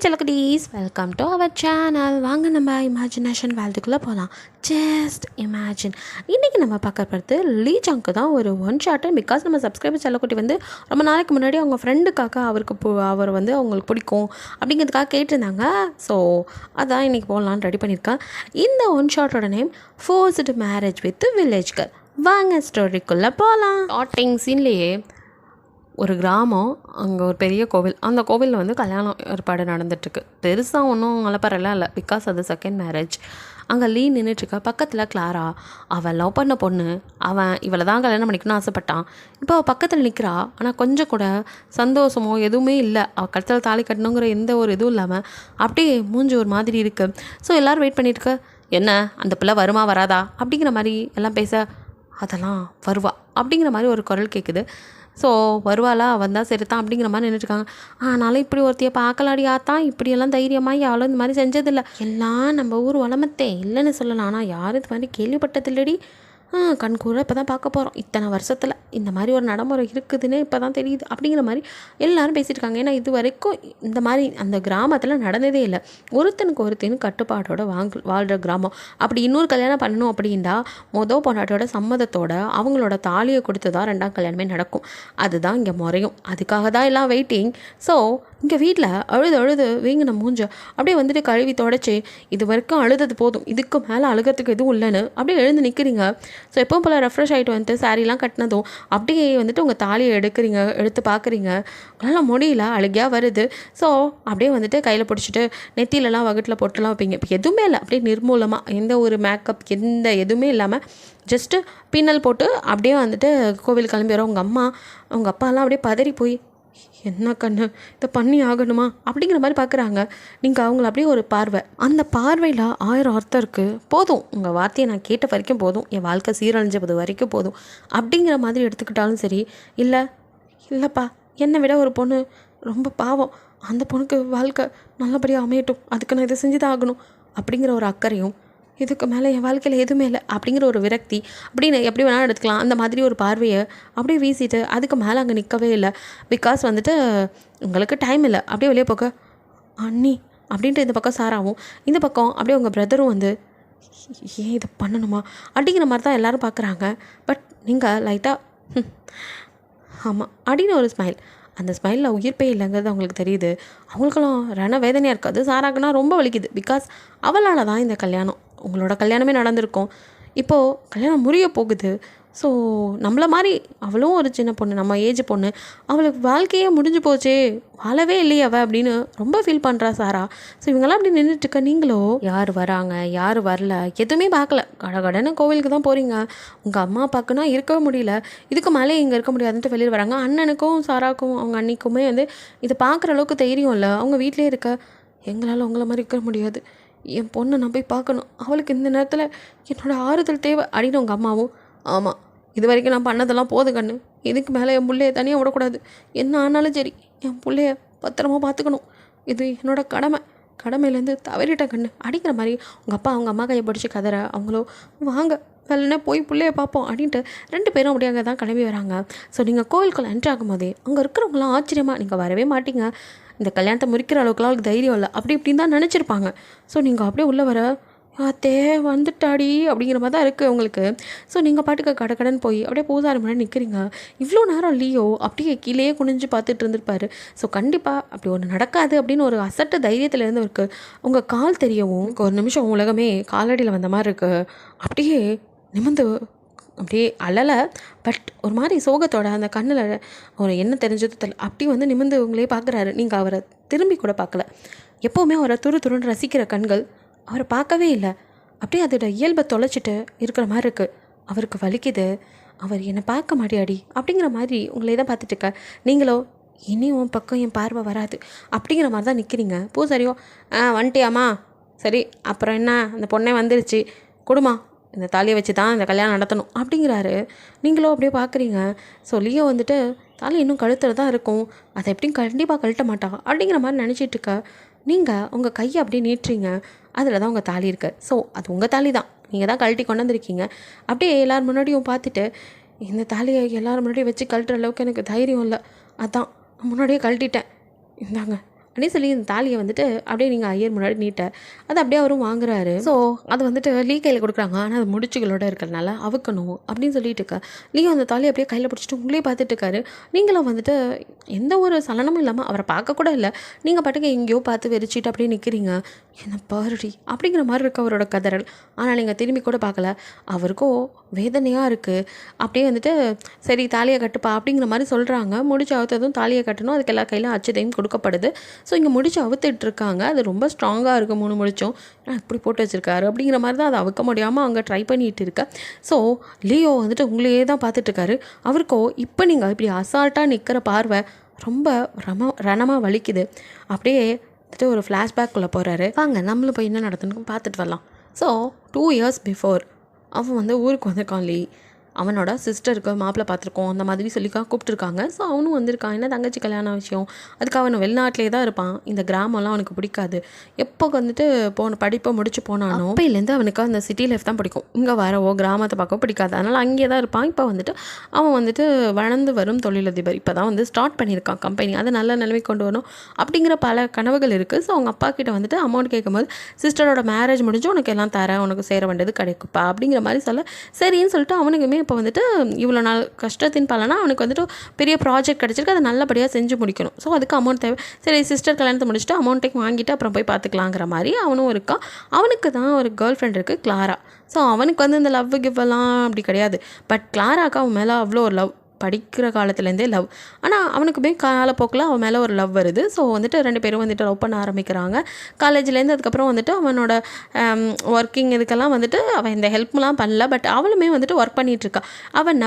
செல்லக்குட்டீஸ், welcome to our channel. வாங்க நம்ம imagination வேர்ல்டுக்குள்ளே போகலாம். Just imagine. இன்றைக்கி நம்ம பார்க்க போகிறது லீ சங்க்கு தான் ஒரு ஒன் ஷாட்டு. பிகாஸ் நம்ம சப்ஸ்கிரைபர் செல்லக்குட்டி வந்து ரொம்ப நாளைக்கு முன்னாடி அவங்க ஃப்ரெண்டுக்காக அவர் வந்து அவங்களுக்கு பிடிக்கும் அப்படிங்கிறதுக்காக கேட்டிருந்தாங்க. ஸோ அதான் இன்றைக்கி போகலான்னு ரெடி பண்ணியிருக்கேன். இந்த ஒன் ஷாட்டோட name forced marriage with village girl. வாங்க ஸ்டோரிக்குள்ளே போகலாம். ஸ்டார்டிங் சீன்லேயே ஒரு கிராமம், அங்கே ஒரு பெரிய கோவில். அந்த கோவிலில் வந்து கல்யாணம் ஏற்பாடு நடந்துட்டுருக்கு. பெருசாக ஒன்றும் அலப்பறலாம் இல்லை, பிகாஸ் அது செகண்ட் மேரேஜ். அங்கே லீ நின்றுட்டுருக்கா. பக்கத்தில் கிளாரா, அவன் லவ் பண்ண பொண்ணு. அவன் இவளை தான் கல்யாணம் பண்ணிக்கணும்னு ஆசைப்பட்டான். இப்போ அவள் பக்கத்தில் நிற்கிறா. ஆனால் கொஞ்சம் கூட சந்தோஷமோ எதுவுமே இல்லை. அவள் கழுத்தில் தாலி கட்டணுங்கிற எந்த ஒரு இதுவும் இல்லாமல் அப்படியே மூஞ்சி ஒரு மாதிரி இருக்குது. ஸோ எல்லோரும் வெயிட் பண்ணிட்டுருக்க, என்ன அந்த பிள்ளை வருமா வராதா அப்படிங்கிற மாதிரி எல்லாம் பேச, அதெல்லாம் வருவா அப்படிங்கிற மாதிரி ஒரு குரல் கேட்குது. ஸோ வருவாளா, வந்தால் சரி தான் அப்படிங்கிற மாதிரி நின்றுட்டுருக்காங்க. ஆனாலும் இப்படி ஒருத்தையை பார்க்கலாடி ஆத்தான், இப்படியெல்லாம் தைரியமாக யாரும் இந்த மாதிரி செஞ்சதில்லை. எல்லாம் நம்ம ஊர் வளமத்தே இல்லைன்னு சொல்லலாம். ஆனால் யாரும் இது மாதிரி கேள்விப்பட்டதில்லடி. கண்கூட இப்போ தான் பார்க்க போகிறோம். இத்தனை வருஷத்தில் இந்த மாதிரி ஒரு நடைமுறை இருக்குதுன்னு இப்போ தான் தெரியுது அப்படிங்கிற மாதிரி எல்லோரும் பேசியிருக்காங்க. ஏன்னா இது வரைக்கும் இந்த மாதிரி அந்த கிராமத்தில் நடந்ததே இல்லை. ஒருத்தனுக்கு கட்டுப்பாடோட வாழ்கிற கிராமம். அப்படி இன்னொரு கல்யாணம் பண்ணணும் அப்படின்னா பொண்டாட்டியோட சம்மதத்தோட அவங்களோட தாலியை கொடுத்து தான் ரெண்டாம் கல்யாணமே நடக்கும். அதுதான் இங்கே முறையும். அதுக்காக தான் எல்லாம் வெயிட்டிங். ஸோ இங்கே வீட்டில் அழுது வீங்கின மூஞ்ச அப்படியே வந்துட்டு கழுவி தொடச்சி, இது வரைக்கும் அழுதது போதும், இதுக்கு மேலே அழுகிறதுக்கு எதுவும் இல்லைன்னு அப்படியே எழுந்து நிற்கிறீங்க. ஸோ எப்பவும் போல் ரெஃப்ரெஷ் ஆகிட்டு வந்துட்டு சாரீலாம் கட்டினதும் அப்படியே வந்துட்டு உங்கள் தாலியை எடுத்து பார்க்குறீங்க. உங்களால் முடியல, அழுகையாக வருது. ஸோ அப்படியே வந்துட்டு கையில் பிடிச்சிட்டு நெத்திலலாம் வகுட்டில் போட்டுலாம் வைப்பீங்க. இப்போ எதுவுமே இல்லை, அப்படியே நிர்மூலமாக எந்த ஒரு மேக்கப் எதுவுமே இல்லாமல் ஜஸ்ட்டு பின்னல் போட்டு அப்படியே வந்துட்டு கோவில் கிளம்பி வரோம். உங்கள் அப்பாலாம் அப்படியே பதறி போய், என்ன கண்ணு இதை பண்ணி ஆகணுமா அப்படிங்கிற மாதிரி பார்க்குறாங்க. நீங்கள் அவங்கள அப்படியே ஒரு பார்வை, அந்த பார்வையில் 1000 அர்த்தம் இருக்குது. போதும், உங்கள் வார்த்தையை நான் கேட்ட வரைக்கும் போதும், என் வாழ்க்கை சீரழிஞ்சது வரைக்கும் போதும் அப்படிங்கிற மாதிரி எடுத்துக்கிட்டாலும் சரி. இல்லைப்பா, என்னை விட ஒரு பொண்ணு ரொம்ப பாவம், அந்த பொண்ணுக்கு வாழ்க்கை நல்லபடியாக அமையட்டும், அதுக்கு நான் இதை செஞ்சு தான் ஆகணும் அப்படிங்கிற ஒரு அக்கறையும், இதுக்கு மேலே என் வாழ்க்கையில் எதுவுமே இல்லை அப்படிங்கிற ஒரு விரக்தி, அப்படின்னு எப்படி வேணாலும் எடுத்துக்கலாம். அந்த மாதிரி ஒரு பார்வையை அப்படியே வீசிட்டு அதுக்கு மேலே அங்கே நிற்கவே இல்லை. பிகாஸ் வந்துட்டு உங்களுக்கு டைம் இல்லை. அப்படியே வெளியே போக அண்ணி அப்படின்ட்டு இந்த பக்கம் சாராவும், இந்த பக்கம் அப்படியே உங்கள் பிரதரும் வந்து, ஏன் இதை பண்ணணுமா அப்படிங்கிற மாதிரி தான் எல்லோரும் பார்க்குறாங்க. பட் நீங்கள் லைட்டாக ஆமாம் அப்படின்னு ஒரு ஸ்மைல். அந்த ஸ்மைலில் உயிர்ப்பே இல்லைங்கிறது அவங்களுக்கு தெரியுது. அவங்களுக்கெல்லாம் ரண வேதனையாக இருக்காது. சாராக்குனா ரொம்ப வலிக்குது. பிகாஸ் அவளால் தான் இந்த கல்யாணம், உங்களோட கல்யாணமே நடந்திருக்கும். இப்போது கல்யாணம் முறிய போகுது. ஸோ நம்மளை மாதிரி அவளும் ஒரு சின்ன பொண்ணு, நம்ம ஏஜ் பொண்ணு, அவளுக்கு வாழ்க்கையே முடிஞ்சு போச்சே, வாழவே இல்லையே அவள் அப்படின்னு ரொம்ப ஃபீல் பண்ணுறா சாரா. ஸோ இவங்கெல்லாம் அப்படி நின்றுட்டுருக்க, நீங்களோ யார் வராங்க யார் வரல எதுவுமே பார்க்கல, கடகடன்னு கோவிலுக்கு தான் போகிறீங்க. உங்கள் அம்மா அப்பாக்குன்னா இருக்கவே முடியல, இதுக்கு மேலே இங்கே இருக்க முடியாதுன்ட்டு வெளியில் வராங்க. அண்ணனுக்கும் சாராக்கும் அவங்க அன்னிக்குமே வந்து இதை பார்க்குற அளவுக்கு தைரியம் இல்லை. அவங்க வீட்டிலே இருக்க, எங்களால் உங்களை மாதிரி இருக்க முடியாது, என் பொண்ணை நான் போய் பார்க்கணும், அவளுக்கு இந்த நேரத்தில் என்னோடய ஆறுதல் தேவை அப்படின்னு உங்கள் அம்மாவும், ஆமாம் இது வரைக்கும் நான் பண்ணதெல்லாம் போதும் கண்ணு, இதுக்கு மேலே என் பிள்ளைய தனியாக விடக்கூடாது, என்ன ஆனாலும் சரி என் பிள்ளைய பத்திரமா பார்த்துக்கணும், இது என்னோடய கடமையிலேருந்து தவறிட்ட கண்ணு அப்படிங்கிற மாதிரி உங்கள் அப்பா அவங்க அம்மா கையை பிடிச்சி கதற, அவங்களோ வாங்க வெள்ளனே போய் பிள்ளைய பார்ப்போம் அப்படின்ட்டு 2 பேரும் அப்படியே அங்கே தான் கிளம்பி வராங்க. ஸோ நீங்கள் கோவிலுக்குள்ளே என்ட்ரு ஆகும் போதே அங்கே இருக்கிறவங்களாம் ஆச்சரியமாக, நீங்கள் வரவே மாட்டீங்க, இந்த கல்யாணத்தை முறிக்கிற அளவுக்குலாம் அவளுக்கு தைரியம் இல்லை அப்படி இப்படின்னு தான் நினச்சிருப்பாங்க. ஸோ நீங்கள் அப்படியே உள்ளே வர, அத்தே வந்துட்டாடி அப்படிங்கிற மாதிரி தான் இருக்குது உங்களுக்கு. ஸோ நீங்கள் பாட்டுக்கு கடன்னு போய் அப்படியே பூசாரி முன்னாடி நிற்கிறீங்க. இவ்வளோ நேரம் லீயோ அப்படியே கீழேயே குனிஞ்சு பார்த்துட்டு இருந்திருப்பாரு. ஸோ கண்டிப்பாக அப்படி ஒன்று நடக்காது அப்படின்னு ஒரு அசட்டு தைரியத்துலேருந்து இருக்குது. உங்கள் கால் தெரியவும் ஒரு நிமிஷம் உலகமே காலடியில் வந்த மாதிரி இருக்குது. அப்படியே நிமிந்து அப்படியே அழலை, பட் ஒரு மாதிரி சோகத்தோட அந்த கண்ணில் ஒரு என்ன தெரிஞ்சது தெரியல, அப்படி வந்து நிமிந்து உங்களே பார்க்குறாரு. நீங்கள் அவரை திரும்பி கூட பார்க்கல. எப்போவுமே அவரை துருன்னு ரசிக்கிற கண்கள் அவரை பார்க்கவே இல்லை. அப்படியே அதோட இயல்பை தொலைச்சிட்டு இருக்கிற மாதிரி இருக்குது. அவருக்கு வலிக்குது, அவர் என்னை பார்க்க மாட்டியாடி அப்படிங்கிற மாதிரி உங்களே தான் பார்த்துட்டு இருக்க. நீங்களோ இனி உன் பக்கம் என் பார்வை வராது அப்படிங்கிற மாதிரி தான் நிற்கிறீங்க. பூசாரியோ வந்துட்டியாம்மா, சரி அப்புறம் என்ன, அந்த பொண்ணே வந்துருச்சு, கொடுமா, இந்த தாலியை வச்சு தான் இந்த கல்யாணம் நடத்தணும் அப்படிங்கிறாரு. நீங்களும் அப்படியே பார்க்குறீங்க. ஸோ லியோ வந்துட்டு தாலி இன்னும் கழுத்தில் தான் இருக்கும், அதை எப்படியும் கண்டிப்பாக கழட்ட மாட்டா அப்படிங்கிற மாதிரி நினச்சிட்டு இருக்க. நீங்கள் உங்கள் கையை அப்படியே நீட்டுறீங்க, அதில் தான் உங்கள் தாலி இருக்குது. ஸோ அது உங்கள் தாலி தான், நீங்கள் தான் கழட்டி கொண்டு வந்திருக்கீங்க. அப்படியே எல்லோரும் முன்னாடியும் பார்த்துட்டு, இந்த தாலியை எல்லோரும் முன்னாடியும் வச்சு கழட்டுற அளவுக்கு எனக்கு தைரியம் இல்லை, அதான் முன்னாடியே கழட்டிட்டேன், இந்தாங்க அப்படின்னு சொல்லி இந்த தாலியை வந்துட்டு அப்படியே நீங்கள் ஐயர் முன்னாடி நீட்ட அது அப்படியே அவரும் வாங்குறாரு. ஸோ அது வந்துட்டு லீ கையில் கொடுக்குறாங்க. ஆனால் அது முடிச்சுகளோட இருக்கிறதுனால அவுக்கணும் அப்படின்னு சொல்லிட்டு இருக்கா. லீ அந்த தாலியை அப்படியே கையில் பிடிச்சிட்டு உங்களே பார்த்துட்டு இருக்காரு. நீங்களும் வந்துட்டு எந்த ஒரு சலனமும் இல்லாமல் அவரை பார்க்க கூட இல்லை, நீங்கள் பாட்டுக்கு எங்கேயோ பார்த்து வெறிச்சிட்டு அப்படியே நிற்கிறீங்க. என்ன பாருடி அப்படிங்கிற மாதிரி இருக்கு அவரோட கதறல். ஆனால் நீங்கள் திரும்பி கூட பார்க்கல. அவருக்கும் வேதனையாக இருக்குது. அப்படியே வந்துட்டு சரி தாலியை கட்டுப்பா அப்படிங்கிற மாதிரி சொல்கிறாங்க. முடிச்சு அவுத்ததும் தாலியை கட்டணும். அதுக்கு எல்லா கையிலும் அச்சதையும் கொடுக்கப்படுது. ஸோ இங்கே முடிச்சு அவுத்துட்டு இருக்காங்க. அது ரொம்ப ஸ்ட்ராங்காக இருக்குது 3 முடிச்சும். இப்படி போட்டு வச்சுருக்காரு அப்படிங்கிற மாதிரி தான் அதை அவுக்க முடியாமல் அங்கே ட்ரை பண்ணிகிட்டு இருக்க. ஸோ லியோ வந்துட்டு உங்களையே தான் பார்த்துட்ருக்காரு. அவருக்கோ இப்போ நீங்கள் இப்படி அசால்ட்டாக நிற்கிற பார்வை ரொம்ப ரணமாக வலிக்குது. அப்படியே வந்துட்டு ஒரு ஃப்ளாஷ்பேக்குள்ளே போகிறாரு. வாங்க நம்மளும் போய் என்ன நடத்துன்னு பார்த்துட்டு வரலாம். ஸோ 2 years பிஃபோர் அவன் வந்து ஊருக்கு வந்திருக்கான். லீ அவனோட சிஸ்டருக்கு மாப்பிள்ளை பார்த்துருக்கோம் அந்த மாதிரி சொல்லிக்கா கூப்பிட்டுருக்காங்க. ஸோ அவனும் வந்திருக்கான். என்ன தங்கச்சி கல்யாண விஷயம், அதுக்கு அவன் வெளிநாட்டிலே தான் இருப்பான். இந்த கிராமம்லாம் அவனுக்கு பிடிக்காது. எப்போ வந்துட்டு படிப்பை முடிச்சு போனானோ அப்போலேருந்து அவனுக்கு அந்த சிட்டி லைஃப் தான் பிடிக்கும். இங்கே வரவோ கிராமத்தை பார்க்கவோ பிடிக்காது. அதனால் அங்கே தான் இருப்பான். இப்போ வந்துட்டு அவன் வந்துட்டு வளர்ந்து வரும் தொழிலதிபர். இப்போ தான் வந்து ஸ்டார்ட் பண்ணியிருக்கான் கம்பெனி. அதை நல்ல நிலைமை கொண்டு வரணும் அப்படிங்கிற பல கனவுகள் இருக்குது. ஸோ அவங்க அப்பா கிட்ட வந்துட்டு அமௌண்ட் கேட்கும்போது சிஸ்டரோட மேரேஜ் முடிஞ்சு உனக்கு எல்லாம் தரேன், உனக்கு சேர வேண்டியது கிடைக்குப்பா அப்படிங்கிற மாதிரி சொல்ல சரின்னு சொல்லிட்டு அவனுக்குமே இப்போ வந்துட்டு இவ்வளோ நாள் கஷ்டத்தின் பலனா அவனுக்கு வந்துட்டு பெரிய ப்ராஜெக்ட் கிடச்சிருக்கு. அதை நல்லபடியாக செஞ்சு முடிக்கணும். ஸோ அதுக்கு அமௌண்ட் தேவை. சரி சிஸ்டர் கல்யாணத்தை முடிச்சுட்டு அமௌண்ட்டையும் வாங்கிட்டு அப்புறம் போய் பார்த்துக்கலாங்கிற மாதிரி அவனும் இருக்கான். அவனுக்கு தான் ஒரு கேர்ள் ஃப்ரெண்ட் இருக்குது, கிளாரா. ஸோ அவனுக்கு வந்து இந்த லவ் கிவ்வெல்லாம் அப்படி கிடையாது. பட் கிளாராக்கு அவன் மேலே அவ்வளோ ஒரு லவ், படிக்கிற காலத்துலேருந்தே லவ். ஆனால் அவனுக்குமே காலப்போக்கில் அவன் மேலே ஒரு லவ் வருது. ஸோ வந்துட்டு 2 பேரும் வந்துட்டு லவ் பண்ண ஆரம்பிக்கிறாங்க காலேஜ்லேருந்து. அதுக்கப்புறம் வந்துட்டு அவனோட ஒர்க்கிங் இதுக்கெல்லாம் வந்துட்டு அவன் இந்த ஹெல்ப்லாம் பண்ணல. பட் அவளுமே வந்துட்டு ஒர்க் பண்ணிகிட்ருக்கா. அவன்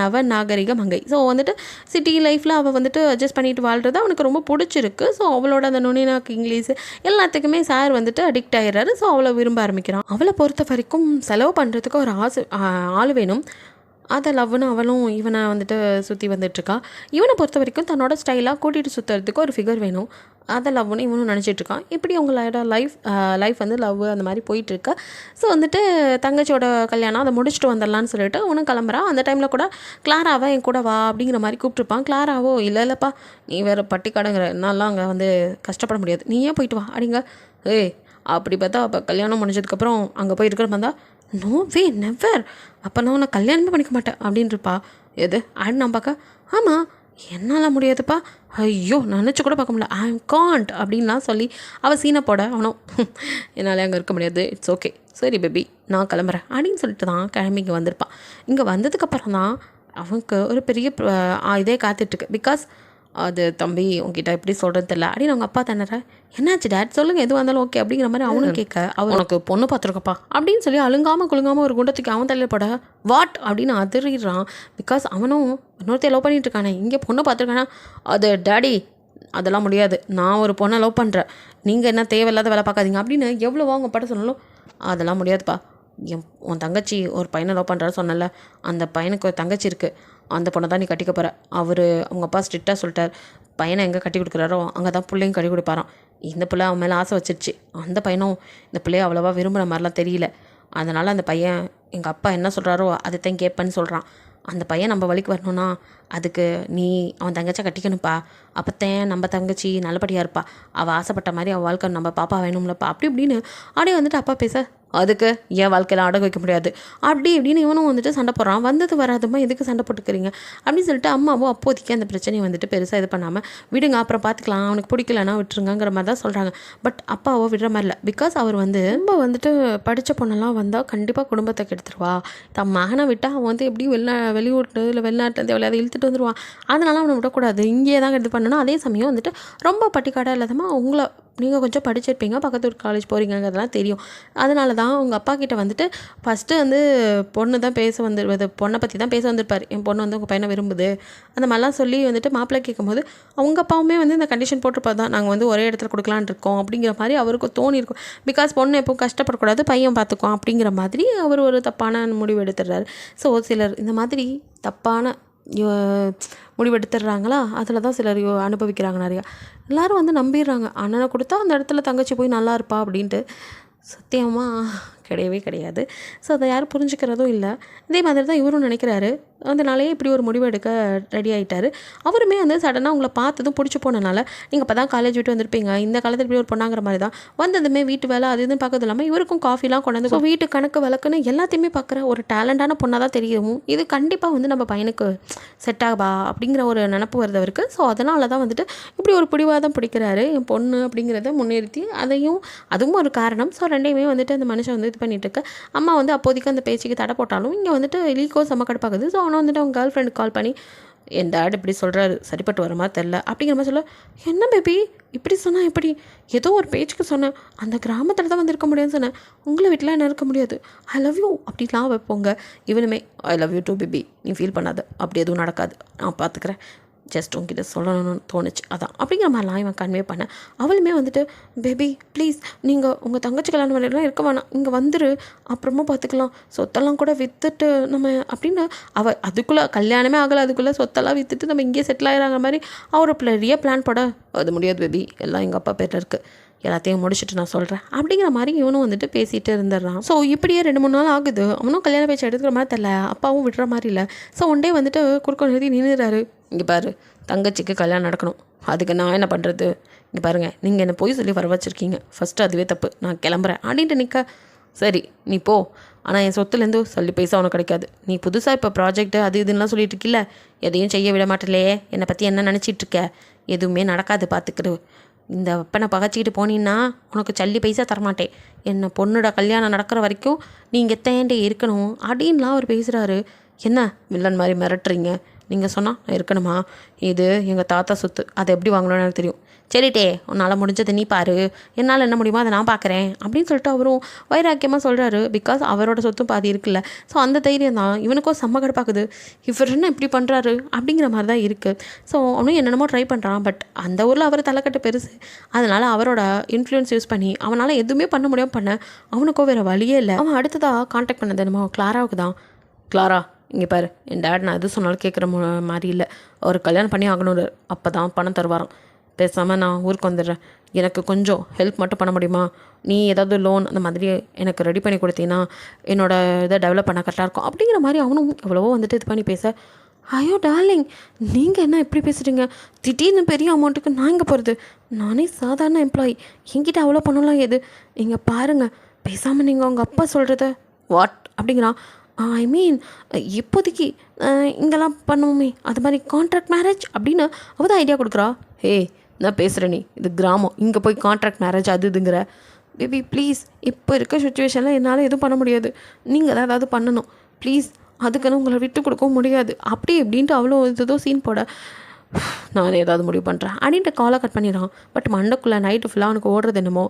நவ நாகரிக மங்கை. ஸோ வந்துட்டு சிட்டி லைஃப்பில் அவள் வந்துட்டு அட்ஜஸ்ட் பண்ணிட்டு வாழ்கிறது அவனுக்கு ரொம்ப பிடிச்சிருக்கு. ஸோ அவளோட அந்த நுனிநாக்கு இங்கிலீஷ் எல்லாத்துக்குமே சார் வந்துட்டு அடிக்ட் ஆகிடுறாரு. ஸோ அவளை விரும்ப ஆரம்பிக்கிறான். அவளை பொறுத்த வரைக்கும் செலவு பண்ணுறதுக்கு ஒரு ஆள் வேணும். அதை லவ்னு அவளும் இவனை வந்துட்டு சுற்றி வந்துட்டுருக்கா. இவனை பொறுத்த வரைக்கும் தன்னோட ஸ்டைலாக கூட்டிகிட்டு சுற்றுறதுக்கு ஒரு ஃபிகர் வேணும். அதை லவ்னு இவனும் நினச்சிட்ருக்கான். இப்படி அவங்களோட லைஃப் வந்து லவ் அந்த மாதிரி போயிட்டுருக்கா. ஸோ வந்துட்டு தங்கச்சியோட கல்யாணம் அதை முடிச்சுட்டு வந்துடலான்னு சொல்லிட்டு அவனும் கிளம்புறான். அந்த டைமில் கூட கிளாராவை என் கூட வா அப்படிங்கிற மாதிரி கூப்பிட்ருப்பான். கிளாராவோ இல்லைப்பா நீ வேறு பட்டிக்காடுங்கிற என்னாலாம் அங்கே வந்து கஷ்டப்பட முடியாது, நீ ஏன் போயிட்டு வா அப்படிங்க. அப்படி பார்த்தா அப்போ கல்யாணம் முடிஞ்சதுக்கப்புறம் அங்கே போய் இருக்கிற வந்தா நோ வே நெவர், அப்போ நான் உன்னை கல்யாணமே பண்ணிக்க மாட்டேன் அப்படின்ட்டுருப்பா. எது ஆட் நான் பார்க்க, ஆமாம் என்னால் முடியாதுப்பா, ஐயோ நினச்சி கூட பார்க்க முடியல, ஐ எம் காண்ட் அப்படின்லாம் சொல்லி அவள் சீனை போட அவனும் என்னால் அங்கே இருக்க முடியாது, இட்ஸ் ஓகே சரி பேபி நான் கிளம்புறேன் அப்படின்னு சொல்லிட்டு தான் கிளம்பி இங்கே வந்திருப்பான். இங்கே வந்ததுக்கப்புறம் தான் அவனுக்கு ஒரு பெரிய இதே காத்துட்ருக்கு. பிகாஸ் அது தம்பி உங்ககிட்ட எப்படி சொல்கிறது தெரியல அப்படின்னு அவங்க அப்பா தண்ணற. என்னாச்சு டேட் சொல்லுங்கள், எதுவாக இருந்தாலும் ஓகே அப்படிங்கிற மாதிரி அவனும் கேட்க, அவன் உனக்கு பொண்ணு பார்த்துருக்கப்பா அப்படின்னு சொல்லி அழுங்காமல் குழுங்காமல் ஒரு குண்டத்துக்கு அவன் தலையில் போட வாட் அப்படின்னு அதிரிடுறான். பிகாஸ் அவனும் இன்னொருத்தையும் லவ் பண்ணிட்டு இருக்கானே, இங்கே பொண்ணு பார்த்துருக்கானா. அது டேடி அதெல்லாம் முடியாது, நான் ஒரு பொண்ணை லவ் பண்ணுறேன், நீங்கள் என்ன தேவையில்லாத வேலை பார்க்காதீங்க அப்படின்னு எவ்வளோவா அவங்க பாட்ட சொன்னாலும் அதெல்லாம் முடியாதுப்பா. உன் தங்கச்சி ஒரு பையனை லவ் பண்ணுறாரு சொன்னல, அந்த பையனுக்கு ஒரு தங்கச்சி இருக்குது, அந்த பொண்ணை தான் நீ கட்டிக்க போகிற. அவங்க அப்பா ஸ்ட்ரிக்டாக சொல்லிட்டார், பையனை எங்கே கட்டி கொடுக்குறாரோ அங்கே தான் பிள்ளையும் கட்டி கொடுப்பாராம். இந்த பிள்ளை அவன் மேலே ஆசை வச்சிருச்சு. அந்த பையனும் இந்த பிள்ளைய அவ்வளோவா விரும்புகிற மாதிரிலாம் தெரியல. அதனால் அந்த பையன் எங்கள் அப்பா என்ன சொல்கிறாரோ அதைத்தான் கேட்பேன்னு சொல்கிறான். அந்த பையன் நம்ம வழிக்கு வரணும்னா அதுக்கு நீ அவன் தங்கச்சியை கட்டிக்கணும்ப்பா, அப்போத்தான் நம்ம தங்கச்சி நல்லபடியாக இருப்பா, அவள் ஆசைப்பட்ட மாதிரி அவள் வாழ்க்கை நம்ம பாப்பா வேணும்லப்பா அப்படி இப்படின்னு அப்படியே வந்துட்டு அப்பா பேச, அதுக்கு என் வாழ்க்கையில் அடகு வைக்க முடியாது அப்படி இப்படின்னு இவனும் வந்துட்டு சண்டை போடுறான். வந்தது வராதுமா எதுக்கு சண்டை போட்டுக்கிறீங்க அப்படின்னு சொல்லிட்டு அம்மாவும் அப்போதைக்கு அந்த பிரச்சனையை வந்துட்டு பெருசாக இது பண்ணாமல் விடுங்க அப்புறம் பார்த்துக்கலாம், அவனுக்கு பிடிக்கலன்னா விட்டுருங்கிற மாதிரி தான் சொல்கிறாங்க. பட் அப்பாவோ விடுற மாதிரி இல்லை. பிகாஸ் அவர் வந்து ரொம்ப வந்துட்டு படித்த பொண்ணெல்லாம் வந்தால் கண்டிப்பாக குடும்பத்தை கெடுத்துருவா, தன் மகனை விட்டால் அவன் வந்து எப்படி வெளியூட்டு இல்லை வெளிநாட்டிலேருந்து எவ்வளோ இழுத்துட்டு வந்துடுவான், அதனால அவனை விடக்கூடாது, இங்கேயே தான் இது பண்ணணும். அதே சமயம் வந்துட்டு ரொம்ப பட்டிக்காடாக இல்லாதமா உங்களை நீங்கள் கொஞ்சம் படிச்சிருப்பீங்க, பக்கத்து ஒரு காலேஜ் போகிறீங்கிறதெல்லாம் தெரியும். அதனால தான் உங்கள் அப்பா கிட்ட வந்துட்டு ஃபஸ்ட்டு வந்து பொண்ணை பற்றி தான் பேச வந்திருப்பார். என் பொண்ணு வந்து உங்கள் பையனை விரும்புது அந்த மாதிரிலாம் சொல்லி வந்துட்டு மாப்பிள்ளை கேட்கும்போது அவங்க அப்பாவுமே வந்து இந்த கண்டிஷன் போட்டிருப்பா தான், நாங்கள் வந்து ஒரே இடத்துல கொடுக்கலான்னு இருக்கோம் அப்படிங்கிற மாதிரி அவருக்கு தோணியிருக்கும். பிகாஸ் பொண்ணு எப்போ கஷ்டப்படக்கூடாது, பையன் பார்த்துக்குவோம் அப்படிங்கிற மாதிரி அவர் ஒரு தப்பான முடிவு எடுத்துடுறாரு. ஸோ சிலர் இந்த மாதிரி தப்பான முடிவெடுத்துடுறாங்களா, அதில் தான் சிலர் அனுபவிக்கிறாங்க நிறையா. எல்லோரும் வந்து நம்பிடுறாங்க, அண்ணனை கொடுத்தா அந்த இடத்துல தங்கச்சி போய் நல்லா இருப்பா அப்படின்ட்டு. சத்தியமாக கிடையவே கிடையாது. ஸோ அதை யாரும் புரிஞ்சுக்கிறதும் இல்லை. இதே மாதிரி தான் இவரும் நினைக்கிறாரு. அதனாலேயே இப்படி ஒரு முடிவு எடுக்க ரெடி ஆகிட்டார். அவருமே வந்து சடனாக உங்களை பார்த்ததும் பிடிச்சி போனனால, நீங்கள் இப்போ தான் காலேஜ் விட்டு வந்திருப்பீங்க, இந்த காலத்தில் இப்படி ஒரு பொண்ணாங்கிற மாதிரி தான் வந்ததுமே வீட்டு வேலை அது இதுன்னு பார்க்கறது இல்லாமல் இவருக்கும் காஃபிலாம் கொண்டு வந்து வீட்டு கணக்கு வழக்குன்னு எல்லாத்தையுமே பார்க்குற ஒரு டேலண்டான பொண்ணாக தான் தெரியும். இது கண்டிப்பாக வந்து நம்ம பையனுக்கு செட் ஆகா அப்படிங்கிற ஒரு நினப்பு வருது அவருக்கு. ஸோ அதனால தான் வந்துட்டு இப்படி ஒரு பிடிவாதம் பிடிக்கிறாரு. என் பொண்ணு அப்படிங்கிறத முன்னிறுத்தி அதுவும் ஒரு காரணம். ஸோ ரெண்டையுமே வந்துட்டு அந்த மனுஷன் வந்து இது பண்ணிட்டு இருக்க. அம்மா வந்து அப்போதைக்கு அந்த பேச்சுக்கு தடை போட்டாலும் இங்கே வந்துட்டு லீக்கோ செம்ம கடுப்பாகுது. ஸோ அவனை வந்துட்டு அவங்க கேர்ள் ஃப்ரெண்டுக்கு கால் பண்ணி, என் டேட் இப்படி சொல்கிறாரு, சரிப்பட்டு வர மாதிரி தெரில அப்படிங்கிற மாதிரி சொல்ல, என்ன பேபி இப்படி சொன்னால் எப்படி? ஏதோ ஒரு பேச்சுக்கு சொன்னேன், அந்த கிராமத்தில் தான் வந்து இருக்க முடியும்னு சொன்னேன், உங்களை வீட்டில் என்ன இருக்க முடியாது, ஐ லவ் யூ அப்படிலாம் வைப்போங்க. இவனுமே I love you too baby, நீ ஃபீல் பண்ணாத, அப்படி எதுவும் நடக்காது, நான் பார்த்துக்கிறேன், ஜஸ்ட் உங்ககிட்ட சொல்லணும்னு தோணுச்சு அதான் அப்படிங்கிற மாதிரிலாம் இவன் கன்வே பண்ணேன். அவளுமே வந்துட்டு, பேபி ப்ளீஸ் நீங்கள் உங்கள் தங்கச்சி கல்யாணம் வேலையெல்லாம் இருக்க வேணாம், இங்கே வந்துரு, அப்புறமா பார்த்துக்கலாம், சொத்தெல்லாம் கூட விற்றுட்டு நம்ம அப்படின்னு அதுக்குள்ளே கல்யாணமே ஆகலை, அதுக்குள்ளே சொத்தெல்லாம் விற்றுட்டு நம்ம இங்கேயே செட்டில் ஆகிறாங்க மாதிரி அவர் பெரிய பிளான் போட, அது முடியாது பேபி, எல்லாம் எங்கள் அப்பா பேரில் இருக்குது, எல்லாத்தையும் முடிச்சுட்டு நான் சொல்கிறேன் அப்படிங்கிற மாதிரி இவனும் வந்துட்டு பேசிகிட்டு இருந்துடுறான். ஸோ இப்படியே 2-3 நாள் ஆகுது. அவனும் கல்யாண பேச்சு எடுக்கிற மாதிரி தெரில, அப்பாவும் விடுற மாதிரி இல்லை. ஸோ ஒன் டே வந்துட்டு குறுக்க நிறுத்தி நின்றுறாரு. இங்கே பாரு, தங்கச்சிக்கு கல்யாணம் நடக்கணும், அதுக்கு நான் என்ன பண்ணுறது, இங்கே பாருங்கள், நீங்கள் என்ன போய் சொல்லி வர வச்சுருக்கீங்க, ஃபஸ்ட்டு அதுவே தப்பு, நான் கிளம்புறேன் அப்படின்ட்டு நிற்க. சரி நீ போ, ஆனால் என் சொத்துலேருந்து சொல்லி பைசா உனக்கு கிடைக்காது, நீ புதுசாக இப்போ ப்ராஜெக்ட்டு அது இதுன்னெலாம் சொல்லிட்டு இருக்கில்ல, எதையும் செய்ய விட மாட்டேலையே, என்னை பற்றி என்ன நினச்சிட்ருக்க, எதுவுமே நடக்காது பார்த்துக்கிடு, இந்த அப்பனை பகச்சிக்கிட்டு போனீன்னா உனக்கு சல்லி பைசா தரமாட்டேன், என்னை பொண்ணோட கல்யாணம் நடக்கிற வரைக்கும் நீங்கள் எத்தேண்டே இருக்கணும் அப்படின்லாம் அவர் பேசுகிறாரு. என்ன வில்லன் மாதிரி மிரட்டுறீங்க, நீங்கள் சொன்னால் நான் இருக்கணுமா, இது எங்கள் தாத்தா சொத்து, அதை எப்படி வாங்கணும்னு எனக்கு தெரியும், சரிட்டே உன்னால் முடிஞ்சதை நீ பாரு, என்னால் என்ன முடியுமோ அதை நான் பார்க்குறேன் அப்படின்னு சொல்லிட்டு அவரும் வைராக்கியமாக சொல்கிறாரு. பிகாஸ் அவரோட சொத்தும் பாதி இருக்குல்ல. ஸோ அந்த தைரியம் தான் இவனுக்கும் செம்ம கடுப்பாக்குது, இவர் என்ன இப்படி பண்ணுறாரு அப்படிங்கிற மாதிரி தான் இருக்குது. ஸோ அவனும் என்னென்னமோ ட்ரை பண்ணுறான். பட் அந்த ஊரில் அவர் தலைக்கட்டு பெருசு, அதனால் அவரோட இன்ஃப்ளூயன்ஸ் யூஸ் பண்ணி அவனால் எதுவுமே பண்ண முடியாமல் பண்ண அவனுக்கோ வேறு வழியே இல்லை. அவன் அடுத்ததாக காண்டாக்ட் பண்ணது என்னமோ கிளாராவுக்கு தான். கிளாரா இங்கே பாரு, என் டேட் நான் எது சொன்னாலும் கேட்குற மாதிரி இல்லை, அவர் கல்யாணம் பண்ணி ஆகணும், அப்போ தான் பணம் தருவாராம், பேசாமல் நான் ஊருக்கு வந்துடுறேன், எனக்கு கொஞ்சம் ஹெல்ப் மட்டும் பண்ண முடியுமா, நீ ஏதாவது லோன் அந்த மாதிரி எனக்கு ரெடி பண்ணி கொடுத்தீங்கன்னா என்னோடய இதை டெவலப் பண்ண கரெக்டாக இருக்கும் அப்படிங்கிற மாதிரி அவனும் எவ்வளவோ வந்துட்டு இது பண்ணி பேச, ஐயோ டார்லிங் நீங்கள் என்ன எப்படி பேசுகிறீங்க, திடீர்னு பெரிய அமௌண்ட்டுக்கு நான் இங்கே போகிறது, நானே சாதாரண எம்ப்ளாயி, என்கிட்ட அவ்வளோ பண்ணலாம் எது, இங்கே பாருங்கள், பேசாமல் நீங்கள் உங்கள் அப்பா சொல்கிறத வாட் அப்படிங்கிறான். ஐ மீன் இப்போதைக்கு இங்கெல்லாம் பண்ணுவோமே அது மாதிரி கான்ட்ராக்ட் மேரேஜ் அப்படின்னு அவள் தான் ஐடியா கொடுக்குறா. ஹே நான் பேசுகிறேன், நீ இது கிராமம், இங்கே போய் கான்ட்ராக்ட் மேரேஜ் அது இதுங்கிற, பேபி ப்ளீஸ் இப்போ இருக்க சுச்சுவேஷனில் என்னால் எதுவும் பண்ண முடியாது, நீங்கள் தான் ஏதாவது பண்ணணும் ப்ளீஸ், அதுக்குன்னு உங்களை விட்டு கொடுக்கவும் முடியாது அப்படி இப்படின்ட்டு அவ்வளோ ஏதோ சீன் போட, நான் ஏதாவது முடிவு பண்ணுறேன் அப்படின்ட்டு காலை கட் பண்ணிடுறான். பட் மண்டக்குள்ளே நைட்டு ஃபுல்லாக அவனுக்கு ஓடுறது என்னமோ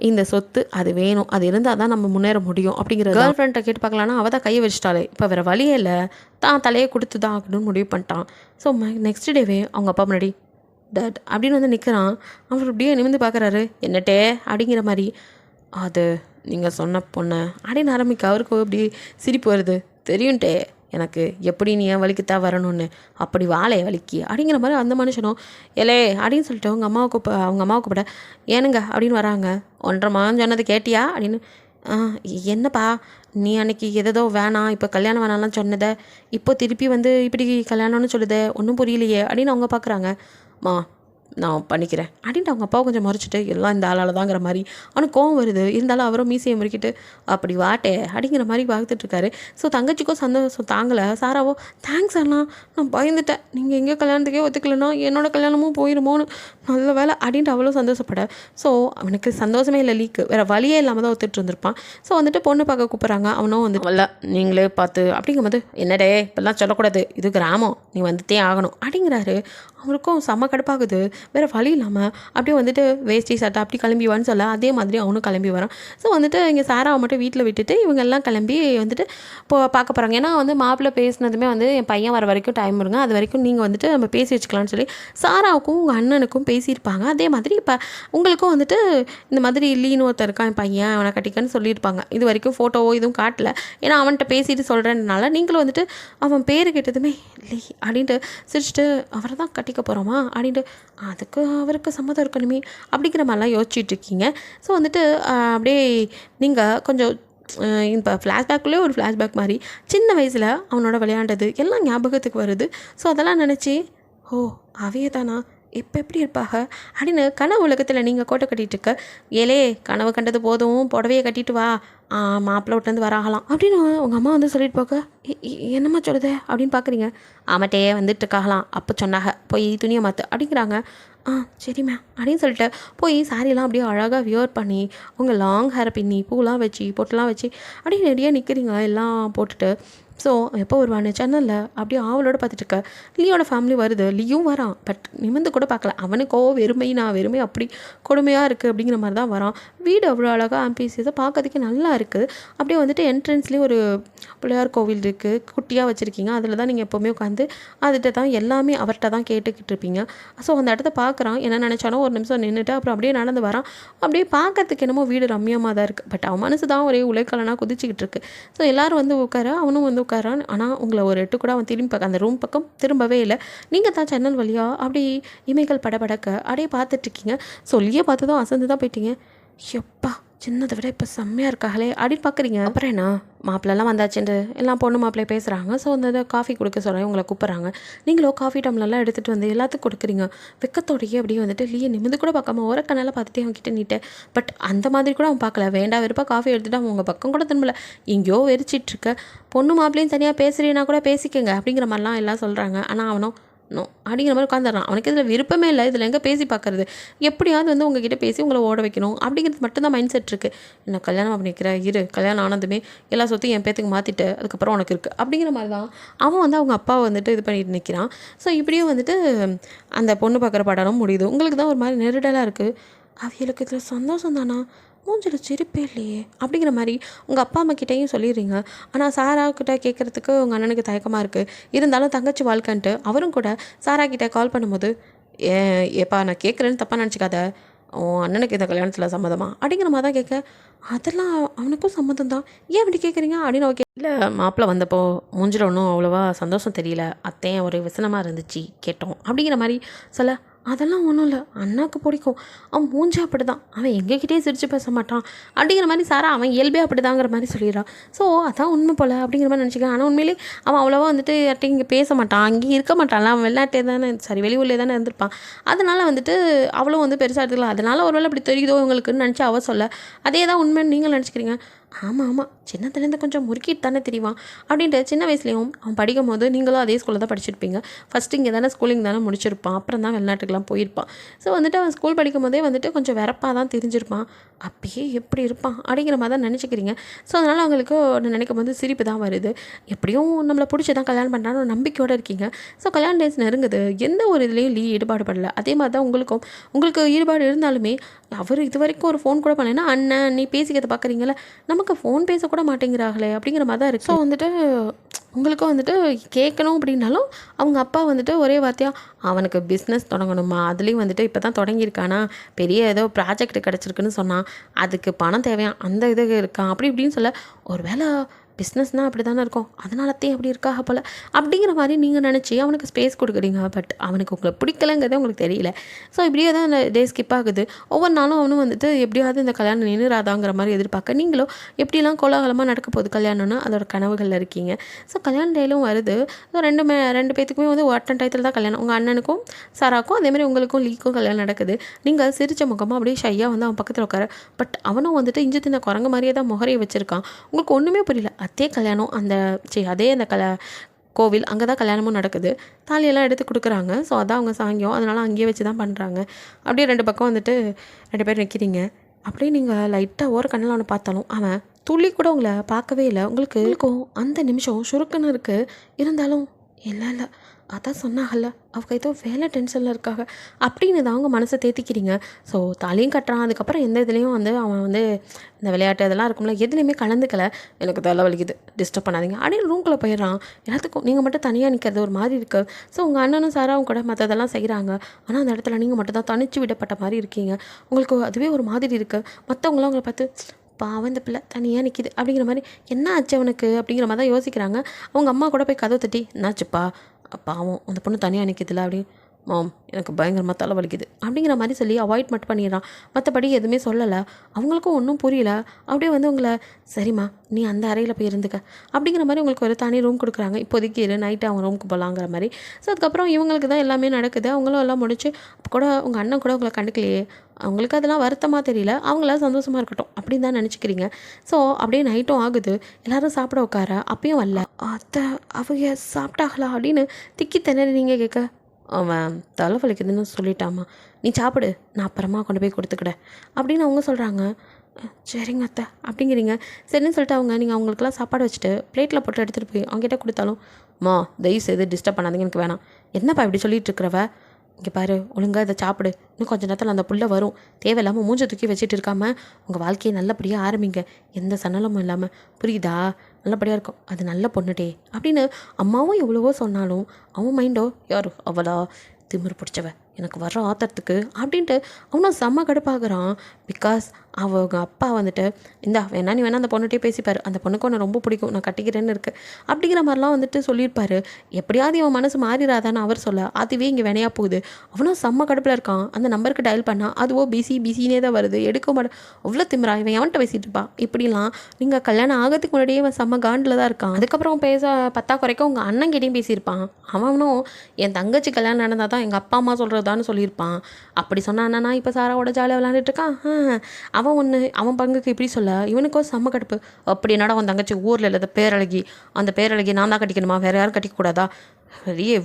இந்த சொத்து அது வேணும், அது இருந்தால் தான் நம்ம முன்னேற முடியும் அப்படிங்கிற. கேர்ள் ஃப்ரெண்ட்டை கேட்டு பார்க்கலான்னா அவள் தான் கையை வச்சிட்டாலே, இப்போ வேறு வழியே இல்லை, தான் தலையை கொடுத்து தான் ஆகணும்னு முடிவு பண்ணிட்டான். ஸோ நெக்ஸ்ட் டேவே அவங்க அப்பா முன்னாடி டேட் அப்படின்னு வந்து நிற்கிறான். அவர் அப்படியே நிமிந்து பார்க்குறாரு, என்னட்டே அப்படிங்கிற மாதிரி, அது நீங்கள் சொன்ன பொண்ணு அப்படின்னு ஆரம்பிக்க அவருக்கு அப்படி சிரிப்பு வருது. தெரியும்ட்டே எனக்கு எப்படி நீ என் வலிக்குத்தான் வரணும்னு, அப்படி வாழைய வலிக்கு அப்படிங்கிற மாதிரி அந்த மனுஷனும் எலே அப்படின்னு சொல்லிட்டு அவங்க அம்மாவுக்கு கூப்பிட ஏனுங்க அப்படின்னு வராங்க. 1.5 மாதம் சொன்னது கேட்டியா அப்படின்னு. என்னப்பா நீ அன்னைக்கு எதோ வேணாம் இப்போ கல்யாணம் வேணாம்லாம் சொன்னதை இப்போ திருப்பி வந்து இப்படி கல்யாணம்னு சொல்லுதே ஒன்றும் புரியலையே அப்படின்னு அவங்க பார்க்குறாங்க. மா நான் பண்ணிக்கிறேன் அப்படின்ட்டு அவங்க அப்பாவை கொஞ்சம் மறைச்சிட்டு எல்லாம் இந்த ஆளால் தாங்கிற மாதிரி அவனுக்கு கோவம் வருது. இருந்தாலும் அவரும் மீசையை முறுக்கிட்டு அப்படி வாட்டே அப்படிங்கிற மாதிரி பார்த்துட்ருக்காரு. ஸோ தங்கச்சிக்கும் சந்தோஷம் தாங்கலை. சாராவோ தேங்க்ஸ் அண்ணா, நான் பயந்துட்டேன், நீங்கள் எங்கே கல்யாணத்துக்கே ஒத்துக்கலைன்னா என்னோட கல்யாணமும் போயிடுமோன்னு, நல்ல வேலை அப்படின்ட்டு அவ்வளோ சந்தோஷப்பட. ஸோ அவனுக்கு சந்தோஷமே இல்லை, லீக்கு வேறு வழியே இல்லாமல் தான் ஒத்துட்டு இருந்திருப்பான். ஸோ வந்துட்டு பொண்ணு பார்க்க கூப்பிட்றாங்க. அவனும் வந்து வரல, நீங்களே பார்த்து அப்படிங்கும்போது என்னடே இப்பெல்லாம் சொல்லக்கூடாது, இது கிராமம், நீ வந்துட்டே ஆகணும் அப்படிங்கிறாரு. அவருக்கும் செம்ம கடுப்பாகுது. வேறு வழி இல்லாமல் அப்படியே வந்துட்டு வேஷ்டி சட்டை அப்படி கிளம்பிவான்னு சொல்ல அதே மாதிரி அவனும் கிளம்பி வரான். ஸோ வந்துட்டு இங்கே சாராவை மட்டும் வீட்டில் விட்டுட்டு இவங்க எல்லாம் கிளம்பி வந்துட்டு பார்க்க போகிறாங்க. ஏன்னா வந்து மாப்பிள்ளை பேசினதுமே வந்து என் பையன் வர வரைக்கும் டைம் இருங்க, அது வரைக்கும் நீங்கள் வந்துட்டு நம்ம பேசி வச்சுக்கலான்னு சொல்லி சாராவுக்கும் உங்கள் அண்ணனுக்கும் பேசியிருப்பாங்க. அதே மாதிரி இப்போ உங்களுக்கும் வந்துட்டு இந்த மாதிரி லீன்னு ஒருத்தர் இருக்கான், என் பையன் அவனை கட்டிக்கன்னு சொல்லியிருப்பாங்க. இது வரைக்கும் ஃபோட்டோவோ இதுவும் காட்டல, ஏன்னா அவன்கிட்ட பேசிட்டு சொல்கிறேன்னால நீங்களும் வந்துட்டு அவன் பேர் கேட்டதுமே லீ அப்படின்ட்டு சிரிச்சுட்டு அவரை தான் கட்டிக்க போகிறோமா அப்படின்ட்டு அதுக்கு அவருக்கு சம்மதம் இருக்கணுமே அப்படிங்கிற மாதிரிலாம் யோசிச்சுட்டு இருக்கீங்க. ஸோ வந்துட்டு அப்படியே நீங்கள் கொஞ்சம் இப்போ ஃப்ளாஷ்பேக்குள்ளே ஒரு ஃப்ளாஷ்பேக் மாதிரி சின்ன வயசில் அவனோட விளையாண்டது எல்லாம் ஞாபகத்துக்கு வருது. ஸோ அதெல்லாம் நினச்சி ஓ அவையே தானா இப்போ எப்படி இருப்பாக அப்படின்னு கனவு உலகத்தில் நீங்கள் கோட்டை கட்டிகிட்டு இருக்க ஏலே கனவு கண்டது போதும் புடவையை கட்டிட்டு வா மாப்பிள்ளை விட்டுலேருந்து வராகலாம் அப்படின்னு உங்கள் அம்மா வந்து சொல்லிட்டு போக்க என்னம்மா சொல்லுது அப்படின்னு பார்க்குறீங்க. ஆமாட்டே வந்துட்டு இருக்காகலாம் அப்போ சொன்னாங்க போய் துணியை மாற்று அப்படிங்கிறாங்க. சரிம்மா அப்படின்னு சொல்லிட்டு போய் சாரியெல்லாம் அப்படியே அழகாக வியர் பண்ணி உங்கள் லாங் ஹேரை பின்னி பூலாம் வச்சு பொட்டெலாம் வச்சு அப்படியே ரெடியாக நிற்கிறீங்க எல்லாம் போட்டுட்டு. ஸோ எப்போ வருவான்னு சேனலில் அப்படியே ஆவலோடு பார்த்துட்டு இருக்க லியோட ஃபேமிலி வருது. லியும் வரான், பட் நிமிந்து கூட பார்க்கல. அவனுக்கோ வெறுமை அப்படி கொடுமையாக இருக்குது அப்படிங்கிற மாதிரி தான் வரான். வீடு அவ்வளோ அழகாக ஆம்பிசியஸாக பார்க்கறதுக்கு நல்லா இருக்குது. அப்படியே வந்துட்டு என்ட்ரன்ஸ்லேயும் ஒரு பிள்ளையார் கோவில் இருக்குது, குட்டியாக வச்சுருக்கீங்க. அதில் தான் நீங்கள் எப்போவுமே உட்காந்து அதுகிட்ட தான் எல்லாமே அவர்கிட்ட தான் கேட்டுக்கிட்டு இருப்பீங்க. ஸோ அந்த இடத்த பார்க்குறான். என்ன நினச்சானோ ஒரு நிமிஷம் நின்றுட்டு அப்புறம் அப்படியே நடந்து வரான். அப்படியே பார்க்கறதுக்கு என்னமோ வீடு ரம்யமாக தான் இருக்குது. பட் அவன் மனசு தான் ஒரே உலைக்கலனாக குதிச்சுக்கிட்டு இருக்கு. ஸோ எல்லோரும் வந்து உட்கார, அவனும் வந்து உட்காரான். ஆனால் உங்களை ஒரு எட்டு கூட அவன் திரும்பி பார்க்க அந்த ரூம் பக்கம் திரும்பவே இல்லை. நீங்கள் தான் ஜன்னல் வழியாக அப்படி இமைகள் படபடக்க அப்படியே பார்த்துட்ருக்கீங்க. சொல்லியே பார்த்ததும் அசந்து தான் போயிட்டீங்க. எப்பா சின்னதை விட இப்போ செம்மையாக இருக்காங்களே அப்படின்னு பார்க்குறீங்க. அப்புறம் என்ன மாப்பிள்ளெல்லாம் வந்தாச்சுட்டு எல்லாம் பொண்ணு மாப்பிள்ளையை பேசுகிறாங்க. ஸோ அந்த காஃபி கொடுக்க சொல்கிறேன், உங்களை கூப்பிட்றாங்க. நீங்களோ காஃபி டம்ளர்லாம் எடுத்துகிட்டு வந்து எல்லாத்துக்கும் கொடுக்குறீங்க. வெக்கத்தோடையே அப்படியே வந்துட்டு லீயை நிமிந்து கூட பார்க்காம ஓரக்கண்ணால் பார்த்துட்டே அவன் கிட்ட நீட்டேன். பட் அந்த மாதிரி கூட அவன் பார்க்கல. வேண்டாம் வெறுப்பாக காஃபி எடுத்துகிட்டு அவன் உங்கள் பக்கம் கூட திரும்பல. எங்கேயோ வெறிச்சிட்ருக்க பொண்ணு மாப்பிள்ளையும் தனியாக பேசுகிறீன்னா கூட பேசிக்கங்க அப்படிங்கிற மாதிரிலாம் எல்லாம் சொல்கிறாங்க. ஆனால் அவனும் நோ அப்படிங்கிற மாதிரி உட்காந்துடுறான். அவனுக்கு இதில் விருப்பமே இல்லை. இதில் எங்கே பேசி பார்க்குறது, எப்படியாவது வந்து உங்ககிட்ட பேசி உங்களை ஓட வைக்கணும் அப்படிங்கிறது மட்டும்தான் மைண்ட் செட் இருக்குது. என்ன கல்யாணம் பண்ணிக்கிறேன் இரு, கல்யாணம் ஆனதுமே எல்லா சொத்தையும் என் பேத்துக்கு மாற்றிட்டு அதுக்கப்புறம் உனக்கு இருக்குது அப்படிங்கிற மாதிரி தான் அவன் வந்து அவங்க அப்பாவை வந்துட்டு இது பண்ணிட்டு நிற்கிறான். ஸோ இப்படியும் வந்துட்டு அந்த பொண்ணு பார்க்குற படம் முடியுது. உங்களுக்கு தான் ஒரு மாதிரி நெருடலாக இருக்குது. அவங்களுக்கு இதில் சந்தோஷம் தானா, மூஞ்சில் சிரிப்பே இல்லையே அப்படிங்கிற மாதிரி உங்கள் அப்பா அம்மா கிட்டேயும் சொல்லிடுறீங்க. ஆனால் சாரா கிட்ட கேட்குறதுக்கு உங்கள் அண்ணனுக்கு தயக்கமாக இருக்குது. இருந்தாலும் தங்கச்சி வாழ்க்கைன்ட்டு அவரும் கூட சாரா கிட்டே கால் பண்ணும்போது ஏப்பா நான் கேட்குறேன்னு தப்பாக நினச்சிக்காத, உன் அண்ணனுக்கு இந்த கல்யாணத்தில் சம்மதமா அப்படிங்கிற மாதிரி தான் கேட்க. அதெல்லாம் அவனுக்கும் சம்மதம் தான், ஏன் அப்படி கேட்குறீங்க அப்படின்னு ஓகே. இல்லை மாப்பிள்ளை வந்தப்போ மூஞ்சில் ஒன்றும் அவ்வளோவா சந்தோஷம் தெரியல, அத்தையும் ஒரு விசனமாக இருந்துச்சு கேட்டோம் அப்படிங்கிற மாதிரி சொல்ல. அதெல்லாம் ஒன்றும் இல்லை, அண்ணாவுக்கு பிடிக்கும், அவன் மூஞ்சி அப்படி தான், அவன் எங்ககிட்டே சிரித்து பேச மாட்டான் அப்படிங்கிற மாதிரி சாரா அவன் இயல்பே அப்படிதாங்கிற மாதிரி சொல்லிடுறான். ஸோ அதான் உண்மை போல் அப்படிங்கிற மாதிரி நினச்சிக்கிறேன். ஆனால் உண்மையிலே அவன் அவ்வளோவா வந்துட்டு யார்ட்டையும் இங்கே பேச மாட்டான், அங்கேயும் இருக்க மாட்டான்ல, அவன் வெளிநாட்டே தானே வெளியூர்லேயே தானே இருந்திருப்பான். அதனால் வந்துட்டு அவ்வளோ வந்து பெருசாக எடுத்துக்கலாம். அதனால் ஒருவேளை அப்படி தெரியுதோ உங்களுக்குன்னு நினச்சி அவ சொல்ல. அதே தான் உண்மைன்னு நீங்கள் நினச்சிக்கிறீங்க. ஆமாம் சின்னத்துலேருந்து கொஞ்சம் முறுக்கிட்டு தானே தெரியுவான் அப்படின்ட்டு சின்ன வயசுலேயும் அவன் படிக்கும் போது நீங்களும் அதே ஸ்கூலில் தான் படிச்சிருப்பீங்க. ஃபஸ்ட்டு இங்கே தானே ஸ்கூலிங் தானே முடிச்சிருப்பான், அப்புறம் தான் வெளிநாட்டுக்கெலாம் போயிருப்பான். ஸோ வந்துட்டு அவன் ஸ்கூல் படிக்கும் போதே வந்துட்டு கொஞ்சம் வெறப்பாக தான் தெரிஞ்சிருப்பான். அப்பயே எப்படி இருப்பான் அப்படிங்கிற மாதிரி தான் நினச்சிக்கிறீங்க. ஸோ அதனால் அவங்களுக்கு நினைக்கும் போது சிரிப்பு தான் வருது. எப்படியும் நம்மளை பிடிச்சி தான் கல்யாணம் பண்ணுறான்னு ஒரு நம்பிக்கையோடு இருக்கீங்க. ஸோ கல்யாண டேஸ் நெருங்குது, எந்த ஒரு இதுலேயும் ஈடுபாடு படல. அதே மாதிரி தான் உங்களுக்கு ஈடுபாடு இருந்தாலுமே அவர் இது வரைக்கும் ஒரு ஃபோன் கூட பண்ணலைன்னா அண்ணன் நீ பேசிக்கிறத பார்க்குறீங்களா, நமக்கு ஃபோன் பேசக்கூட மாட்டேங்கிறாங்களே அப்படிங்கிற மாதிரி தான் இருக்குது. ஸோ வந்துட்டு உங்களுக்கும் வந்துட்டு கேட்கணும் அப்படின்னாலும் அவங்க அப்பா வந்துட்டு ஒரே வார்த்தையாக அவனுக்கு பிஸ்னஸ் தொடங்கணுமா, அதுலேயும் வந்துட்டு இப்போ தான் தொடங்கியிருக்கானா, பெரிய ஏதோ ப்ராஜெக்ட் கிடச்சிருக்குன்னு சொன்னான், அதுக்கு பணம் தேவையான், அந்த இது இருக்கான் அப்படி இப்படின்னு சொல்ல. ஒரு வேளை பிஸ்னஸ்னால் அப்படி தானே இருக்கும், அதனாலத்தையும் அப்படி இருக்காக போல் அப்படிங்கிற மாதிரி நீங்கள் நினச்சி அவனுக்கு ஸ்பேஸ் கொடுக்குறீங்க. பட் அவனுக்கு உங்களை பிடிக்கலைங்கிறதே உங்களுக்கு தெரியல. ஸோ இப்படியே தான் அந்த டே ஸ்கிப் ஆகுது. ஒவ்வொரு நாளும் அவனும் வந்துட்டு எப்படியாவது இந்த கல்யாணம் நின்றுராதாங்கிற மாதிரி எதிர்பார்க்க, நீங்களும் எப்படிலாம் கோலாகலமாக நடக்க போகுது கல்யாணம்னு அதோட கனவுகளில் இருக்கீங்க. ஸோ கல்யாண டேலும் வருது. ஸோ ரெண்டு பேத்துக்குமே வந்து ஒட்டன் டயத்தில் தான் கல்யாணம். உங்கள் அண்ணனுக்கும் சாராக்கும் அதேமாதிரி உங்களுக்கும் லீக்கும் கல்யாணம் நடக்குது. நீங்கள் சிரிச்ச முகமாக அப்படியே ஷையாக வந்து அவன் பக்கத்தில் உட்கார. பட் அவனும் வந்துட்டு இஞ்சி தின்ன குரங்கு மாதிரியே தான் முகரையை வச்சுருக்கான். உங்களுக்கு ஒன்றுமே புரியல. அதே கல்யாணம் அதே அந்த கோவில் அங்கே தான் கல்யாணமும் நடக்குது. தாலியெல்லாம் எடுத்து கொடுக்குறாங்க. ஸோ அதான் அவங்க சாங்கியம், அதனால் அங்கேயே வச்சு தான் பண்ணுறாங்க. அப்படியே ரெண்டு பக்கம் வந்துட்டு 2 பேர் நிற்கிறீங்க. அப்படியே நீங்கள் லைட்டாக ஓர கண்ணில் அவனை பார்த்தாலும் அவன் துளி கூட உங்களை பார்க்கவே இல்லை. உங்களுக்கும் அந்த நிமிஷம் சுருக்குன்னு இருக்குது. இருந்தாலும் இல்லை அதான் சொன்னாங்கல்ல அவங்க ஏதோ வேலை டென்ஷனில் இருக்காங்க அப்படின்னு தான் அவங்க மனசை தேத்திக்கிறீங்க. ஸோ தாலியும் கட்டுறான். அதுக்கப்புறம் எந்த இதுலேயும் வந்து அவன் வந்து இந்த விளையாட்டு இதெல்லாம் இருக்கும்ல எதுலேயுமே கலந்துக்கலை. எனக்கு தலை வலிக்குது, டிஸ்டர்ப் பண்ணாதீங்க அப்படின்னு ரூம்குள்ளே போயிடுறான். எல்லாத்துக்கும் நீங்கள் மட்டும் தனியாக நிற்கிறது ஒரு மாதிரி இருக்குது. ஸோ உங்கள் அண்ணனும் சாராவும் கூட மற்றதெல்லாம் செய்கிறாங்க. ஆனால் அந்த இடத்துல நீங்கள் மட்டும் தான் தனிச்சு விடப்பட்ட மாதிரி இருக்கீங்க. உங்களுக்கு அதுவே ஒரு மாதிரி இருக்குது. மற்றவங்களாம் உங்களை பார்த்து பாவம் இந்த பிள்ளை தனியாக நிற்கிது அப்படிங்கிற மாதிரி, என்ன ஆச்சு அவனுக்கு அப்படிங்கிற மாதிரி தான் யோசிக்கிறாங்க. அவங்க அம்மா கூட போய் கதவை தட்டி என்னாச்சுப்பா பாவம் அந்த பொண்ணு தனியாக நிற்கிதுல அப்படின்னு. மாம் எனக்கு பயங்கரமாக தலை வலிக்குது அப்படிங்கிற மாதிரி சொல்லி அவாய்ட் மட்டும் பண்ணிடுறான். மற்றபடி எதுவுமே சொல்லலை. அவங்களுக்கும் ஒன்றும் புரியல. அப்படியே வந்து உங்களை சரிம்மா நீ அந்த அறையில் போய் இருந்துக்க அப்படிங்கிற மாதிரி உங்களுக்கு ஒரு தனி ரூம் கொடுக்குறாங்க. இப்போதைக்கு இரு, நைட்டு அவன் ரூமுக்கு போகலாங்கிற மாதிரி. ஸோ அதுக்கப்புறம் இவங்களுக்கு தான் எல்லாமே நடக்குது. அவங்களும் எல்லாம் முடிச்சு கூட உங்கள் அண்ணன் கூட உங்களை கண்டுக்கலையே, அவங்களுக்கு அதெல்லாம் வருத்தமாக தெரியல, அவங்களாம் சந்தோஷமாக இருக்கட்டும் அப்படின்னு தான் நினச்சிக்கிறீங்க. ஸோ அப்படியே நைட்டும் ஆகுது. எல்லோரும் சாப்பிட உட்கார அப்பயும் வரல. அத்தை அவங்க சாப்பிட்டாங்களா அப்படின்னு திக்கி திணறீங்க கேட்க, அவன் தலை வலிக்குதுன்னு சொல்லிட்டாமா, நீ சாப்பிடு, நான் அப்புறமா கொண்டு போய் கொடுத்துக்கிடேன் அப்படின்னு அவங்க சொல்கிறாங்க. சரிங்க அத்தை அப்படிங்கிறீங்க. சரின்னு சொல்லிட்டு அவங்க நீங்கள் அவங்களுக்குலாம் சாப்பாடு வச்சுட்டு பிளேட்டில் போட்டு எடுத்துகிட்டு போய் அவங்ககிட்ட கொடுத்தாலும், மா தயவு செய்து டிஸ்டர்ப் பண்ணாதீங்க, எனக்கு வேணாம். என்னப்பா இப்படி சொல்லிட்டு இருக்கிறவ, இங்கே பாரு ஒழுங்காக இதை சாப்பிடு, இன்னும் கொஞ்சம் நேரத்தில் அந்த புள்ள வரும், தேவையில்லாமல் மூஞ்சை தூக்கி வச்சுட்டு இருக்காம உங்கள் வாழ்க்கையை நல்லபடியாக ஆரம்பிங்க, எந்த சன்னலமும் இல்லாமல், புரியுதா, நல்லபடியாக இருக்கும், அது நல்ல பொண்ணுட்டே அப்படின்னு அம்மாவும் எவ்வளவோ சொன்னாலும் அவன் மைண்டோ யார் அவளா திமிரு பிடிச்சவ, எனக்கு வர்ற ஆத்திரத்துக்கு அப்படின்ட்டு அவனும் செம்ம கடுப்பாகிறான். பிகாஸ் அவங்க அப்பா வந்துட்டு இந்தா வேணா நீ வேணா அந்த பொண்ணுகிட்டே பேசிப்பார், அந்த பொண்ணுக்கு ஒன்று ரொம்ப பிடிக்கும், நான் கட்டிக்கிறேன்னு இருக்குது அப்படிங்கிற மாதிரிலாம் வந்துட்டு சொல்லியிருப்பார். எப்படியாவது இவன் மனசு மாறிடாதான்னு அவர் சொல்ல அதுவே இங்கே வினையாக போகுது. அவனும் செம்ம கடுப்பில் இருக்கான். அந்த நம்பருக்கு டயல் பண்ணால் அதுவோ பிஸினே தான் வருது, எடுக்க மாட்டேன். அவ்வளோ திமிரா இவன் எவன்கிட்ட பேசிகிட்டு இருப்பா இப்படிலாம். நீங்கள் கல்யாணம் ஆகிறதுக்கு முன்னாடியே இவன் செம்ம காண்டில் தான் இருக்கான். அதுக்கப்புறம் பேச பத்தா குறைக்க உங்கள் அண்ணன் கிட்டேயும் பேசியிருப்பான். அவனும் என் தங்கச்சி கல்யாணம் நடந்தால் தான் எங்கள் அப்பா அம்மா சொல்கிறதான்னு சொல்லியிருப்பான். அப்படி சொன்னான்னா இப்போ சாராவோட ஜாலியாக விளையாண்டுட்டு இருக்கான். அவன் ஒன்று அவன் பங்குக்கு இப்படி சொல்ல இவனுக்கோ செம்ம கடுப்பு. அப்படி என்னடா அவன் தங்கச்சி ஊரில் இல்லாத பேரழகி, அந்த பேரழகி நான் தான் கட்டிக்கணுமா, வேறு யாரும் கட்டிக்கூடாதா, பெரிய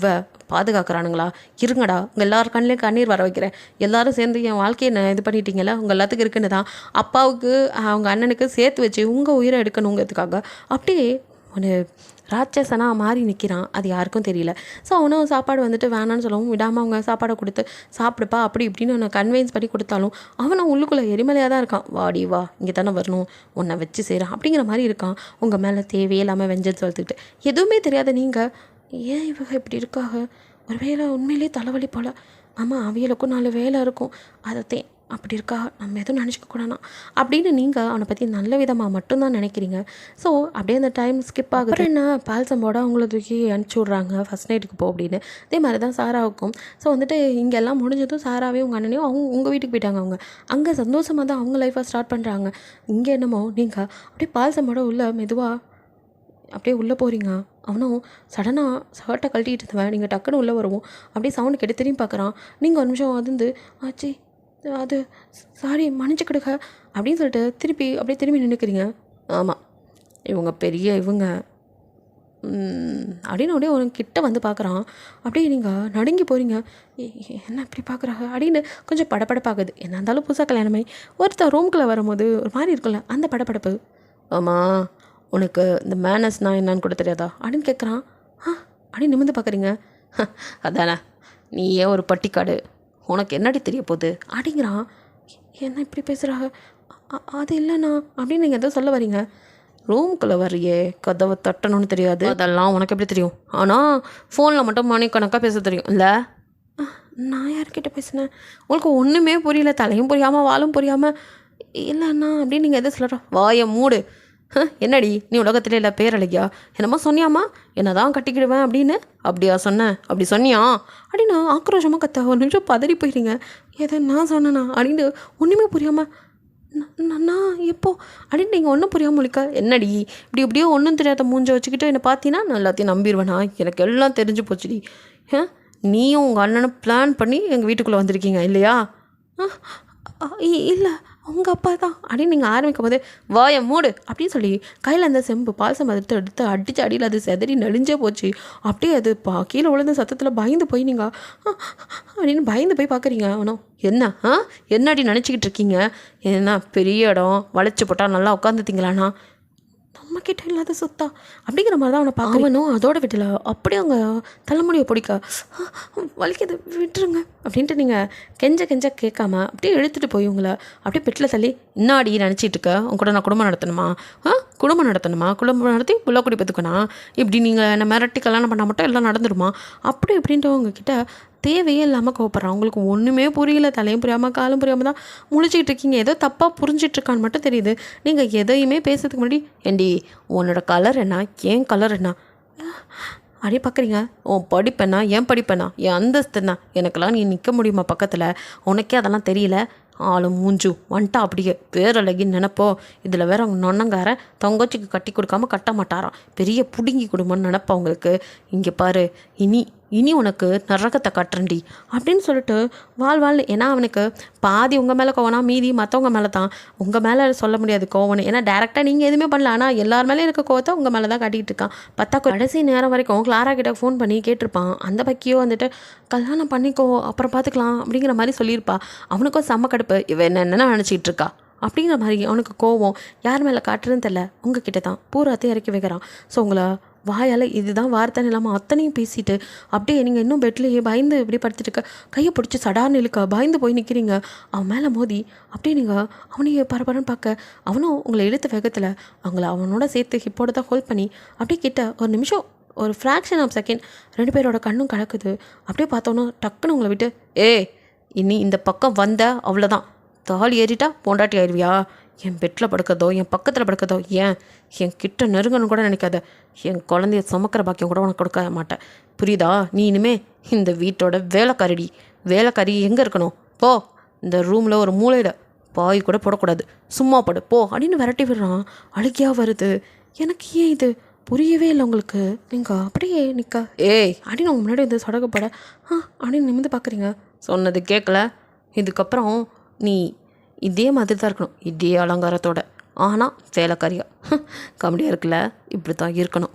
பாதுகாக்கிறானுங்களா, இருங்கடா உங்கள் எல்லாரும் கண்ணிலையும் கண்ணீர் வர வைக்கிறேன், எல்லாரும் சேர்ந்து என் வாழ்க்கையை இது பண்ணிட்டீங்களா, உங்கள் எல்லாத்துக்கும் இருக்குன்னு தான் அப்பாவுக்கு அவங்க அண்ணனுக்கு சேர்த்து வச்சு உங்கள் உயிரை எடுக்கணுங்கிறதுக்காக அப்படியே ஒரு ராட்சசனாக மாறி நிற்கிறான். அது யாருக்கும் தெரியல. ஸோ அவனும் சாப்பாடு வந்துட்டு வேணான்னு சொல்லவும் விடாமல் அவங்க சாப்பாடை கொடுத்து சாப்பிடுப்பா அப்படி இப்படின்னு அவனை கன்வின்ஸ் பண்ணி கொடுத்தாலும் அவனும் உள்ளுக்குள்ளே எரிமலையாக தான் இருக்கான். வாடி வா இங்கே தானே வரணும், உன்னை வச்சு செய்கிறான் அப்படிங்கிற மாதிரி இருக்கான். உங்கள் மேலே தேவையில்லாமல் வெஞ்சன்னு சொல்லிட்டு எதுவுமே தெரியாத நீங்கள் ஏன் இவங்க இப்படி இருக்காக, ஒரு வேளை உண்மையிலேயே தலைவலி போல், ஆமாம் அவியலுக்கும் 4 வேலை இருக்கும், அதைத்தேன் அப்படி இருக்கா, நம்ம எதுவும் நினச்சிக்க கூடானா அப்படின்னு நீங்கள் அவனை பற்றி நல்ல விதமாக மட்டும்தான் நினைக்கிறீங்க. ஸோ அப்படியே அந்த டைம் ஸ்கிப் ஆகுது. அப்புறம் என்ன பால்சம்போட அவங்கள தூக்கி அனுப்பிச்சி விட்றாங்க ஃபஸ்ட் நைட்டுக்கு போ அப்படின்னு. அதே மாதிரி தான் சாராவுக்கும். ஸோ வந்துட்டு இங்கெல்லாம் முடிஞ்சதும் சாராவையும் உங்கள் அண்ணனையும் அவங்க உங்கள் வீட்டுக்கு போயிட்டாங்க. அவங்க அங்கே சந்தோஷமாக தான் அவங்க லைஃப்பை ஸ்டார்ட் பண்ணுறாங்க. இங்கே என்னமோ நீங்கள் அப்படியே பால்சம்போட உள்ள மெதுவாக அப்படியே உள்ளே போகிறீங்க. அவனும் சடனாக ஷர்ட்டை கழட்டிட்டு இருந்தவன் நீங்கள் டக்குன்னு உள்ளே வருவோம் அப்படியே சவுண்டு கேட்டு திரும்பி பார்க்குறான். நீங்கள் ஒரு நிமிஷம் வந்து ஆச்சு அது சாரி மன்னிச்சுக்கிடுங்க அப்படின்னு சொல்லிட்டு அப்படியே திரும்பி நின்றுக்கிறீங்க. ஆமாம் இவங்க பெரிய இவங்க அப்படின்னு அப்படியே ஒரு கிட்ட வந்து பார்க்குறான். அப்படியே நீங்கள் நடுங்கி போகிறீங்க. என்ன இப்படி பார்க்குறாங்க அப்படின்னு கொஞ்சம் படப்படப்பாகுது. என்ன இருந்தாலும் புதுசாக கல்யாணமே ஒருத்தர் ரூம்குள்ளே வரும்போது ஒரு மாதிரி இருக்குல்ல அந்த படப்படப்பு. ஆமாம் உனக்கு இந்த மேனஸ்னால் என்னான்னு கூட தெரியாதா அப்படின்னு கேட்குறான். அப்படின்னு நிமிர்ந்து பார்க்குறீங்க. அதானே நீ ஏன் ஒரு பட்டிக்காடு, உனக்கு என்னடி தெரிய போகுது அப்படிங்கிறான். என்ன இப்படி பேசுகிறாங்க, அது இல்லைண்ணா அப்படின்னு நீங்கள் எதோ சொல்ல வரீங்க. ரூமுக்குள்ளே வரையே கதவை தட்டணும்னு தெரியாது, அதெல்லாம் உனக்கு எப்படி தெரியும், ஆனால் ஃபோனில் மட்டும் மணிக்கணக்காக பேச தெரியும் இல்லை. நான் யார்கிட்ட பேசினேன், உங்களுக்கு ஒன்றுமே புரியல, தலையும் புரியாமல் வாலும் புரியாமல் இல்லைண்ணா அப்படின்னு நீங்கள் எதை சொல்கிறோம். வாயை மூடு. என்னடி நீ உலகத்தில் இல்லை பேரழகியா, என்னமோ சொன்னியாம்மா என்ன தான் கட்டிக்கிடுவேன் அப்படின்னு, அப்படியா சொன்னேன், அப்படி சொன்னியா அப்படின்னு ஆக்ரோஷமாக கத்த. ஒரு நிமிஷம் பதறி போயிடுறீங்க. எதை நான் சொன்னேண்ணா அப்படின்னு ஒன்றுமே புரியாமல் நான் எப்போ அப்படின்னு நீங்கள் ஒன்றும் புரியாமல் இருக்க. என்னடி இப்படியோ ஒன்றும் தெரியாத மூஞ்ச வச்சுக்கிட்டு என்னை பார்த்தீங்கன்னா நான் எல்லாத்தையும் நம்பிடுவேனா, எனக்கு எல்லாம் தெரிஞ்சு போச்சுடி. நீயும் உங்கள் அண்ணனும் பிளான் பண்ணி எங்கள் வீட்டுக்குள்ளே வந்திருக்கீங்க இல்லையா. இல்லை உங்கள் அப்பா தான் அப்படின்னு நீங்கள் ஆரம்பிக்கும் போது வாயை மூடு அப்படின்னு சொல்லி கையில் அந்த செம்பு பால்சம் எடுத்து அடித்து அடியில் அது செதறி நெளிஞ்சே போச்சு. அப்படியே அது கீழே விழுந்த சத்தத்தில் பயந்து போய் நீங்கள் அப்படின்னு பயந்து போய் பார்க்குறீங்க. அவனும் என்னடி நினச்சிக்கிட்டு இருக்கீங்க, என்ன பெரிய இடம் வளைச்சி போட்டால் நல்லா உட்காந்துட்டிங்களாண்ணா, நம்மக்கிட்ட இல்லாத சொத்தா அப்படிங்கிற மாதிரி தான் அவனை பார்க்கணும். அதோட விடல அப்படியே அவங்க தலைமுடியை பிடிக்க வலிக்குது விட்டுருங்க அப்படின்ட்டு நீங்கள் கெஞ்ச கேட்காம அப்படியே எடுத்துகிட்டு போய் உங்களை அப்படியே பெட்டில் தள்ளி இன்னாடி நினச்சிட்டு இருக்க, உங்க கூட நான் குடும்பம் நடத்தணுமா, குடும்பம் நடத்தி புள்ள குடி பத்துக்கணும் இப்படி நீங்கள் என்ன மிரட்டி கல்யாணம் பண்ணால் மட்டும் எல்லாம் நடந்துடுமா அப்படி இப்படின்ட்டு உங்ககிட்ட தேவையே இல்லாமல் கோவப்படுறான். உங்களுக்கு ஒன்றுமே புரியல, தலையும் புரியாமல் காலும் புரியாமல் தான் முழிச்சிக்கிட்டு இருக்கீங்க. ஏதோ தப்பாக புரிஞ்சிட்ருக்கான்னு மட்டும் தெரியுது. நீங்கள் எதையுமே பேசுறதுக்கு முன்னாடி ஏண்டி உன்னோட கலர் என்ன, ஏன் கலர் என்ன, அப்படியே பார்க்குறீங்க. உன் படிப்பேனா என் படிப்பேனா என் அந்தஸ்துன்னா எனக்கெல்லாம் நீ நிற்க முடியுமா பக்கத்தில்? உனக்கே அதெல்லாம் தெரியல. ஆளும் மூஞ்சும் வந்துட்டா அப்படியே பேரழகின்னு நினப்போ. இதில் வேற அவங்க நொன்னங்கார தொங்கச்சிக்கு கட்டி கொடுக்காம கட்ட மாட்டாராம். பெரிய புடுங்கி கொடுமன்னு நினப்பா அவங்களுக்கு. இங்கே பாரு, இனி இனி உனக்கு நரகத்தை கட்டுறண்டி அப்படின்னு சொல்லிட்டு வாழ். ஏன்னா அவனுக்கு பாதி உங்கள் மேலே கோவனா, மீதி மற்றவங்க மேலே தான். உங்கள் மேலே சொல்ல முடியாது கோவனு, ஏன்னா டேரெக்டாக நீங்கள் எதுவுமே பண்ணல. ஆனால் எல்லார் மேலேயும் இருக்க கோவத்தை உங்கள் மேலே தான் காட்டிகிட்டு இருக்கான். பார்த்தா கடைசி நேரம் வரைக்கும் கிளாரா கிட்ட ஃபோன் பண்ணி கேட்டிருப்பான். அந்த பக்கியோ வந்துட்டு கல்யாணம் பண்ணிக்கோ அப்புறம் பார்த்துக்கலாம் அப்படிங்கிற மாதிரி சொல்லியிருப்பா. அவனுக்கும் செம்ம கடுப்பு. இவன் என்ன நினச்சிக்கிட்டு இருக்கா அப்படிங்கிற மாதிரி அவனுக்கு கோவம். யார் மேலே காட்டுறதுன்னு தெரில. உங்ககிட்ட தான் பூராத்தையும் இறக்கி வைக்கிறான். ஸோ உங்களை வாயால் இதுதான் வார்த்தைன்னு இல்லாமல் அத்தனையும் பேசிட்டு அப்படியே நீங்கள் இன்னும் பெட்லேயே பயந்து இப்படி படுத்துட்டு இருக்க. கையை பிடிச்சி சடார்னு இழுக்க பயந்து போய் நிற்கிறீங்க. அவன் மேலே மோதி அப்படியே நீங்கள் அவனையே பரபரன்னு பார்க்க அவனும் உங்களை இழுத்த வேகத்தில் அவங்கள அவனோட சேர்த்து ஹிப்போட தான் ஹோல்ட் பண்ணி அப்படியே கிட்ட ஒரு நிமிஷம், ஒரு ஃப்ராக்ஷன் ஆஃப் செகண்ட் 2 பேரோட கண்ணும் கலக்குது. அப்படியே பார்த்தோன்னா டக்குன்னு உங்களை விட்டு, இனி இந்த பக்கம் வந்த அவ்வளோதான், தாலி ஏறிட்டா பொண்டாட்டி ஆயிடுவியா? என் பெட்டில் படுக்கிறதோ என் பக்கத்தில் படுக்கிறதோ ஏன் என் கிட்ட நெருங்கன்னு கூட நினைக்காத. என் குழந்தைய சுமக்கிற பாக்கியம் கூட உனக்கு கொடுக்க மாட்டேன், புரியுதா? நீ இனிமே இந்த வீட்டோட வேலைக்காரடி. வேலைக்காரி எங்கே இருக்கணும்? போ, இந்த ரூமில் ஒரு மூலையில் பாய் கூட போடக்கூடாது, சும்மா படு போ அப்படின்னு விரட்டி விடுறான். அழுகியாக வருது. எனக்கு ஏன் இது புரியவே இல்லை உங்களுக்கு. நீங்கள் அப்படியே நிற்க அப்படின்னு அவங்க முன்னாடி வந்து சடகப்பட அப்படின்னு நிமிந்து பார்க்குறீங்க. சொன்னது கேட்கல. இதுக்கப்புறம் நீ இதே மாதிரி தான் இருக்கணும், இதே அலங்காரத்தோட. ஆனால் வேலைக்காரியா காமெடியாக இருக்குல்ல? இப்படி தான் இருக்கணும்.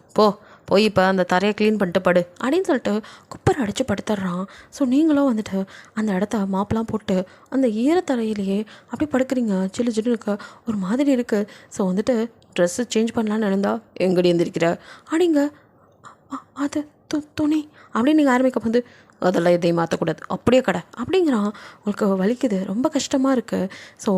போய் இப்போ அந்த தரையை க்ளீன் பண்ணிட்டு படு அப்படின்னு சொல்லிட்டு குப்பரை அடித்து படுத்துடுறான். ஸோ நீங்களும் வந்துட்டு அந்த இடத்த மாப்பெலாம் போட்டு அந்த ஈரத்தரையிலேயே அப்படி படுக்கிறீங்க. சில்லு இருக்க ஒரு மாதிரி இருக்குது. ஸோ வந்துட்டு ட்ரெஸ்ஸு சேஞ்ச் பண்ணலான்னு இருந்தால் எங்கடி எழுந்திருக்கிற அப்படிங்க. அது துணி அப்படின்னு நீங்கள் ஆரம்பிக்க வந்து அதெல்லாம் எதையும் மாற்றக்கூடாது, அப்படியே கடை அப்படிங்கிறான். உங்களுக்கு வலிக்குது, ரொம்ப கஷ்டமாக இருக்குது. ஸோ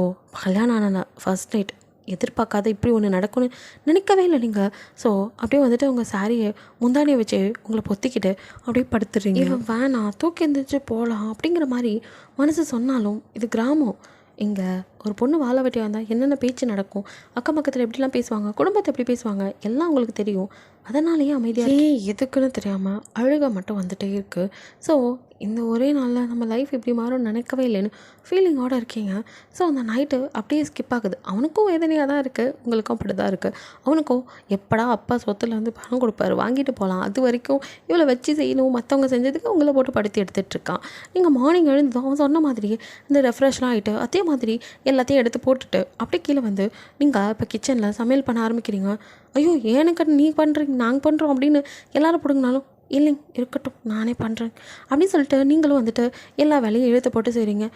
கல்யாணம் ஆன ஃபர்ஸ்ட் நைட் எதிர்பார்க்காத இப்படி ஒன்று நடக்கும்னு நினைக்கவே இல்லை நீங்கள். ஸோ அப்படியே வந்துட்டு உங்கள் சாரியை முந்தானியை வச்சு உங்களை பொத்திக்கிட்டு அப்படியே படுத்துடுறீங்க. வேணாம், தூக்கி எந்திரிச்சு போகலாம் அப்படிங்கிற மாதிரி மனசு சொன்னாலும் இது கிராமம். இங்கே ஒரு பொண்ணு வாழ வெட்டியாக இருந்தால் என்னென்ன பேச்சு நடக்கும், அக்கம் பக்கத்தில் எப்படிலாம் பேசுவாங்க, குடும்பத்தை எப்படி பேசுவாங்க எல்லாம் உங்களுக்கு தெரியும். அதனாலேயே அமைதியாக எதுக்குன்னு தெரியாமல் அழுக மட்டும் வந்துகிட்டே இருக்குது. ஸோ இந்த ஒரே நாளில் நம்ம லைஃப் இப்படி மாறும்னு நினைக்கவே இல்லைன்னு ஃபீலிங்கோடு இருக்கீங்க. ஸோ அந்த நைட்டு அப்படியே ஸ்கிப் ஆகுது. அவனுக்கும் வேதனையாக தான் இருக்குது, உங்களுக்கும் அப்படி தான் இருக்குது. அவனுக்கும் எப்படா அப்பா சொத்தில் வந்து பணம் கொடுப்பாரு, வாங்கிட்டு போகலாம், அது வரைக்கும் இவ்வளோ வச்சு செய்யணும், மற்றவங்க செஞ்சதுக்கு உங்களை போட்டு படுத்தி எடுத்துகிட்ருக்கான். நீங்கள் மார்னிங் எழுந்து அவன் சொன்ன மாதிரியே இந்த ரெஃப்ரெஷ்லாம் ஆகிட்டு அதே மாதிரி எல்லாத்தையும் எடுத்து போட்டுட்டு அப்படியே கீழே வந்து நீங்கள் இப்போ கிச்சனில் சமையல் பண்ண ஆரம்பிக்கிறீங்க. ஐயோ ஏனுக்கு நீ பண்ணுறீங்க நாங்கள் பண்ணுறோம் அப்படின்னு எல்லோரும் பிடுங்கினாலும் இல்லைங்க இருக்கட்டும் நானே பண்ணுறேன் அப்படின்னு சொல்லிட்டு நீங்களும் வந்துட்டு எல்லா வேலையும் இழுத்து போட்டு செய்கிறீங்க.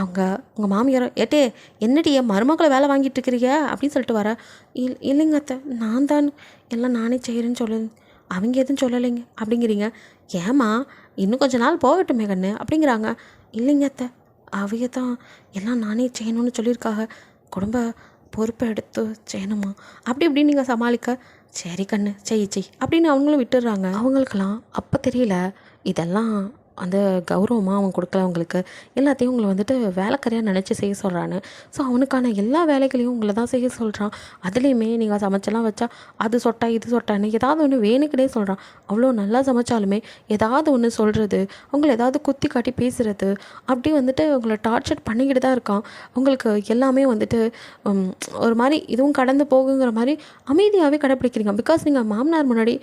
உங்கள் மாமியார் என்னடி என் மருமக்களை வேலை வாங்கிட்டு இருக்கிறீங்க அப்படின்னு சொல்லிட்டு வர, இல்லைங்க அத்தை நான் தான் எல்லாம் நானே செய்கிறேன்னு சொல்லுங்க, அவங்க எதுவும் சொல்லலைங்க அப்படிங்கிறீங்க. ஏம்மா இன்னும் கொஞ்ச நாள் போகட்டுமே கண்ணு அப்படிங்கிறாங்க. இல்லைங்க அத்தை அவைய தான் எல்லாம் நானே செய்யணும்னு சொல்லியிருக்காங்க, குடும்ப பொறுப்பை எடுத்து செய்யணுமா அப்படி இப்படின்னு நீங்கள் சமாளிக்க, சரி கண்ணு செய் அப்படின்னு அவங்களும் விட்டுடுறாங்க. அவங்களுக்கெல்லாம் அப்போ தெரியல இதெல்லாம் அந்த கௌரவமாக அவன் கொடுக்கல அவங்களுக்கு எல்லாத்தையும் உங்களை வந்துட்டு வேலைக்காரியாக நினச்சி செய்ய சொல்கிறான்னு. ஸோ அவனுக்கான எல்லா வேலைகளையும் உங்களை தான் செய்ய சொல்கிறான். அதுலேயுமே நீங்கள் சமைச்செல்லாம் வச்சா அது சொட்டா இது சொட்டான்னு ஏதாவது ஒன்று வேணுக்கிட்டே சொல்கிறான். அவ்வளோ நல்லா சமைச்சாலுமே ஏதாவது ஒன்று சொல்கிறது, அவங்கள ஏதாவது குத்தி காட்டி பேசுகிறது, அப்படி வந்துட்டு உங்களை டார்ச்சர் பண்ணிக்கிட்டு தான் இருக்கான். உங்களுக்கு எல்லாமே வந்துட்டு ஒரு மாதிரி இதுவும் கடந்து போகுங்கிற மாதிரி அமைதியாகவே கடைப்பிடிக்கிறீங்க. பிகாஸ் நீங்கள் மாமனார் முன்னாடி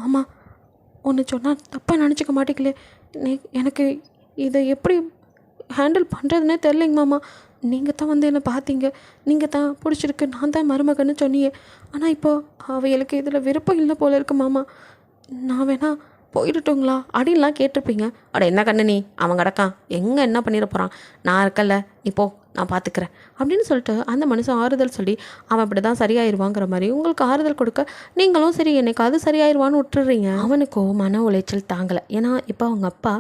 மாமா ஒன்று சொன்னால் தப்பாக நினச்சிக்க மாட்டேங்களே, எனக்கு இதை எப்படி ஹேண்டில் பண்ணுறதுனே தெரிலைங்க மாமா. நீங்கள் தான் வந்து என்னை பார்த்தீங்க, நீங்கள் தான் பிடிச்சிருக்கு, நான் தான் மருமகன்னு சொன்னீங்க. ஆனால் இப்போது அவைகளுக்கு இதில் விருப்பம் இல்லை போல இருக்கு மாமா, நான் வேணா போயிடட்டுங்களா அப்படின்லாம் கேட்டிருப்பீங்க. என்ன கண்ணு நீ அவன் கிடக்கான் எங்கே என்ன பண்ணிட போகிறான், நான் இருக்கல இப்போ நான் பார்த்துக்கிறேன் அப்படின்னு சொல்லிட்டு அந்த மனுஷன் ஆறுதல் சொல்லி அவன் அப்படி தான் சரியாயிருவாங்கிற மாதிரி உங்களுக்கு ஆறுதல் கொடுக்க நீங்களும் சரி என்னைக்காவது சரியாயிருவான்னு விட்டுடுறீங்க. அவனுக்கோ மன உளைச்சல் தாங்கலை. ஏன்னா இப்போ அவங்க அப்பா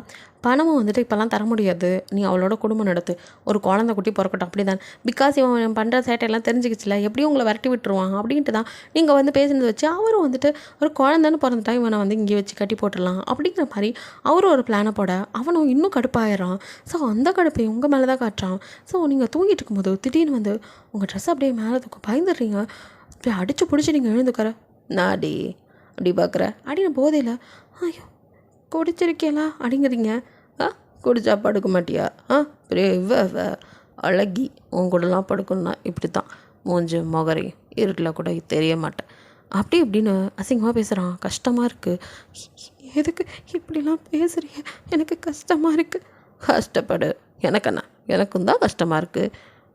பணமும் வந்துட்டு இப்போல்லாம் தர முடியாது, நீ அவளோட குடும்பம் நடத்து, ஒரு குழந்தை குட்டி பிறக்கட்டும் அப்படி தான். பிகாஸ் இவன் பண்ணுற சேட்டையெல்லாம் தெரிஞ்சுக்கிச்சுல, எப்படியும் உங்களை விரட்டி விட்டுருவான் அப்படின்ட்டு தான் நீங்கள் வந்து பேசுனது வச்சு அவரும் வந்துட்டு ஒரு குழந்தைன்னு பிறந்துட்டா இவனை வந்து இங்கே வச்சு கட்டி போட்டுடலாம் அப்படிங்கிற மாதிரி அவரும் ஒரு பிளானை போட அவனும் இன்னும் கடுப்பாயிடுறான். ஸோ அந்த கடுப்பை உங்கள் மேலே தான் காட்டுறான். ஸோ நீங்கள் தூங்கிட்டு இருக்கும்போது திடீர்னு வந்து உங்கள் ட்ரெஸ் அப்படியே மேலே தூக்க பயந்துடுறீங்க. அப்படியே அடித்து பிடிச்சி நீங்கள் எழுந்துக்கிற நாடி அப்படி பார்க்குற அப்படின்னு போதையில் ஐயோ குடிச்சிருக்கேலா அப்படிங்கிறீங்க. குடிச்சா படுக்க மாட்டியா? இவ அழகி உன் கூடலாம் படுக்கணும்னா இப்படி தான் மூஞ்சு முகரையும் இருட்டில் கூட தெரிய மாட்டேன் அப்படி இப்படின்னு அசிங்கமாக பேசுகிறான். கஷ்டமாக இருக்குது. எதுக்கு இப்படிலாம் பேசுகிறீங்க? எனக்கு கஷ்டமாக இருக்குது. கஷ்டப்படு. எனக்கண்ணா எனக்கும் தான் கஷ்டமாக இருக்குது.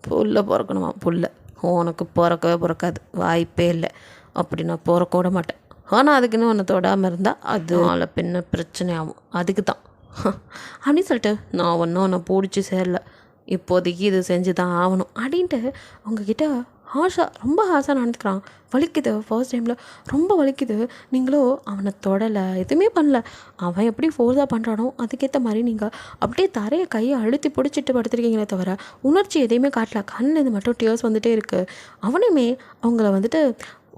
புல்ல பிறக்கணுமா? புல்ல உனக்கு பிறக்கவே பிறக்காது, வாய்ப்பே இல்லை. அப்படி நான் பிறக்க விட மாட்டேன். ஆனால் அதுக்குன்னு ஒன்று தொடாமல் இருந்தால் அது நாளை பின்ன பிரச்சனை ஆகும். அதுக்கு தான் அப்படின்னு சொல்லிட்டு நான் ஒன்றும் உன்னை பிடிச்சி சேரல, இப்போதைக்கு இது செஞ்சு தான் ஆகணும் அப்படின்ட்டு அவங்கக்கிட்ட ரொம்ப ஹாஷாக நடந்துக்கிறான். வலிக்குது. ஃபர்ஸ்ட் டைமில் ரொம்ப வலிக்குது. நீங்களும் அவனை தொடலை, எதுவுமே பண்ணல. அவன் எப்படி ஃபோர்ஸாக பண்ணுறானோ அதுக்கேற்ற மாதிரி நீங்கள் அப்படியே தரையை கையை அழுத்தி பிடிச்சிட்டு படுத்துருக்கீங்களே தவிர உணர்ச்சி எதையுமே காட்டல. கண்ணில் இது மட்டும் டியர்ஸ் வந்துகிட்டே இருக்குது. அவனுமே அவங்கள வந்துட்டு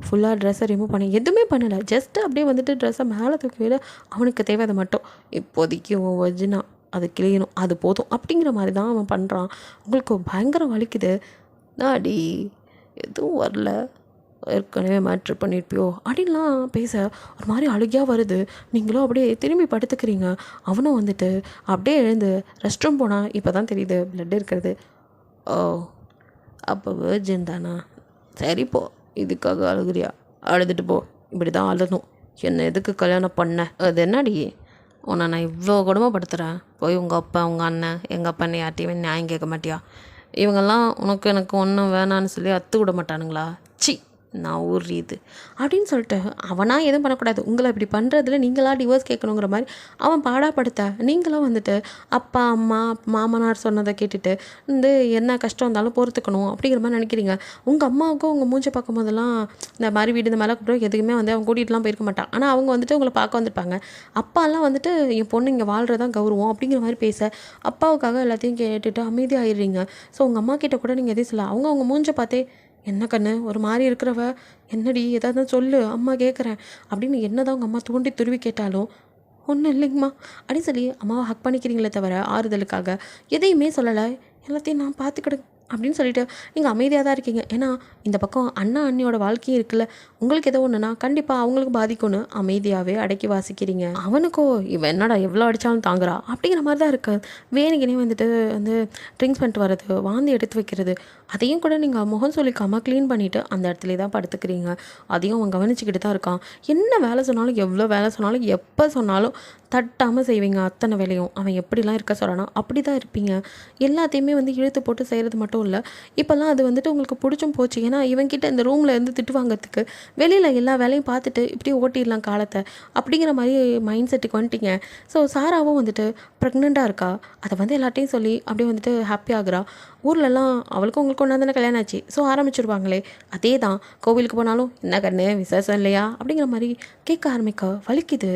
ஃபுல்லாக ட்ரெஸ்ஸை ரிமூவ் பண்ணி எதுவுமே பண்ணலை. ஜஸ்ட்டு அப்படியே வந்துட்டு ட்ரெஸ்ஸை மேலே தூக்கி அவனுக்கு தேவை அதை மட்டும். இப்போதைக்கு வச்சுனா அது கிளியணும், அது போதும் அப்படிங்கிற மாதிரி தான் அவன் பண்ணுறான். உங்களுக்கு பயங்கர வலிக்குது. நாடி எதுவும் வரல, ஏற்கனவே மேட்ரு பண்ணியிருப்பியோ அப்படின்லாம் பேச ஒரு மாதிரி அழுகியாக வருது. நீங்களும் அப்படியே திரும்பி படுத்துக்கிறீங்க. அவனும் வந்துட்டு அப்படியே எழுந்து ரெஸ்ட் ரூம் போனால் இப்போ தான் தெரியுது பிளட் இருக்கிறது. ஓ அப்போ வேர்ஜின் தானா? சரி போ, இதுக்காக அழுகுறியா? அழுதுட்டு போ. இப்படி தான் அழுதும். என்னை எதுக்கு கல்யாணம் பண்ண? அது என்னடி உன்னை நான் இவ்வளோ கொடுமைப்படுத்துகிறேன். போய் உங்கள் அப்பா உங்கள் அண்ணன் எங்கள் அப்பா யார்ட்டையுமே நியாயம் கேட்க மாட்டியா? இவங்கெல்லாம் உனக்கு எனக்கு ஒன்றும் வேணான்னு சொல்லி அத்து விட மாட்டானுங்களா? சி நான் ஊர்றிது அப்படின்னு சொல்லிட்டு அவனாக எதுவும் பண்ணக்கூடாது. உங்களை இப்படி பண்ணுறதுல நீங்களாக டிவோர்ஸ் கேட்கணுங்கிற மாதிரி அவன் பாடாப்படுத்த நீங்களும் வந்துட்டு அப்பா அம்மா மாமனார் சொன்னதை கேட்டுட்டு என்ன கஷ்டம் இருந்தாலும் பொறுத்துக்கணும் அப்படிங்கிற மாதிரி நினைக்கிறீங்க. உங்கள் அம்மாவுக்கும் உங்கள் மூஞ்சை பார்க்கும் போதெல்லாம் இந்த மாதிரி வீடு இந்த மாதிரிலாம் கூப்பிட்டு எதுவுமே அவன் கூட்டிகிட்டுலாம் போயிருக்க மாட்டான். ஆனால் அவங்க வந்துட்டு உங்களை பார்க்க வந்துருப்பாங்க. அப்பாலாம் வந்துட்டு என் பொண்ணு இங்கே வாழ்கிறதான் கௌரவம் அப்படிங்கிற மாதிரி பேச அப்பாவுக்காக எல்லாத்தையும் கேட்டுட்டு அமைதியாகிடுறீங்க. ஸோ உங்கள் அம்மா கிட்ட கூட நீங்கள் எதையும் சொல்ல, அவங்க மூஞ்சை பார்த்தே என்ன கண்ணு ஒரு மாதிரி இருக்கிறவ, என்னடி ஏதாவது சொல்லு அம்மா கேட்குறேன் அப்படின்னு என்ன தான் உங்கள் அம்மா தூண்டி துருவி கேட்டாலும் ஒன்றும் இல்லைங்கம்மா அப்படின்னு சொல்லி அம்மாவை ஹக் பண்ணிக்கிறீங்களே தவிர ஆறுதலுக்காக எதையுமே சொல்லலை. எல்லாத்தையும் நான் பார்த்துக்கிடு அப்படின்னு சொல்லிட்டு நீங்கள் அமைதியாக தான் இருக்கீங்க. ஏன்னா இந்த பக்கம் அண்ணா அண்ணியோட வாழ்க்கையும் இருக்குல்ல, உங்களுக்கு ஏதோ ஒன்றுனா கண்டிப்பாக அவங்களுக்கு பாதிக்கும்னு அமைதியாகவே அடக்கி வாசிக்கிறீங்க. அவனுக்கோ இவன் என்னடா எவ்வளோ அடித்தாலும் தாங்குறா அப்படிங்கிற மாதிரி தான் இருக்குது. வேணுக்கினே வந்துட்டு ட்ரிங்க்ஸ் பண்ணிட்டு வர்றது, வாந்தி எடுத்து வைக்கிறது, அதையும் கூட நீங்கள் முகம் சொல்லிக்காமல் க்ளீன் பண்ணிவிட்டு அந்த இடத்துல தான் படுத்துக்கிறீங்க. அதையும் அவன் கவனிச்சுக்கிட்டு தான் இருக்கான். என்ன வேலை சொன்னாலும் எவ்வளோ வேலை சொன்னாலும் எப்போ சொன்னாலும் தட்டாமல் செய்வீங்க. அத்தனை வேலையும் அவன் எப்படிலாம் இருக்க சொல்கிறானோ அப்படி தான் இருப்பீங்க. எல்லாத்தையுமே இழுத்து போட்டு செய்கிறது மட்டும் இல்லை, இப்போல்லாம் அது வந்துட்டு உங்களுக்கு பிடிச்சும் போச்சு. ஏன்னா இவன்கிட்ட இந்த ரூமில் இருந்து திட்டு வாங்கிறதுக்கு வெளியில் எல்லா வேலையும் பார்த்துட்டு இப்படியே ஓட்டிடலாம் காலத்தை அப்படிங்கிற மாதிரி மைண்ட் செட்டுக்கு வந்துட்டீங்க. ஸோ சாராவும் வந்துட்டு ப்ரெக்னெண்ட்டாக இருக்கா. அதை எல்லாத்தையும் சொல்லி அப்படியே வந்துட்டு ஹாப்பி ஆகுறா. ஊர்லலாம் அவளுக்கும் உங்களுக்கு ஒன்றா தானே கல்யாணம் ஆச்சு. ஸோ ஆரம்பிச்சிருவாங்களே அதே தான். கோவிலுக்கு போனாலும் என்ன கண்ணு விசேஷம் இல்லையா அப்படிங்கிற மாதிரி கேட்க ஆரம்பிக்க வலிக்குது.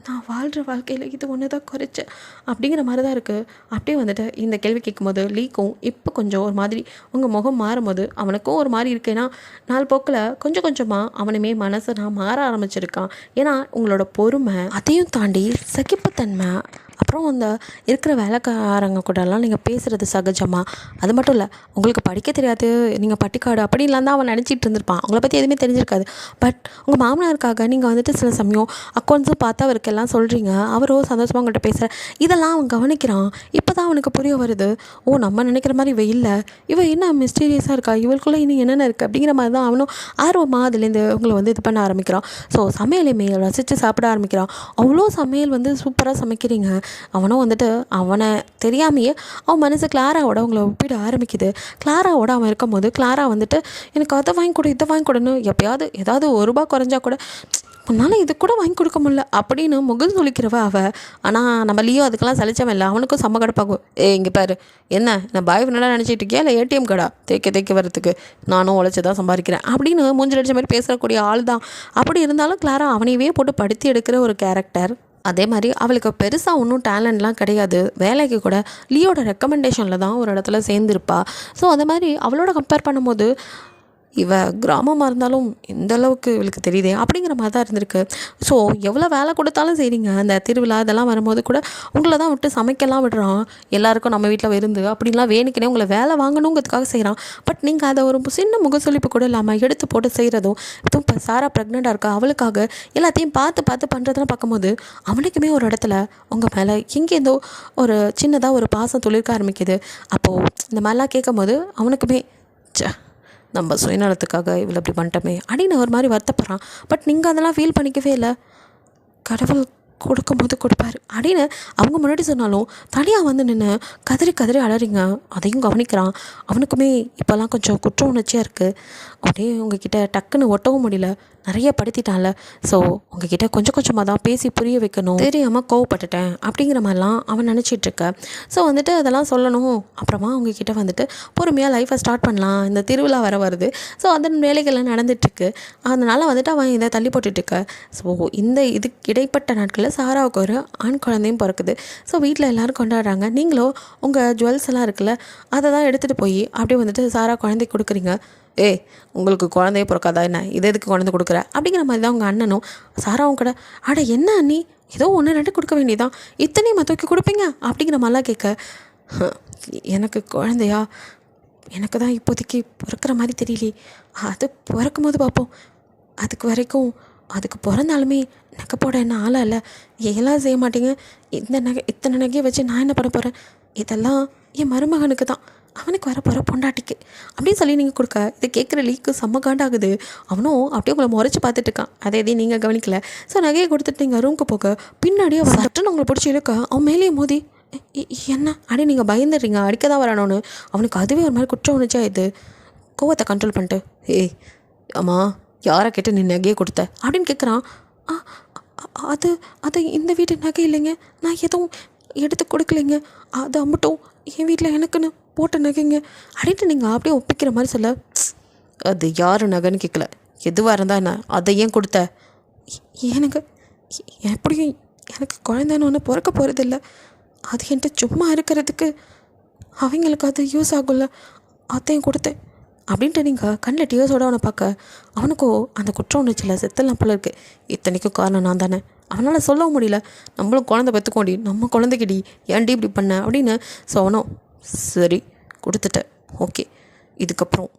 நான் வாழ்கிற வாழ்க்கையில் இது ஒன்று தான் குறைச்சேன் அப்படிங்கிற மாதிரி தான் இருக்குது. அப்படியே வந்துட்டு இந்த கேள்வி கேட்கும்போது லீக்கும் இப்போ கொஞ்சம் ஒரு மாதிரி உங்கள் முகம் மாறும்போது அவனுக்கும் ஒரு மாதிரி இருக்குது. ஏன்னா நாள் போக்கில் கொஞ்சம் கொஞ்சமாக அவனுமே மனசை நான் மாற ஆரம்பிச்சிருக்கான். ஏன்னா உங்களோட பொறுமை, அதையும் தாண்டி சகிப்புத்தன்மை, அப்புறம் அந்த இருக்கிற வேலைக்காரங்க கூடலாம் நீங்கள் பேசுகிறது சகஜமாக. அது மட்டும் இல்லை, உங்களுக்கு படிக்க தெரியாது, நீங்கள் பட்டிக்காடு அப்படின்லாம் தான் அவன் நினச்சிட்டு இருந்திருப்பான். அவங்கள பற்றி எதுவுமே தெரிஞ்சிருக்காது. பட் உங்கள் மாமனாருக்காக நீங்கள் வந்துட்டு சில சமயம் அக்கௌண்ட்ஸும் பார்த்து அவருக்கு எல்லாம் சொல்கிறீங்க. அவரோ சந்தோஷமாக உங்கள்கிட்ட பேசுகிற இதெல்லாம் அவன் கவனிக்கிறான். இப்போ தான் அவனுக்கு புரிய வருது, ஓ நம்ம நினைக்கிற மாதிரி இவ இல்லை, இவ என்ன மிஸ்டீரியஸாக இருக்கா, இவளுக்குள்ளே இன்னும் என்னென்ன இருக்குது அப்படிங்கிற மாதிரி தான் அவனும் ஆர்வமாக அதுலேருந்து உங்களை இது பண்ண ஆரம்பிக்கிறான். ஸோ சமையலையுமே ரசித்து சாப்பிட ஆரம்பிக்கிறான். அவ்வளோ சமையல் சூப்பராக சமைக்கிறீங்க. அவனும் வந்துட்டு அவனை தெரியாமையே அவன் மனசு கிளாராவோட அவங்கள ஒப்பிட ஆரம்பிக்குது. கிளாராவோட அவன் இருக்கும்போது கிளாரா வந்துட்டு எனக்கு அதை வாங்கி கொடு இதை வாங்கி கொடுன்னு எப்பயாவது ஏதாவது ₹1 குறைஞ்சா கூட உன்னால் இது கூட வாங்கி கொடுக்க முடியல அப்படின்னு முகம் சொல்லிக்கிறவ அவள். ஆனால் நம்ம லியோ அதுக்கெல்லாம் சலிச்சவன் இல்லை. அவனுக்கும் செம்ம கடுப்பாகும். இங்கே பாரு, என்ன நான் பாய் ஃப்ரெண்டாக நினச்சிட்டு இருக்கியா இல்லை ஏடிஎம் கார்டா தேய்க்க வரத்துக்கு நானும் உழைச்சி தான் சம்பாதிக்கிறேன் அப்படின்னு மூஞ்சில் அடிச்ச மாதிரி பேசக்கூடிய ஆள் தான். அப்படி இருந்தாலும் கிளாரா அவனையவே போட்டு படுத்தி எடுக்கிற ஒரு கேரக்டர். அதே மாதிரி அவளுக்கு பெருசாக ஒன்றும் டேலண்ட்லாம் கிடையாது. வேலைக்கு கூட லியோட ரெக்கமெண்டேஷனில் தான் ஒரு இடத்துல சேர்ந்துருப்பா. ஸோ அதை மாதிரி அவளோட கம்பேர் பண்ணும்போது இவ கிராமமாக இருந்தாலும் இந்த அளவுக்கு இவளுக்கு தெரியுதே அப்படிங்கிற மாதிரி தான் இருந்திருக்கு. ஸோ எவ்வளோ வேலை கொடுத்தாலும் சரிங்க, அந்த திருவிழா இதெல்லாம் வரும்போது கூட உங்களை தான் விட்டு சமைக்கலாம் விடுறான், எல்லாருக்கும் நம்ம வீட்டில் விருந்து அப்படின்லாம் வேணுக்கினே உங்களை வேலை வாங்கணுங்கிறதுக்காக செய்கிறான். பட் நீங்கள் அதை ஒரு சின்ன முகசொலிப்பு கூட இல்லாமல் எடுத்து போட்டு செய்கிறதும், இதுவும் இப்போ சாரா ப்ரெக்னெண்ட்டாக இருக்கா, அவளுக்காக எல்லாத்தையும் பார்த்து பார்த்து பண்ணுறதெல்லாம் பார்க்கும்போது அவனுக்குமே ஒரு இடத்துல உங்கள் மேலே எங்கேருந்தோ ஒரு சின்னதாக ஒரு பாசம் துளிர்க்க ஆரம்பிக்குது. அப்போது இந்த மாதிரிலாம் கேட்கும்போது அவனுக்குமே நம்ம சுயநலத்துக்காக இவ்வளோ இப்படி பண்ணிட்டோமே அப்படின்னு ஒரு மாதிரி வருத்தப்படுறான். பட் நீங்கள் அதெல்லாம் ஃபீல் பண்ணிக்கவே இல்லை. கடவுள் கொடுக்கும்போது கொடுப்பாரு அப்படின்னு அவங்க முன்னாடி சொன்னாலும் தனியாக வந்து நின்று கதறி கதறி அலறிங்க. அதையும் கவனிக்கிறான். அவனுக்குமே இப்போல்லாம் கொஞ்சம் குற்ற உணர்ச்சியாக இருக்குது. அப்படியே உங்ககிட்ட டக்குன்னு ஒட்டவும் முடியல, நிறைய படுத்திட்டான்ல. ஸோ உங்ககிட்ட கொஞ்சம் கொஞ்சமாக தான் பேசி புரிய வைக்கணும், தெரியாமல் கோவப்பட்டுட்டேன் அப்படிங்கிற மாதிரிலாம் அவன் நினச்சிட்ருக்க. ஸோ வந்துட்டு அதெல்லாம் சொல்லணும். அப்புறமா அவங்கக்கிட்ட வந்துட்டு பொறுமையாக லைஃப்பை ஸ்டார்ட் பண்ணலாம், இந்த திருவிழா வருது. ஸோ அதன் வேலைகள்லாம் நடந்துகிட்ருக்கு. அதனால் வந்துட்டு அவன் இதை தள்ளி போட்டுட்ருக்க. ஸோ இதுக்கு இடைப்பட்ட நாட்களில் சாராவுக்கு ஒரு ஆண் குழந்தையும் பிறக்குது. ஸோ வீட்டில் எல்லோரும் கொண்டாடுறாங்க. நீங்களும் உங்கள் ஜுவல்ஸ் எல்லாம் இருக்குல்ல, அதை தான் எடுத்துகிட்டு போய் அப்படியே வந்துட்டு சாரா குழந்தைக்கு கொடுக்குறீங்க. உங்களுக்கு குழந்தைய பிறக்காதா என்ன, இது எதுக்கு குழந்தை கொடுக்குற அப்படிங்கிற மாதிரி தான் உங்கள் அண்ணனும் சாராவும் கூட, அட என்ன அண்ணி, ஏதோ 1-2 கொடுக்க வேண்டியதான், இத்தனையும் தூக்கி கொடுப்பீங்க அப்படிங்கிற மாதிரிலாம் கேட்க, எனக்கு குழந்தையா, எனக்கு தான் இப்போதைக்கு பிறக்கிற மாதிரி தெரியலையே, அது பிறக்கும் போது பார்ப்போம், அதுக்கு வரைக்கும் அதுக்கு பிறந்தாலுமே நகை போட என்ன ஆளா இல்லை, எல்லாம் செய்ய மாட்டீங்க, இத்தனை நகையை வச்சு நான் என்ன பண்ண போகிறேன், இதெல்லாம் என் மருமகனுக்கு தான், அவனுக்கு வர போகிற பொண்டாட்டிக்கு அப்படின்னு சொல்லி நீங்கள் கொடுக்க, இதை கேட்குற லீக்கு செம்ம காண்டாகுது. அவனும் அப்படியே உங்களை முறைச்சி பார்த்துட்டு இருக்கான். அதை எதையும் நீங்கள் கவனிக்கல. ஸோ நகையை கொடுத்துட்டு நீங்கள் ரூமுக்கு போக பின்னாடியே சட்டுன்னு உங்களை பிடிச்சி இழுக்க அவன் மேலேயே மோதி என்ன அப்படியே நீங்கள் பயந்துடுறீங்க, அடிக்க தான் வரானோன்னு. அவனுக்கு அதுவே ஒரு மாதிரி குற்ற உணர்ச்சியா இது. கோவத்தை கண்ட்ரோல் பண்ணிட்டு, ஆமா யாரை கேட்டு நீ நகையை கொடுத்த அப்படின்னு கேட்குறான். அது அது இந்த வீட்டு நகை இல்லைங்க, நான் எதுவும் எடுத்து கொடுக்கலைங்க, அது அம்பட்டும் என் வீட்டில் எனக்குன்னு போட்ட நகைங்க அப்படின்ட்டு நீங்கள் அப்படியே ஒப்பிக்கிற மாதிரி சொல்ல, அது யார் நகைன்னு கேட்கல, எதுவாக இருந்தால் என்ன, அதை ஏன் கொடுத்த, எனக்கு எப்படியும் எனக்கு குழந்தைன்னு ஒன்று பிறக்க போகிறதில்ல, அது என்கிட்ட சும்மா இருக்கிறதுக்கு அவங்களுக்கு அது யூஸ் ஆகும்ல, அதையும் கொடுத்தேன் அப்படின்ட்டு நீங்கள் கண்ணில் டியர்ஸோட அவனை பார்க்க அவனுக்கோ அந்த குற்ற உணர்ச்சியில் செத்தலாம் போல இருக்குது. இத்தனைக்கும் காரணம் நான் தானே, அவனால் சொல்லவும் முடியல, நம்மளும் குழந்தை பெற்றுக்கோண்டி, நம்ம குழந்தைக்கிடி ஏன்டி இப்படி பண்ண அப்படின்னு. ஸோ அவனும் சரி கொடுத்துட்டேன், ஓகே, இதுக்கப்புறம்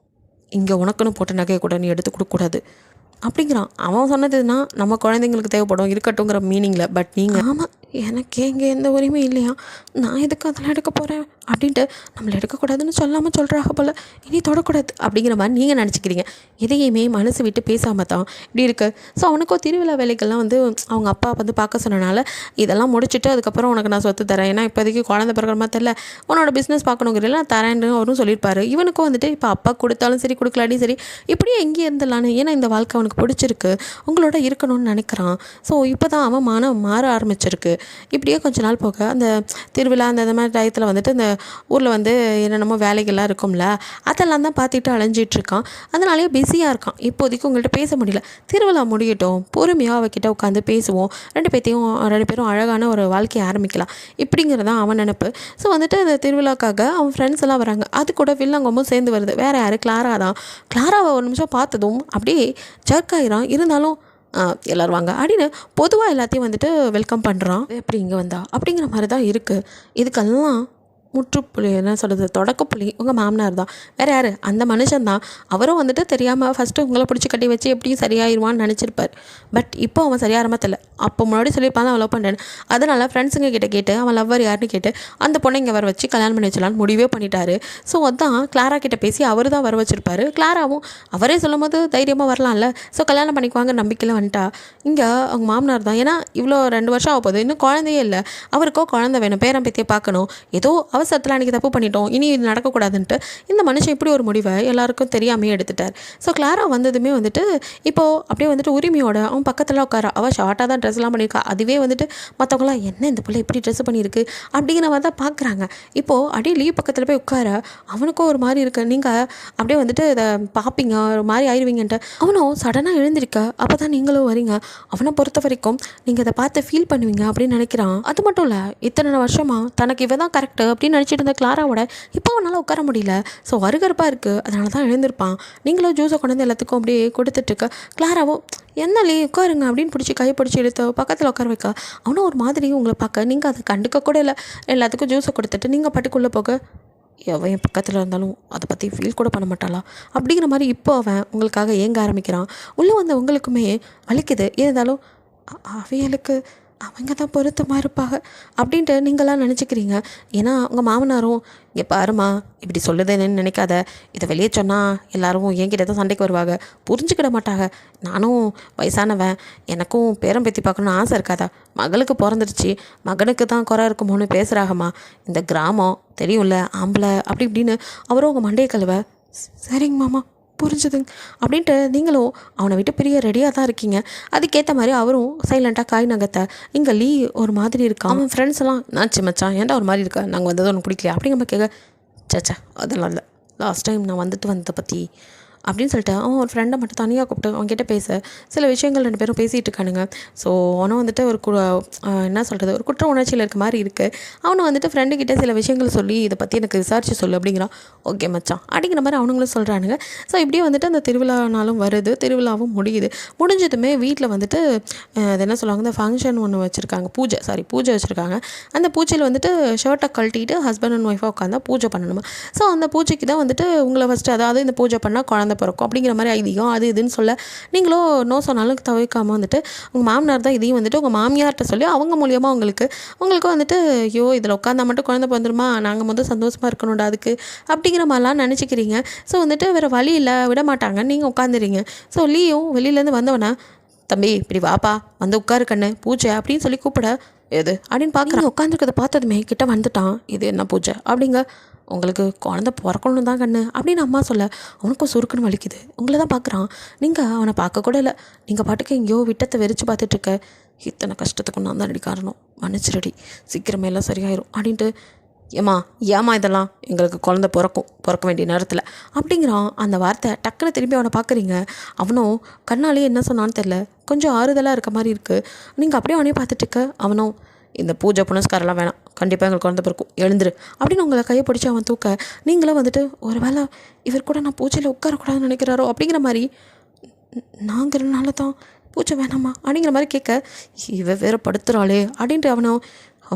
இங்கே உனக்குன்னு போட்ட நகையை கூட நீ எடுத்து கொடுக்கக்கூடாது அப்படிங்கிறான். அவன் சொன்னதுன்னா நம்ம குழந்தைங்களுக்கு தேவைப்படும் இருக்கட்டுங்கிற மீனிங்கில். பட் நீங்கள் ஆமாம் எனக்கு இங்கே எந்த உரிமையும் இல்லையா, நான் எதுக்கு அதெல்லாம் எடுக்க போகிறேன் அப்படின்ட்டு நம்மளை எடுக்கக்கூடாதுன்னு சொல்லாமல் சொல்கிறாங்க போல், இனி தொடக்கூடாது அப்படிங்கிற மாதிரி நீங்கள் நினச்சிக்கிறீங்க. எதையுமே மனசு விட்டு பேசாமல் தான் இப்படி இருக்குது. ஸோ அவனுக்கோ திருவிழா வேலைகள்லாம் வந்து அவங்க அப்பா வந்து பார்க்க சொன்னனால இதெல்லாம் முடிச்சுட்டு அதுக்கப்புறம் உனக்கு நான் சொத்து தரேன், ஏன்னா இப்போதைக்கு குழந்தை பிறகுற மாதிரி தெரியல, உன்னோட பிஸ்னஸ் பார்க்கணுங்கிறதுல நான் தரேன்னு அவரும் சொல்லியிருப்பார். இவனுக்கும் வந்துட்டு இப்போ அப்பா கொடுத்தாலும் சரி கொடுக்கலாட்டி சரி இப்படியே எங்கேயே இருந்துடலான்னு, ஏன்னா இந்த வாழ்க்கை அவனுக்கு பிடிச்சிருக்கு, உங்களோட இருக்கணும்னு நினைக்கிறான். ஸோ இப்போ தான் அவன் மனம் மாற ஆரம்பிச்சிருக்கு. இப்படியே கொஞ்ச நாள் போக அந்த திருவிழா அந்த மாதிரி டயத்தில் வந்துட்டு இந்த ஊரில் வந்து என்னென்னமோ வேலைகள்லாம் இருக்கும்ல, அதெல்லாம் தான் பார்த்துட்டு அலைஞ்சிட்ருக்கான். அதனாலேயே பிஸியாக இருக்கான். இப்போதைக்கு உங்கள்கிட்ட பேச முடியல, திருவிழா முடியட்டும், பொறுமையாக அவகிட்ட உட்காந்து பேசுவோம், ரெண்டு பேரும் அழகான ஒரு வாழ்க்கையை ஆரம்பிக்கலாம் இப்படிங்கிறதான் அவன் நினைப்பு. ஸோ வந்துட்டு அந்த திருவிழாக்காக அவன் ஃப்ரெண்ட்ஸ் எல்லாம் வராங்க. அது கூட வில்லங்கமும் சேர்ந்து வருது. வேறு யார், கிளாரா தான். கிளாராவை ஒரு நிமிஷம் பார்த்ததும் அப்படியே ஜர்க்காயிரான். இருந்தாலும் எல்லோரும் வாங்க அப்படின்னு பொதுவாக எல்லாத்தையும் வந்துட்டு வெல்கம் பண்ணுறான். எப்படி இங்கே வந்தா அப்படிங்கிற மாதிரி தான் இருக்குது. இதுக்கெல்லாம் முற்றுப்புள்ளி என்ன சொல்கிறது, தொடக்கப்புள்ளி உங்கள் மாமனார் தான். வேறு யார், அந்த மனுஷன் தான். அவரும் வந்துட்டு தெரியாமல் ஃபஸ்ட்டு உங்களை பிடிச்சி கட்டி வச்சு எப்படியும் சரியாயிருவான்னு நினச்சிருப்பார். பட் இப்போ அவன் சரியாரமாக தெரியல. அப்போ முன்னாடி சொல்லியிருப்பான் அவன் லவ் பண்ணுறேன்னு. அதனால் ஃப்ரெண்ட்ஸுங்க கிட்ட கேட்டு அவன் லவ்வர் யாருன்னு கேட்டு அந்த பொண்ணை இங்கே வர வச்சு கல்யாணம் பண்ணி வச்சலான்னு முடிவே பண்ணிட்டாரு. ஸோ அதான் கிளாரா கிட்ட பேசி அவர் தான் வர வச்சுருப்பாரு. கிளாராவும் அவரே சொல்லும் போது தைரியமாக வரலாம்ல. ஸோ கல்யாணம் பண்ணிக்குவாங்க நம்பிக்கையில் வந்துட்டா. இங்கே அவங்க மாமனார் தான். ஏன்னா இவ்வளோ 2 வருஷம் ஆக போகுது, இன்னும் குழந்தையே இல்லை. அவருக்கோ குழந்தை வேணும், பேரன் பேத்தியை பார்க்கணும். ஏதோ அவசரத்தில் அன்றைக்கி தப்பு பண்ணிட்டோம், இனி இது நடக்கக்கூடாதுன்ட்டு இந்த மனுஷன் இப்படி ஒரு முடிவை எல்லாருக்கும் தெரியாமையே எடுத்துட்டார். ஸோ கிளாரா வந்ததுமே வந்துட்டு இப்போது அப்படியே வந்துட்டு உரிமையோட அவன் பக்கத்தில் உட்காரா. அவள் ஷார்ட்டாக தான் ட்ரெஸ்லாம் பண்ணியிருக்கா. அதுவே வந்துட்டு மற்றவங்களாம் என்ன இந்த பிள்ளை இப்படி ட்ரெஸ் பண்ணியிருக்கு அப்படிங்கிற மாதிரி தான் பார்க்குறாங்க. இப்போது அப்படியே லீவ் பக்கத்தில் போய் உட்கார அவனுக்கும் ஒரு மாதிரி இருக்குது. நீங்கள் அப்படியே வந்துட்டு இதை பார்ப்பீங்க, ஒரு மாதிரி ஆயிடுவீங்கன்ட்டு அவனும் சடனாக எழுந்திருக்க. அப்போ தான் நீங்களும் வரீங்க. அவனை பொறுத்த வரைக்கும் நீங்கள் இதை பார்த்து ஃபீல் பண்ணுவீங்க அப்படின்னு நினைக்கிறான். அது மட்டும் இல்லை, இத்தனை வருஷமாக தனக்கு இவ தான் கரெக்டு அப்படின்னு அப்படின்னு நினச்சிட்டு இருந்த கிளாராவோட இப்போ அவனால் உட்கார முடியல. ஸோ அருகருப்பாக இருக்குது, அதனால தான் எழுந்திருப்பான். நீங்களும் ஜூஸை கொண்டு வந்து எல்லாத்துக்கும் அப்படியே கொடுத்துட்ருக்க. கிளாராவோ என்னலே உட்காருங்க அப்படின்னு பிடிச்சி கையை பிடிச்சி எடுத்து பக்கத்தில் உட்கார வைக்க. அவனும் ஒரு மாதிரி உங்களை பார்க்க, நீங்கள் அதை கண்டுக்க கூட இல்லை. எல்லாத்துக்கும் ஜூஸை கொடுத்துட்டு நீங்கள் பாட்டுக்குள்ளே போக, அவன் என் பக்கத்தில் இருந்தாலும் அதை பற்றி ஃபீல் கூட பண்ண மாட்டாளா அப்படிங்கிற மாதிரி இப்போ அவன் உங்களுக்காக ஏங்க ஆரம்பிக்கிறான். உள்ளே வந்த உங்களுக்குமே வலிக்குது. இருந்தாலும் அவைகளுக்கு அவங்க தான் பொருத்தமாக இருப்பாங்க அப்படின்ட்டு நீங்களாம் நினச்சிக்கிறீங்க. ஏன்னா உங்கள் மாமனாரும் இங்கே பாருமா இப்படி சொல்லுதுன்னு நினைக்காத, இதை வெளியே சொன்னால் எல்லோரும் என்கிட்ட தான் சண்டைக்கு வருவாங்க, புரிஞ்சுக்கிட மாட்டாங்க. நானும் வயசானவன், எனக்கும் பேரம் பேத்தி பார்க்கணுன்னு ஆசை இருக்காதா? மகளுக்கு பிறந்துடுச்சு, மகனுக்கு தான் குறை இருக்குமோன்னு பேசுகிறாகம்மா. இந்த கிராமம் தெரியும்ல, ஆம்பளை அப்படி இப்படின்னு அவரும் உங்கள் மண்டையை கழுவ. சரிங்க மாமா, புரிஞ்சுதுங்க அப்படின்ட்டு நீங்களும் அவனை விட்டு பிரிய ரெடியாக தான் இருக்கீங்க. அதுக்கேற்ற மாதிரி அவரும் சைலண்ட்டாக காய் நகத்தை. இங்கே லீ ஒரு மாதிரி இருக்கான். அவன் ஃப்ரெண்ட்ஸ் எல்லாம் நாச்சு மச்சான் ஏன்டா ஒரு மாதிரி இருக்கா, நாங்கள் வந்தது ஒன்று பிடிக்கலையா அப்படிங்கிற மாதிரி கேட்க. சச்சா அதெல்லாம் இல்லை, லாஸ்ட் டைம் நான் வந்துட்டு வந்ததை பற்றி அப்படின்னு சொல்லிட்டு அவன் ஒரு ஃப்ரெண்டை மட்டும் தனியாக கூப்பிட்டு அவன்கிட்ட பேச சில விஷயங்கள் 2 பேரும் பேசிகிட்டு இருக்கானுங்க. ஸோ அவனும் வந்துட்டு ஒரு என்ன சொல்கிறது, ஒரு குற்ற உணர்ச்சியில் இருக்க மாதிரி இருக்குது. அவனை வந்துட்டு ஃப்ரெண்டுக்கிட்ட சில விஷயங்கள் சொல்லி இதை பற்றி எனக்கு விசாரிச்சு சொல்லு அப்படிங்கிறான். ஓகே மச்சான் அப்படிங்கிற மாதிரி அவனுங்களும் சொல்கிறானுங்க. ஸோ இப்படியே வந்துட்டு அந்த திருவிழா நாளும் வருது, திருவிழாவும் முடியுது. முடிஞ்சதுமே வீட்டில் வந்துட்டு அது என்ன சொல்லுவாங்க, இந்த ஃபங்க்ஷன் ஒன்று வச்சுருக்காங்க, பூஜை வச்சுருக்காங்க. அந்த பூஜையில் வந்துட்டு ஷர்ட்டை கழட்டிட்டு ஹஸ்பண்ட் அண்ட் ஒய்ஃபாக உட்காந்தா பூஜை பண்ணணுமா. ஸோ அந்த பூஜைக்கு தான் வந்துட்டு உங்களை ஃபஸ்ட்டு, அதாவது இந்த பூஜை பண்ணால் குழந்தை பிறக்கும் அப்படிங்கிற மாதிரி ஐதீகம் அது இதுன்னு சொல்ல, நீங்களும் நோ சொன்னாலும் தவிர்க்காமல் வந்துட்டு உங்கள் மாமனார் தான் இதையும் வந்துட்டு உங்கள் மாமியார்கிட்ட சொல்லி அவங்க மூலியமாக உங்களுக்கு வந்துட்டு ஐயோ இதில் உட்காந்தா மட்டும் குழந்தை பிறந்துருமா, நாங்கள் முதல் சந்தோஷமாக இருக்கணும்டா அதுக்கு அப்படிங்கிற மாதிரிலாம் நினச்சிக்கிறீங்க. ஸோ வந்துட்டு வேறு வழி இல்லை, விட மாட்டாங்க, நீங்கள் உட்காந்துறீங்க. ஸோ லீயும் வெளியிலேருந்து வந்தவனா, தம்பி இப்படி வாப்பா வந்து உட்காரு கண்ணு, பூஜை அப்படின்னு சொல்லி கூப்பிட. எது அப்படின்னு பார்க்குறேன். உட்காந்துருக்கதை பார்த்ததுமே கிட்ட வந்துட்டான். இது என்ன பூஜை அப்படிங்க. உங்களுக்கு குழந்தை பிறக்கணும் தான் கண்ணு அப்படின்னு அம்மா சொல்ல அவனுக்கும் சுருக்குன்னு வலிக்குது. உங்களை தான் பார்க்குறான். நீங்கள் அவனை பார்க்க கூட இல்லை, நீங்கள் பாட்டுக்கு எங்கேயோ விட்டத்தை வெறிச்சு பார்த்துட்ருக்க. இத்தனை கஷ்டத்துக்கு நான் தான் ரெடி காரணம், மன்னிச்சிரடி, சீக்கிரமே எல்லாம் சரியாயிரும் அப்படின்ட்டு. ஏமா இதெல்லாம், எங்களுக்கு குழந்தை பிறக்க வேண்டிய நேரத்தில் அப்படிங்கிறான். அந்த வார்த்தை டக்குன்னு திரும்பி அவனை பார்க்குறீங்க. அவனும் கண்ணாலே என்ன சொன்னான்னு தெரில, கொஞ்சம் ஆறுதலாக இருக்க மாதிரி இருக்குது. நீங்கள் அப்படியே அவனே பார்த்துட்டுருக்க. அவனும் இந்த பூஜை புனஸ்காரெல்லாம் வேணாம், கண்டிப்பாக எங்களுக்கு குழந்தை பிறக்கும், எழுந்துரு அப்படின்னு உங்களை கையை பிடிச்சி அவன் தூக்க. நீங்களும் வந்துட்டு ஒரு வேளை இவர் கூட நான் பூஜையில் உட்காரக்கூடாதுன்னு நினைக்கிறாரோ அப்படிங்கிற மாதிரி, நாங்கிறனால தான் பூஜை வேணாமா அப்படிங்கிற மாதிரி கேட்க. இவ வேற படுத்துகிறாளே அப்படின்ட்டு அவனும்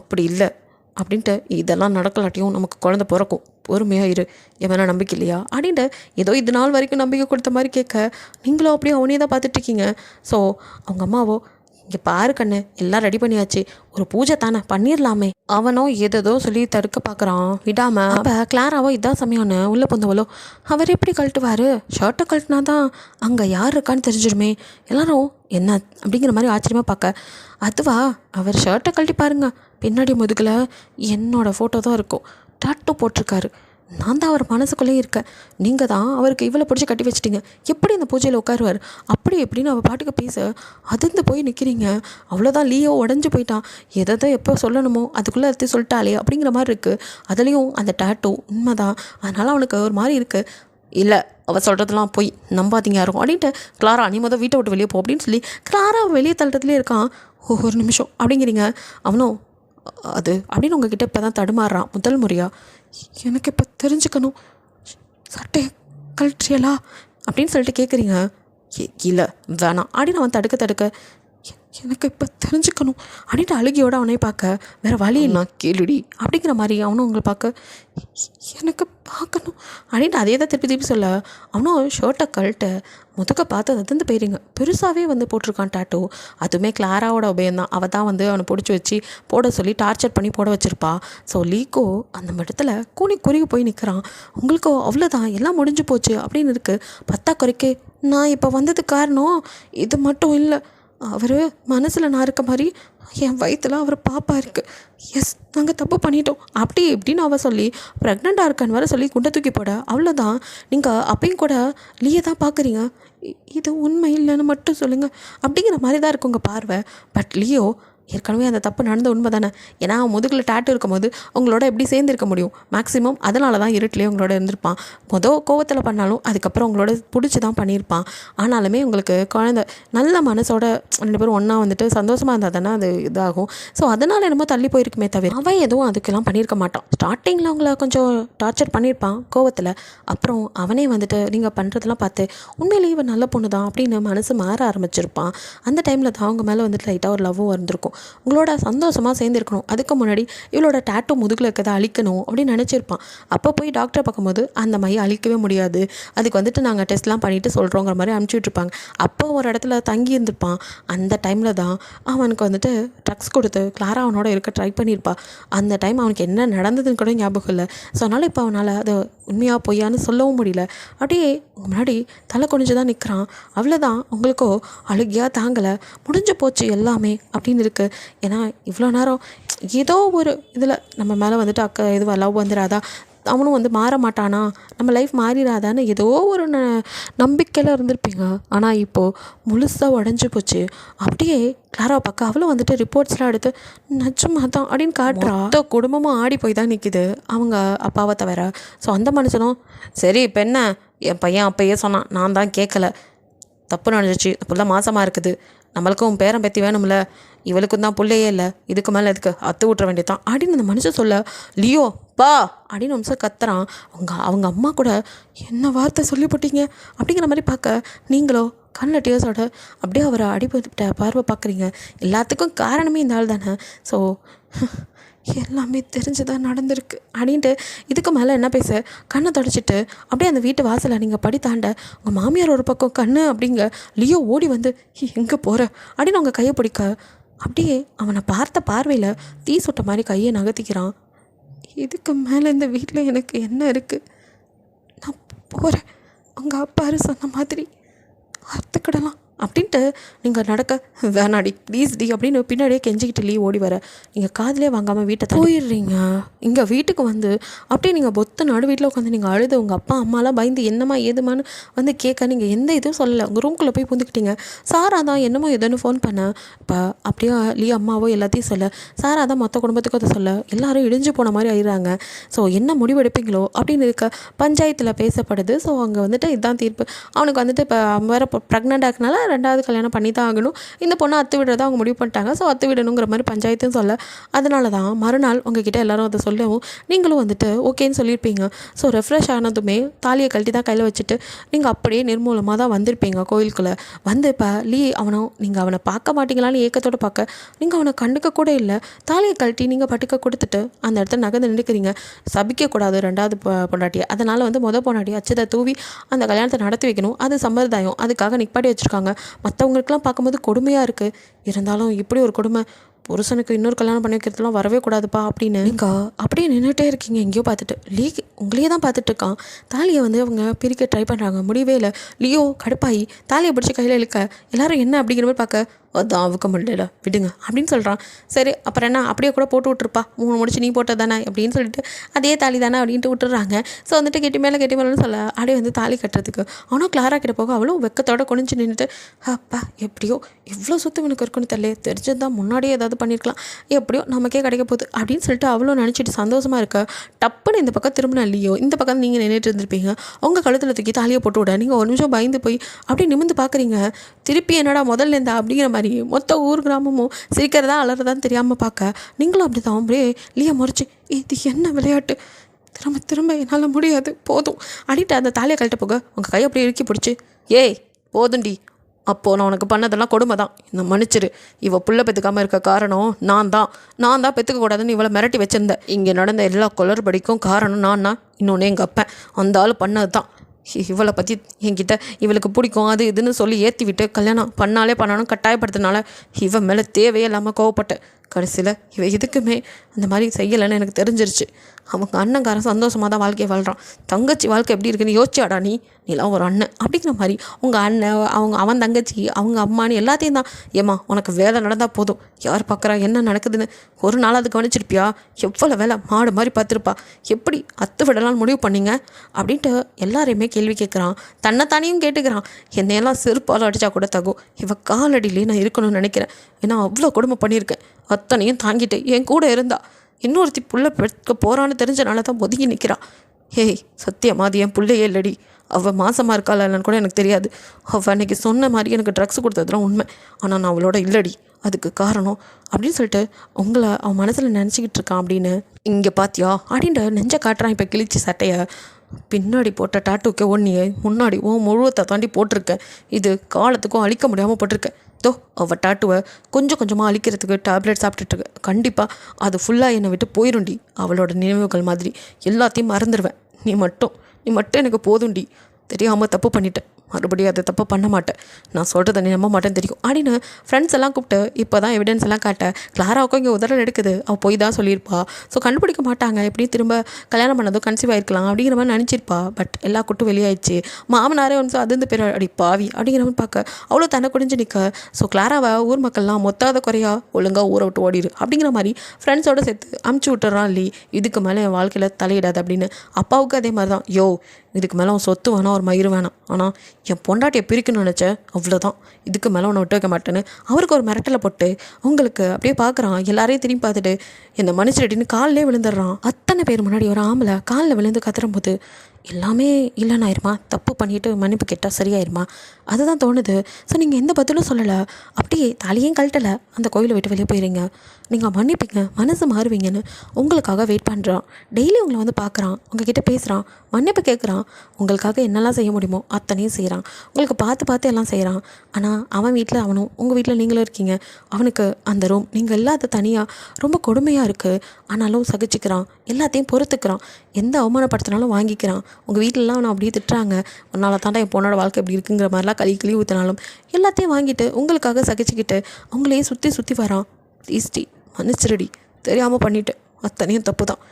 அப்படி இல்லை அப்படின்ட்டு, இதெல்லாம் நடக்கலாட்டியும் நமக்கு குழந்தை பிறக்கும், பொறுமையாக இரு, எவனா நம்பிக்கை இல்லையா அப்படின்ட்டு ஏதோ இது நாள் வரைக்கும் நம்பிக்கை கொடுத்த மாதிரி கேட்க. நீங்களும் அப்படியே அவனே தான் பார்த்துட்ருக்கீங்க. ஸோ அவங்க அம்மாவோ, இங்கே பாரு கண்ணு, எல்லாம் ரெடி பண்ணியாச்சு, ஒரு பூஜை தானே பண்ணிடலாமே. அவனோ ஏதோ சொல்லி தடுக்க பார்க்குறான், விடாமல். அப்போ கிளாராவோ இதான் சமயம்னு உள்ளே போந்தவளோ, அவர் எப்படி கழட்டுவார், ஷர்ட்டை கழட்டினா தான் அங்கே யார் இருக்கான்னு தெரிஞ்சிடுமே. எல்லாரும் என்ன அப்படிங்கிற மாதிரி ஆச்சரியமாக பார்க்க. அதுவா, அவர் ஷர்ட்டை கழட்டி பாருங்க, பின்னாடி முதுகில் என்னோடய ஃபோட்டோ தான் இருக்கும், டாட்டூ போட்டிருக்காரு. நான் தான் அவர் மனசுக்குள்ளே இருக்கேன், நீங்கள் தான் அவருக்கு இவ்வளோ பிடிச்சி கட்டி வச்சிட்டிங்க, எப்படி இந்த பூஜையில் உட்காருவார் அப்படி எப்படின்னு அவள் பாட்டுக்கு பேச அதிர்ந்து போய் நிற்கிறீங்க. அவ்வளோதான், லீயோ உடஞ்சி போயிட்டான். எதை எப்போ சொல்லணுமோ அதுக்குள்ளே எடுத்து சொல்லிட்டாலே அப்படிங்கிற மாதிரி இருக்குது. அதுலேயும் அந்த டாட்டூ உண்மைதான், அதனால் அவனுக்கு ஒரு மாதிரி இருக்குது. இல்லை, அவள் சொல்கிறதெல்லாம் போய் நம்பாதீங்க யாரும் அப்படின்ட்டு. கிளாரா நீ முதல் வீட்டை விட்டு வெளியே போ அப்படின்னு சொல்லி கிளாரா வெளியே தள்ளுறதுலேயே இருக்கான். ஒரு நிமிஷம் அப்படிங்கிறீங்க. அவனும் அது அப்படின்னு உங்ககிட்ட இப்போ தான் தடுமாறுறான் முதல் முறையாக. எனக்கு இப்போ தெரிஞ்சுக்கணும், சட்டையை கழற்றியலா அப்படின்னு சொல்லிட்டு கேட்குறீங்க. இல்லை வேணாம் அப்படின்னு அவன் தடுக்க எனக்கு இப்போ தெரிஞ்சுக்கணும் அப்படின்ட்டு அழுகியோடு அவனை பார்க்க. வேறு வழி இல்லை, கேளுடி அப்படிங்கிற மாதிரி அவனும் உங்களை பார்க்க. எனக்கு பார்க்கணும் அப்படின்ட்டு அதே தான் திருப்பி சொல்ல. அவனும் ஷர்ட்டை கழட்ட முதுக்க பார்த்து அதிர்ந்து போயிருங்க. பெருசாகவே வந்து போட்டிருக்கான் டாட்டூ. அதுவுமே கிளாராவோட உபயம்தான். அவள் தான் வந்து அவனை பிடிச்சி வச்சு போட சொல்லி டார்ச்சர் பண்ணி போட வச்சுருப்பா. ஸோ லீக்கோ அந்த இடத்துல குறுகி போய் நிற்கிறான். உங்களுக்கோ அவ்வளோதான், எல்லாம் முடிஞ்சு போச்சு அப்படின்னு இருக்குது. பத்தா குறைக்கே நான் இப்போ வந்தது காரணம் இது மட்டும் இல்லை, அவர் மனசில் நான் இருக்க மாதிரி என் வயிற்றுல அவர் பாப்பா இருக்குது. எஸ், நாங்கள் தப்பு பண்ணிட்டோம் அப்படி இப்படின்னு அவள் சொல்லி ப்ரெக்னெண்ட்டாக இருக்கான்னு வர சொல்லி குண்டை தூக்கி போட. அவ்வளோதான், நீங்கள் அப்பையும் கூட லீயை தான் பார்க்குறீங்க. இது உண்மை இல்லைன்னு மட்டும் சொல்லுங்கள் அப்படிங்கிற மாதிரி தான் இருக்கு உங்கள் பார்வை. பட் லியோ ஏற்கனவே அந்த தப்பு நடந்த உண்மை தானே. ஏன்னா முதுகில் டேட்டு இருக்கும்போது உங்களோட எப்படி சேர்ந்துருக்க முடியும்? மேக்ஸிமம் அதனால தான் இருட்டிலே உங்களோட இருந்திருப்பான். கோவத்தில் பண்ணாலும் அதுக்கப்புறம் உங்களோட பிடிச்சி தான் பண்ணியிருப்பான். ஆனாலுமே உங்களுக்கு குழந்த நல்ல மனசோட 2 பேரும் ஒன்றா வந்துட்டு சந்தோஷமாக இருந்தால் தானே அது இதாகும். ஸோ அதனால் என்னமோ தள்ளி போயிருக்குமே தவிர அவன் எதுவும் அதுக்கெல்லாம் பண்ணியிருக்க மாட்டான். ஸ்டார்டிங்கில் உங்களை கொஞ்சம் டார்ச்சர் பண்ணியிருப்பான் கோவத்தில். அப்புறம் அவனே வந்துட்டு நீங்கள் பண்ணுறதெல்லாம் பார்த்து உண்மையிலேயே இவன் நல்ல பொண்ணு தான் அப்படின்னு மனசு மாற ஆரம்பிச்சிருப்பான். அந்த டைமில் தான் அவங்க மேலே வந்துட்டு லைட்டாக ஒரு லவ்வும் வந்திருக்கும். உங்களோட சந்தோஷமாக சேர்ந்துருக்கணும். அதுக்கு முன்னாடி இவளோட டேட்டோ முதுகில் இருக்கிறத அழிக்கணும் அப்படின்னு நினச்சிருப்பான். அப்போ போய் டாக்டரை பார்க்கும்போது அந்த மையை அழிக்கவே முடியாது, அதுக்கு வந்துட்டு நாங்கள் டெஸ்ட்லாம் பண்ணிவிட்டு சொல்கிறோங்கிற மாதிரி அனுப்பிச்சிட்ருப்பாங்க. அப்போ ஒரு இடத்துல தங்கி இருந்திருப்பான். அந்த டைமில் தான் அவனுக்கு வந்துட்டு ட்ரக்ஸ் கொடுத்து கிளாரா அவனோட இருக்க ட்ரை பண்ணியிருப்பா. அந்த டைம் அவனுக்கு என்ன நடந்ததுன்னு கூட ஞாபகம் இல்லை. ஸோ அதனால் இப்போ அவனால் அது உண்மையாக பொய்யான்னு சொல்லவும் முடியல. அப்படியே முன்னாடி தலை குனிஞ்சு தான் நிற்கிறான். அவ்வளோதான், உங்களுக்கோ அழுகியாக தாங்கலை, முடிஞ்சு போச்சு எல்லாமே அப்படின்னு இருக்குது. ஏன்னா இவ்வளோ நேரம் ஏதோ ஒரு இதில் நம்ம மேலே வந்துட்டு இதுவாக லவ் வந்துடாதா, அவனும் வந்து மாற மாட்டானா, நம்ம லைஃப் மாறிடாதான்னு ஏதோ ஒரு நம்பிக்கையில் இருந்திருப்பீங்க. ஆனால் இப்போது முழுசாக உடஞ்சி போச்சு. அப்படியே கிளாரா பார்க்க அவளும் வந்துட்டு ரிப்போர்ட்ஸ்லாம் எடுத்து நிஜமாக தான் அப்படின்னு காட்டுறா. குடும்பமும் ஆடி போய் தான் நிற்கிது அவங்க அப்பாவை தவிர. ஸோ அந்த மனுஷனும் சரி இப்போ என்ன, என் பையன் அப்பயே சொன்னான், நான் தான் கேட்கல, தப்பு நடந்துச்சு, புள்ள மாசமாக இருக்குது, நம்மளுக்கும் பேரன் பேத்தி வேணும்ல, இவளுக்கும் தான் பிள்ளையே இல்லை, இதுக்கு மேலே இதுக்கு அத்து விட்டுற வேண்டியதான் அப்படின்னு அந்த மனுஷன் சொல்ல, லியோ பா அப்படின்னு நிமிஷம் கத்துறான். அவங்க அம்மா கூட என்ன வார்த்தை சொல்லி போட்டீங்க அப்படிங்கிற மாதிரி பார்க்க, நீங்களோ கண்ணில் டியர்ஸோட அப்படியே அவரை அடிபட்ட பார்வை பார்க்குறீங்க. எல்லாத்துக்கும் காரணமே இந்த ஆள் தானே. ஸோ எல்லாமே தெரிஞ்சுதான் நடந்திருக்கு அப்படின்ட்டு இதுக்கு மேலே என்ன பேச கண்ணை தொடச்சிட்டு அப்படியே அந்த வீட்டு வாசலை நீங்கள் படி தாண்ட உங்கள் மாமியார் ஒரு பக்கம் கண்ணு அப்படிங்க லியோ ஓடி வந்து எங்கே போகிற அப்படின்னு அவங்க கையை பிடிக்க, அப்படியே அவனை பார்த்த பார்வையில் தீ சுட்ட மாதிரி கையை நகர்த்திக்கிறான். இதுக்கு மேலே இந்த வீட்டில் எனக்கு என்ன இருக்குது, நான் போகிறேன், உங்கள் அப்பாரு சொன்ன மாதிரி அறுத்துக்கிடலாம் அப்படின்ட்டு நீங்கள் நடக்க வேணாடி ப்ளீஸ் டி அப்படின்னு பின்னாடியே கெஞ்சிக்கிட்டு லீவ் ஓடி வர, நீங்கள் காதிலே வாங்காமல் வீட்டை போயிடுறீங்க. இங்கே வீட்டுக்கு வந்து அப்படியே நீங்கள் பொத்த நடு வீட்டில் உட்காந்து நீங்கள் அழுது உங்கள் அப்பா அம்மாலாம் பயந்து என்னம்மா ஏதுமான்னு வந்து கேட்க நீங்கள் எந்த இதுவும் சொல்லலை. உங்கள் ரூம்குள்ளே போய் புந்துக்கிட்டீங்க. சாரா தான் என்னமோ எதுன்னு ஃபோன் பண்ண, இப்போ அப்படியே லீ அம்மாவோ எல்லாத்தையும் சொல்ல, சாரா தான் மொத்த குடும்பத்துக்கும் அதை சொல்ல, எல்லாரும் இடிஞ்சு போன மாதிரி ஆயிடுறாங்க. ஸோ என்ன முடிவெடுப்பீங்களோ அப்படின்னு இருக்க பஞ்சாயத்தில் பேசப்படுது. ஸோ அங்கே வந்துட்டு இதுதான் தீர்ப்பு. அவனுக்கு வந்துட்டு இப்போ வேறு ப்ரெக்னென்ட் ஆகினால 2வது கல்யாணம் பண்ணி தான் ஆகணும். இந்த பொண்ணை அத்து விடுறதா அவங்க முடிவு பண்ணிட்டாங்க. ஸோ அத்து விடணுங்கிற மாதிரி பஞ்சாயத்தும் சொல்ல, அதனால தான் மறுநாள் உங்ககிட்ட எல்லாரும் அதை சொல்லவும் நீங்களும் வந்துட்டு ஓகேன்னு சொல்லியிருப்பீங்க. ஸோ ரெஃப்ரெஷ் ஆனதுமே தாலியை கழட்டி தான் கையில் வச்சுட்டு நீங்கள் அப்படியே நிர்மூலமாக தான் வந்திருப்பீங்க கோயிலுக்குள்ளே. வந்து இப்போ நீங்கள் அவனை பார்க்க மாட்டீங்களான்னு ஏக்கத்தோடு பார்க்க, நீங்கள் அவனை கண்டுக்க கூட இல்லை. தாலியை கழட்டி நீங்கள் பட்டுக்க கொடுத்துட்டு அந்த இடத்துல நகர்ந்து நின்றுக்கிறீங்க. சபிக்கக்கூடாது 2வது பொண்டாட்டியை. அதனால் வந்து பொண்டாட்டியை அச்சதை தூவி அந்த கல்யாணத்தை நடத்தி வைக்கணும். அது சம்பிரதாயம். அதுக்காக நிப்பாட்டி வச்சுருக்காங்க. மற்றவங்களுக்கெல்லாம் பார்க்கும்போது கொடுமையாக இருக்குது. இருந்தாலும் இப்படி ஒரு கொடுமை புருஷனுக்கு இன்னொரு கல்யாணம் பண்ணி வைக்கிறதுலாம் வரவே கூடாதுப்பா அப்படின்னு நீங்கள் அப்படியே நின்றுட்டே இருக்கீங்க. எங்கேயோ பார்த்துட்டு உங்களையே தான் பார்த்துட்ருக்கான். தாலியை வந்து அவங்க பிரிக்க ட்ரை பண்ணுறாங்க, முடியவே இல்லை. லியோ கடுப்பாயி தாலியை பிடிச்சி கையில் இழுக்க எல்லாரும் என்ன அப்படிங்கிற மாதிரி பார்க்க, அதான் அவுக்க முடியல விடுங்க அப்படின்னு சொல்கிறான். சரி அப்புறம் என்ன, அப்படியே கூட போட்டு விட்ருப்பா, 3 முடிச்சு நீ போட்ட தானே அப்படின்னு சொல்லிட்டு அதே தாலி தானே அப்படின்ட்டு விட்டுறாங்க. ஸோ வந்துட்டு கெட்டி மேலேன்னு சொல்ல அப்படியே வந்து தாலி கட்டுறதுக்கு அவனும் கிளாரா கிட்ட போக அவளும் வெக்கத்தோடு குனிஞ்சு நின்றுட்டு, அப்பா எப்படியோ இவ்வளோ சொத்து எனக்கு இருக்குன்னு தெரியல, தெரிஞ்சதுதான் முன்னாடியே ஏதாவது பண்ணியிருக்கலாம், எப்படியோ நமக்கே கிடைக்க போகுது அப்படின்னு சொல்லிட்டு அவளும் நினச்சிட்டு சந்தோஷமாக இருக்க, டப்புன்னு இந்த பக்கம் திரும்பினா இல்லையோ இந்த பக்கம் நீங்கள் நின்றுட்டு இருந்திருப்பீங்க. உங்கள் கழுத்தில் தூக்கி தாலியை போட்டு விட நீங்கள் ஒரு நிமிஷம் பயந்து போய் அப்படியே நிமிந்து பார்க்குறீங்க. திருப்பி என்னடா முதல்ல இருந்தா அப்படிங்கிற மாதிரி மொத்த ஊர் கிராமமும் சிரிக்கிறதா அலறதான்னு தெரியாமல் பார்க்க, நீங்களும் அப்படி தான் அப்படியே லியா முறைச்சி, இது என்ன விளையாட்டு, திரும்ப என்னால் முடியாது போதும் அடிட்டு அந்த தாலியை கழட்ட போக உங்கள் கையை அப்படியே இறுக்கி பிடிச்சி, ஏய் போதுண்டி, அப்போது நான் உனக்கு பண்ணதெல்லாம் கொடுமை தான், இந்த மன்னிச்சிரு, இவள் புள்ள பெற்றுக்காமல் இருக்க காரணம் நான் தான் பெற்றுக்கக்கூடாதுன்னு இவளை மிரட்டி வச்சுருந்தேன். இங்கே நடந்த எல்லா குளறுபடிக்கும் காரணம் நான் இன்னொன்று எங்கள் அப்பன், அந்த ஆள் பண்ணது தான். இவளை பற்றி என்கிட்ட இவளுக்கு பிடிக்கும் அது இதுன்னு சொல்லி ஏற்றி விட்டு கல்யாணம் பண்ணாலும் கட்டாயப்படுத்தினால இவன் மேலே தேவையே இல்லாமல் கோவப்பட்டேன். கடைசியில் இவ எதுக்குமே அந்த மாதிரி செய்யலைன்னு எனக்கு தெரிஞ்சிருச்சு. அவங்க அண்ணங்காரன் சந்தோஷமாக தான் வாழ்க்கையை வாழ்கிறான். தங்கச்சி வாழ்க்கை எப்படி இருக்குன்னு யோசிச்சாடா நீலாம் ஒரு அண்ணன் அப்படிங்கிற மாதிரி உங்கள் அண்ணன் அவன் தங்கச்சி அவங்க அம்மானு எல்லாத்தையும் தான். ஏம்மா உனக்கு வேலை நடந்தால் போதும், யார் பார்க்குறா என்ன நடக்குதுன்னு ஒரு நாள் அது கவனிச்சிருப்பியா? எவ்வளோ வேலை மாடு மாதிரி பார்த்துருப்பா, எப்படி அத்து விடலான்னு முடிவு பண்ணிங்க அப்படின்ட்டு எல்லாரையுமே கேள்வி கேட்குறான். தன்னைத்தானையும் கேட்டுக்கிறான். என்னையெல்லாம் செருப்பால் அடித்தா கூட தகும், இவ காலடியிலே நான் இருக்கணும்னு நினைக்கிறேன். ஏன்னா அவ்வளோ கொடுமை பண்ணியிருக்கேன், அத்தனையும் தாங்கிட்டு என் கூட இருந்தா. இன்னொருத்தி புள்ள பெற்க போகிறான்னு தெரிஞ்சனால தான் ஒதுங்கி நிற்கிறா. ஏய் சத்தியமா அது என் பிள்ளையே இல்லடி. அவள் மாசமாக இருக்காளா இல்லைன்னு கூட எனக்கு தெரியாது. அவள் அன்றைக்கி சொன்ன மாதிரி எனக்கு ட்ரக்ஸ் கொடுத்ததுலாம் உண்மை. ஆனால் நான் அவளோட இல்லடி, அதுக்கு காரணம் அப்படின்னு சொல்லிட்டு உங்களை அவன் மனசில் நினச்சிக்கிட்டு இருக்கான். அப்படின்னு இங்கே பார்த்தியா அப்படின்ட்டு நெஞ்ச காட்டுறான். இப்போ கிழிச்சி சட்டையை பின்னாடி போட்ட டாட்டூக்கே ஒன்றியே முன்னாடி முழுவத்தை தாண்டி போட்டிருக்கேன். இது காலத்துக்கும் அழிக்க முடியாமல் போட்டிருக்கேன். தோ அவள் டாட்டுவை கொஞ்சம் கொஞ்சமாக அழிக்கிறதுக்கு டேப்லெட் சாப்பிட்டுட்ருக்கு. கண்டிப்பாக அது ஃபுல்லாக என்னை விட்டு போயிடும்டி. அவளோட நினைவுகள் மாதிரி எல்லாத்தையும் மறந்துடுவேன். நீ மட்டும் எனக்கு போதும்டி. தெரியாமல் தப்பு பண்ணிட்டேன், மறுபடியும் அதை தப்பு பண்ண மாட்டேன். நான் சொல்கிறத நீ நம்ப மாட்டேன்னு தெரியும் அப்படின்னு ஃப்ரெண்ட்ஸ் எல்லாம் கூப்பிட்டு இப்போ தான் எவிடன்ஸ் எல்லாம் காட்ட கிளாராவுக்கும் இங்கே உதறல் எடுக்குது. அவள் போய் தான் சொல்லியிருப்பா. ஸோ கண்டுபிடிக்க மாட்டாங்க, எப்படி திரும்ப கல்யாணம் பண்ணதும் கன்சீவ் ஆகிருக்கலாம் அப்படிங்கிற மாதிரி நினச்சிருப்பா. பட் எல்லா கூட்டும் வெளியாயிடுச்சு. மாமனாரே வந்து அது பேர் அடி பாவி அப்படிங்கிற மாதிரி பார்க்க அவ்வளோ தன்னை குடிஞ்சு நிற்க. ஸோ கிளாராவை ஊர் மக்கள்லாம் மொத்தாத குறையா ஒழுங்காக ஊரை விட்டு ஓடிடு அப்படிங்கிற மாதிரி ஃப்ரெண்ட்ஸோடு சேர்த்து அமுச்சு விட்டுறான். இல்லை இதுக்கு மேலே என் வாழ்க்கையில் தலையிடாது அப்படின்னு. அப்பாவுக்கு அதே மாதிரி தான். இதுக்கு மேலே அவன் சொத்து வேணாம், ஒரு மயிறு வேணாம், ஆனால் என் பொண்டாட்டியை பிரிக்கணும்னு நினச்சேன், அவ்வளோதான், இதுக்கு மேலே உன்னை விட்டு வைக்க மாட்டேன்னு அவருக்கு ஒரு மிரட்டலை போட்டு உங்களுக்கு அப்படியே பார்க்குறான். எல்லாரையும் திரும்பி பார்த்துட்டு என்னை மன்னிச்சிடுன்னு காலிலே விழுந்துடுறான். அத்தனை பேர் முன்னாடி ஒரு ஆம்பளை காலில் விழுந்து கத்துறும்போது எல்லாமே இல்லைன்னு ஆயிருமா, தப்பு பண்ணிவிட்டு மன்னிப்பு கேட்டால் சரியாயிருமா, அதுதான் தோணுது. ஸோ நீங்கள் எந்த பதிலும் சொல்லலை, அப்படியே தலையும் கழட்டலை, அந்த கோயிலை விட்டு வெளியே போயிடுங்க, நீங்கள் மன்னிப்பீங்க, மனசு மாறுவீங்கன்னு உங்களுக்காக வெயிட் பண்ணுறான். டெய்லி உங்களை வந்து பார்க்குறான், உங்ககிட்ட பேசுகிறான், மன்னிப்பு கேட்குறான், உங்களுக்காக என்னெல்லாம் செய்ய முடியுமோ அத்தனையும் செய்கிறான், உங்களுக்கு பார்த்து எல்லாம் செய்கிறான். ஆனால் அவன் வீட்டில் அவனும் உங்கள் வீட்டில் நீங்களும் இருக்கீங்க. அவனுக்கு அந்த ரூம் நீங்கள் இல்லாத தனியாக ரொம்ப கொடுமையாக இருக்குது, ஆனாலும் சகிச்சுக்கிறான், எல்லாத்தையும் பொறுத்துக்கிறான், எந்த அவமானப்படுத்தினாலும் வாங்கிக்கிறான். உங்கள் வீட்டிலலாம் அவனை அப்படியே திட்டுறாங்க, உன்னால் தாண்டா என் பொண்ணோட வாழ்க்கை எப்படி இருக்குங்கிற மாதிரிலாம் களி ஊற்றினாலும் எல்லாத்தையும் வாங்கிட்டு உங்களுக்காக சகிச்சுக்கிட்டு அவங்களையே சுற்றி வரான். ஈஸ்டி மன்னிச்சிருடி, தெரியாமல் பண்ணிவிட்டேன், அத்தனையும் தப்பு தான்.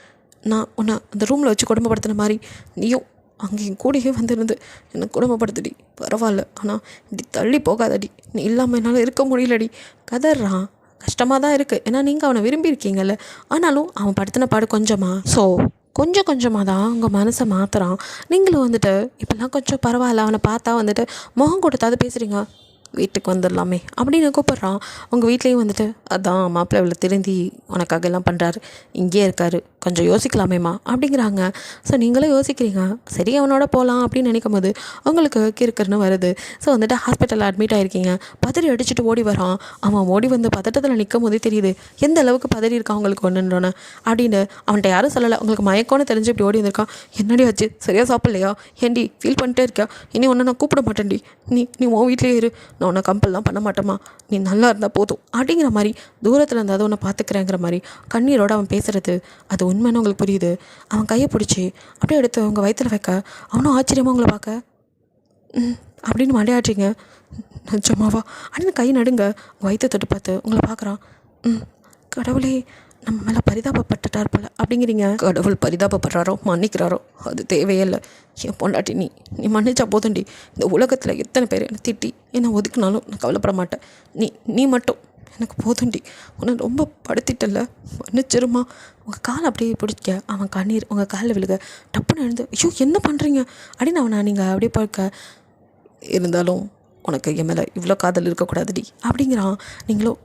நான் உன்னை அந்த ரூமில் வச்சு கொடுமைப்படுத்தின மாதிரி நீயும் அங்கே என் கூடயே வந்துருந்து என்னை கொடுமைப்படுத்துடி, பரவாயில்ல, ஆனால் இப்படி தள்ளி போகாதடி, நீ இல்லாமல் என்னால் இருக்க முடியலடி. கதறான். கஷ்டமாக தான் இருக்குது, ஏன்னா நீங்கள் அவனை விரும்பியிருக்கீங்கல்ல. ஆனாலும் அவன் படுத்தின பாடு கொஞ்சம் கொஞ்சமாக தான் உங்கள் மனசை மாற்றுறான். நீங்களும் வந்துட்டு இப்போல்லாம் கொஞ்சம் பரவாயில்ல, அவனை பார்த்தா வந்துட்டு முகம் கொடுத்தாது பேசுகிறீங்க, வீட்டுக்கு வந்துடலாமே அப்படின்னு கூப்பிட்றான். உங்கள் வீட்லேயும் வந்துட்டு அதான் மாப்பிள்ளை இவ்வளோ திருந்தி உனக்காக எல்லாம் பண்ணுறாரு, இங்கேயே இருக்காரு, கொஞ்சம் யோசிக்கலாமேம்மா அப்படிங்கிறாங்க. ஸோ நீங்களும் யோசிக்கிறீங்க, சரி அவனோட போகலாம் அப்படின்னு நினைக்கும் போது உங்களுக்கு கிறுக்குன்னு வருது. ஸோ வந்துட்டு ஹாஸ்பிட்டலில் அட்மிட் ஆகிருக்கீங்க. பதறி அடிச்சுட்டு ஓடி வரான். அவன் ஓடி வந்து பதட்டத்தில் நிற்கும் போதே தெரியுது எந்த அளவுக்கு பதறி இருக்கான் உங்களுக்கு ஒன்றுன்றோன்னு அப்படின்னு. அவன்கிட்ட யாரும் சொல்லலை, உங்களுக்கு மயக்கம்னு தெரிஞ்சு இப்படி ஓடி வந்திருக்கான். என்னடி ஆச்சு, சரியாக சாப்பிட்லையா, ஏண்டி ஃபீல் பண்ணிட்டே இருக்கியா, இனி ஒன்று நான் கூப்பிட மாட்டேன்டி, நீ உன் வீட்லேயே இரு, நான் உன்னை கம்பல்லாம் பண்ண மாட்டேம்மா, நீ நல்லா இருந்தால் போதும் அப்படிங்கிற மாதிரி தூரத்தில் இருந்தால் உன்னை பார்த்துக்கிறேங்கிற மாதிரி கண்ணீரோடு அவன் பேசுகிறது அது உண்மைன்னு உங்களுக்கு புரியுது. அவன் கையை பிடிச்சி அப்படியே எடுத்து அவங்க வயிற்றில் வைக்க அவனும் ஆச்சரியமாக உங்களை பார்க்க அப்படின்னு மண்டையாட்சிங்க. நிஜமாவா அப்படின்னு கை நடுங்க வயிற்று தொட்டு பார்த்து உங்களை பார்க்குறான். கடவுளே நம்ம மேலே பரிதாபப்பட்டுட்டார் போல அப்படிங்கிறீங்க. கடவுள் பரிதாபப்படுறாரோ மன்னிக்கிறாரோ அது தேவையே இல்லை. என் பொண்டாட்டி நீ மன்னிச்சா போதுண்டி. இந்த உலகத்தில் எத்தனை பேர் என்னை திட்டி என்னை ஒதுக்குனாலும் நான் கவலைப்பட மாட்டேன். நீ மட்டும் எனக்கு போதுண்டி, உன்னை ரொம்ப படுத்திட்டல, மன்னிச்சிருமா. உங்கள் காலை அப்படியே பிடிக்க அவன் கண்ணீர் உங்கள் காலில் விழுக டப்புன்னு எழுந்து ஐயோ என்ன பண்ணுறீங்க அப்படின்னு அவனை நீங்கள் அப்படியே பார்க்க இருந்தாலும் உனக்கு என் மேலே இவ்வளோ காதல் இருக்கக்கூடாதுடி அப்படிங்கிறான். நீங்களும்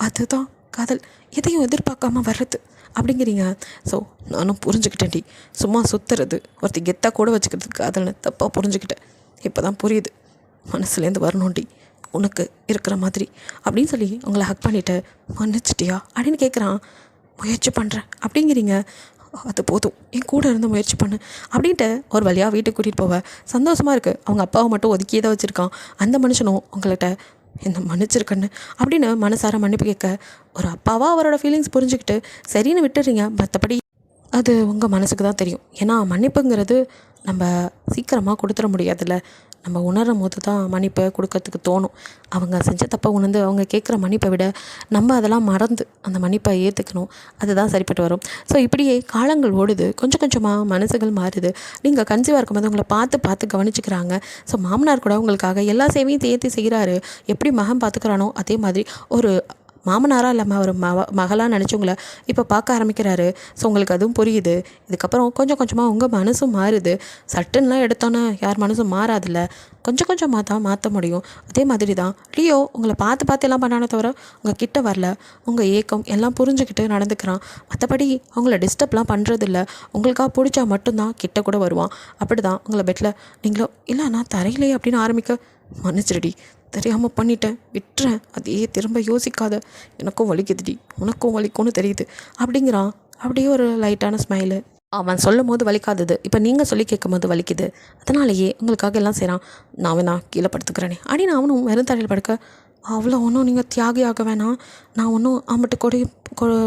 அதுதான் காதல், எதையும் எதிர்பார்க்காம வர்றது அப்படிங்கிறீங்க. ஸோ நானும் புரிஞ்சுக்கிட்டேன்டி, சும்மா சுற்றுறது ஒருத்தி கெத்தாக கூட வச்சுக்கிறதுக்கு காதல்னு தப்பாக புரிஞ்சுக்கிட்டேன். இப்போ தான் புரியுது, மனசுலேருந்து வரணும்டி உனக்கு இருக்கிற மாதிரி அப்படின்னு சொல்லி உங்களை ஹக் பண்ணிவிட்டு மன்னிச்சிட்டியா அப்படின்னு கேட்குறான். முயற்சி பண்ணுறேன் அப்படிங்கிறீங்க. அது போதும், என் கூட இருந்து முயற்சி பண்ணு அப்படின்ட்டு ஒரு வழியாக வீட்டுக்கு கூட்டிகிட்டு போவேன். சந்தோஷமாக இருக்குது. அவங்க அப்பாவை மட்டும் ஒதுக்கியே தான் வச்சுருக்கான். அந்த மனுஷனும் உங்கள்கிட்ட என்ன மன்னிச்சிருக்கன்னு அப்படின்னு மனசார மன்னிப்பு கேட்க ஒரு அப்பாவாக அவரோட ஃபீலிங்ஸ் புரிஞ்சுக்கிட்டு சரின்னு விட்டுடுறீங்க. மற்றபடி அது உங்கள் மனசுக்கு தான் தெரியும். ஏன்னா மன்னிப்புங்கிறது நம்ம சீக்கிரமாக கொடுத்துட முடியாதுல்ல. நம்ம உணரும் போது தான் மன்னிப்பை கொடுக்கறதுக்கு தோணும். அவங்க செஞ்ச தப்பை உணர்ந்து அவங்க கேட்குற மன்னிப்பை விட நம்ம அதெல்லாம் மறந்து அந்த மன்னிப்பை ஏற்றுக்கணும். அதுதான் சரிப்பட்டு வரும். ஸோ இப்படியே காலங்கள் ஓடுது. கொஞ்சம் கொஞ்சமாக மனசுகள் மாறுது. நீங்கள் கன்சீவாக இருக்கும்போது உங்களை பார்த்து பார்த்து கவனிச்சுக்கிறாங்க. ஸோ மாமனார் கூட உங்களுக்காக எல்லா சேவையும் சேர்த்து செய்கிறாரு. எப்படி மகன் பார்த்துக்கிறானோ அதே மாதிரி ஒரு மாமனாராக இல்லாமல் ஒரு மகளாக நினச்சவங்கள இப்போ பார்க்க ஆரம்பிக்கிறாரு. ஸோ உங்களுக்கு அதுவும் புரியுது. இதுக்கப்புறம் கொஞ்சம் கொஞ்சமாக உங்கள் மனசும் மாறுது. சட்டுன்னுலாம் எடுத்தோன்னே யார் மனசும் மாறாதில்ல. கொஞ்சம் கொஞ்சமாக தான் மாற்ற முடியும். அதே மாதிரி தான் லியோ உங்களை பார்த்து பார்த்து எல்லாம் பண்ணானே தவிர உங்கள் கிட்ட வரல. உங்கள் ஏக்கம் எல்லாம் புரிஞ்சுக்கிட்டு நடந்துக்கிறான். மற்றபடி அவங்கள டிஸ்டர்ப்லாம் பண்ணுறதில்ல. உங்களுக்காக பிடிச்சா மட்டும்தான் கிட்ட கூட வருவான். அப்படி தான் உங்களை பெட்டில் நீங்களோ இல்லை நான் தரையிலே அப்படின்னு ஆரம்பிக்க மன்னிச்சிருடி, தெரியாமல் பண்ணிட்டேன், விட்டுறேன், அதையே திரும்ப யோசிக்காத, எனக்கும் வலிக்குதுடி, உனக்கும் வலிக்கும்னு தெரியுது அப்படிங்கிறான். அப்படியே ஒரு லைட்டான ஸ்மைலு. அவன் சொல்லும் போது வலிக்காதது இப்போ நீங்கள் சொல்லி கேட்கும் போது வலிக்குது. அதனாலேயே உங்களுக்காக எல்லாம் செய்கிறான். நான் வேணா கீழே படுத்துக்கிறேனே அப்படின்னு அவனும் வெறும் தரையில் படுக்க, அவ்வளோ ஒன்றும் நீங்கள் தியாகியாக வேணாம், நான் ஒன்றும் ஆம்பட்டு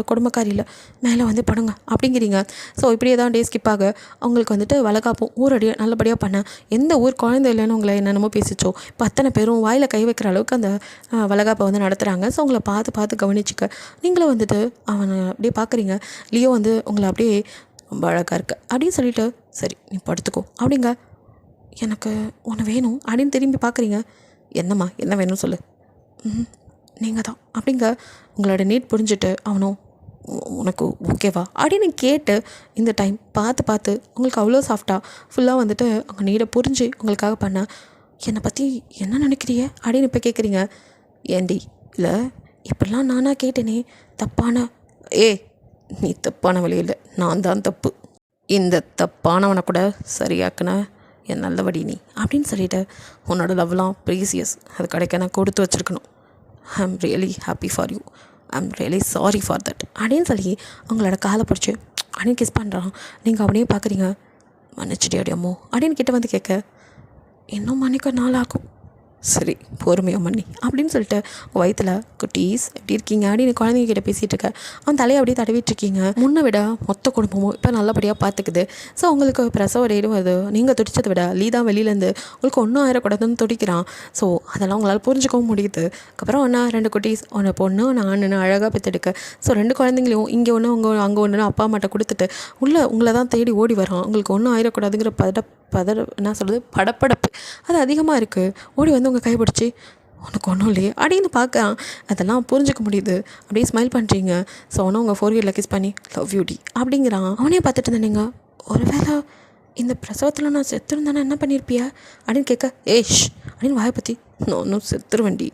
கொடுமைக்காரி இல்லை, மேலே வந்து படுங்க அப்படிங்கிறீங்க. ஸோ இப்படியே தான் டே ஸ்கிப் ஆக அவங்களுக்கு வந்துட்டு வளகாப்பும் ஊரடியாக நல்லபடியாக பண்ணேன். எந்த ஊர் குழந்தை இல்லைன்னு உங்களை என்னென்னமோ பேசிச்சோ இப்போ அத்தனை பேரும் வாயில் கை வைக்கிற அளவுக்கு அந்த வளகாப்பை வந்து நடத்துகிறாங்க. ஸோ உங்களை பார்த்து பார்த்து கவனிச்சிக்க நீங்களும் வந்துட்டு அவனை அப்படியே பார்க்குறீங்க. லியோ வந்து உங்களை அப்படியே ரொம்ப அழகாக இருக்க அப்படின்னு சொல்லிட்டு சரி நீ படுத்துக்கோ அப்படிங்க. எனக்கு ஒன்று வேணும் அப்படின்னு திரும்பி பார்க்குறீங்க. என்னம்மா என்ன வேணும்னு சொல்லு. நீங்கள் தான் அப்படிங்க. உங்களோட நீட் புரிஞ்சுட்டு அவனும் உனக்கு ஓகேவா அப்படின்னு கேட்டு இந்த டைம் பார்த்து பார்த்து உங்களுக்கு அவ்வளோ சாஃப்டாக ஃபுல்லாக வந்துட்டு அவங்க நீடை புரிஞ்சு உங்களுக்காக பண்ண, என்னை பற்றி என்ன நினைக்கிறிய அப்படின்னு இப்போ கேட்குறீங்க. ஏண்டி இல்லை இப்படிலாம் நானாக கேட்டேனே தப்பான நீ தப்பான வழியில் நான் தான் தப்பு, இந்த தப்பானவனை கூட சரியாக்குன என் நல்லபடி நீ அப்படின்னு சொல்லிட்டு உன்னோட லவ்லாம் ப்ரீசியஸ், அது கிடைக்க நான் கொடுத்து வச்சுருக்கணும். I am really happy for you, I am really sorry for that அப்படின்னு சொல்லி அவங்களோட காலை பிடிச்சி அப்படின்னு கிஸ் பண்ணுறான். நீங்கள் அப்படியே பார்க்குறீங்க. மன்னிச்சிடி அடியம்மோ அப்படின்னு கிட்ட வந்து கேட்க, இன்னும் மன்னிக்க நாள் ஆகும், சரி பொறுமையாக மன்னி அப்படின்னு சொல்லிட்டு வயிற்றுல குட்டீஸ் எப்படி இருக்கீங்க அப்படின்னு குழந்தைங்க கிட்ட பேசிகிட்டு இருக்க. அவன் தலையை அப்படியே தடவிட்டுருக்கீங்க. முன்னை விட மொத்த குடும்பமும் இப்போ நல்லபடியாக பார்த்துக்குது. ஸோ உங்களுக்கு பிரசவ டேடும் வருது. நீங்கள் துடிச்சதை விட லீ தான் வெளியிலேருந்து உங்களுக்கு ஒன்றும் ஆயிடக்கூடாதுன்னு துடிக்கிறான். ஸோ அதெல்லாம் உங்களால் புரிஞ்சுக்கவும் முடியுது. அதுக்கப்புறம் ஒன்றா 2 குட்டீஸ், ஒன்று பொண்ணு ஒன்று ஆணுன்னு அழகாக பெற்றெடுக்க. ஸோ 2 குழந்தைங்களையும் இங்கே ஒன்று அங்கே ஒன்றுன்னு அப்பா அம்மாட்ட கொடுத்துட்டு உங்களை தான் தேடி ஓடி வரான். உங்களுக்கு ஒன்றும் ஆயிடக்கூடாதுங்கிற என்ன சொல்கிறது படப்படப்பு அது அதிகமாக இருக்குது. ஓடி வந்து உங்கள் கைப்பிடிச்சி உனக்கு ஒன்றும் இல்லையே அப்படின்னு பார்க்குறான். அதெல்லாம் புரிஞ்சுக்க முடியுது. அப்படியே ஸ்மைல் பண்ணுறீங்க. ஸோ ஒன்றும் உங்கள் 4 இயரில் கிஸ் பண்ணி லவ் யூ டி அப்படிங்கிறான். அவனே பார்த்துட்டு இருந்தேன். ஒரு வேளை இந்த பிரசவத்தில் நான் செத்துருந்தானே என்ன பண்ணியிருப்பியா அப்படின்னு கேட்க, ஏஷ் அப்படின்னு வாயை பற்றி நான் ஒன்றும் செத்துருவேண்டி,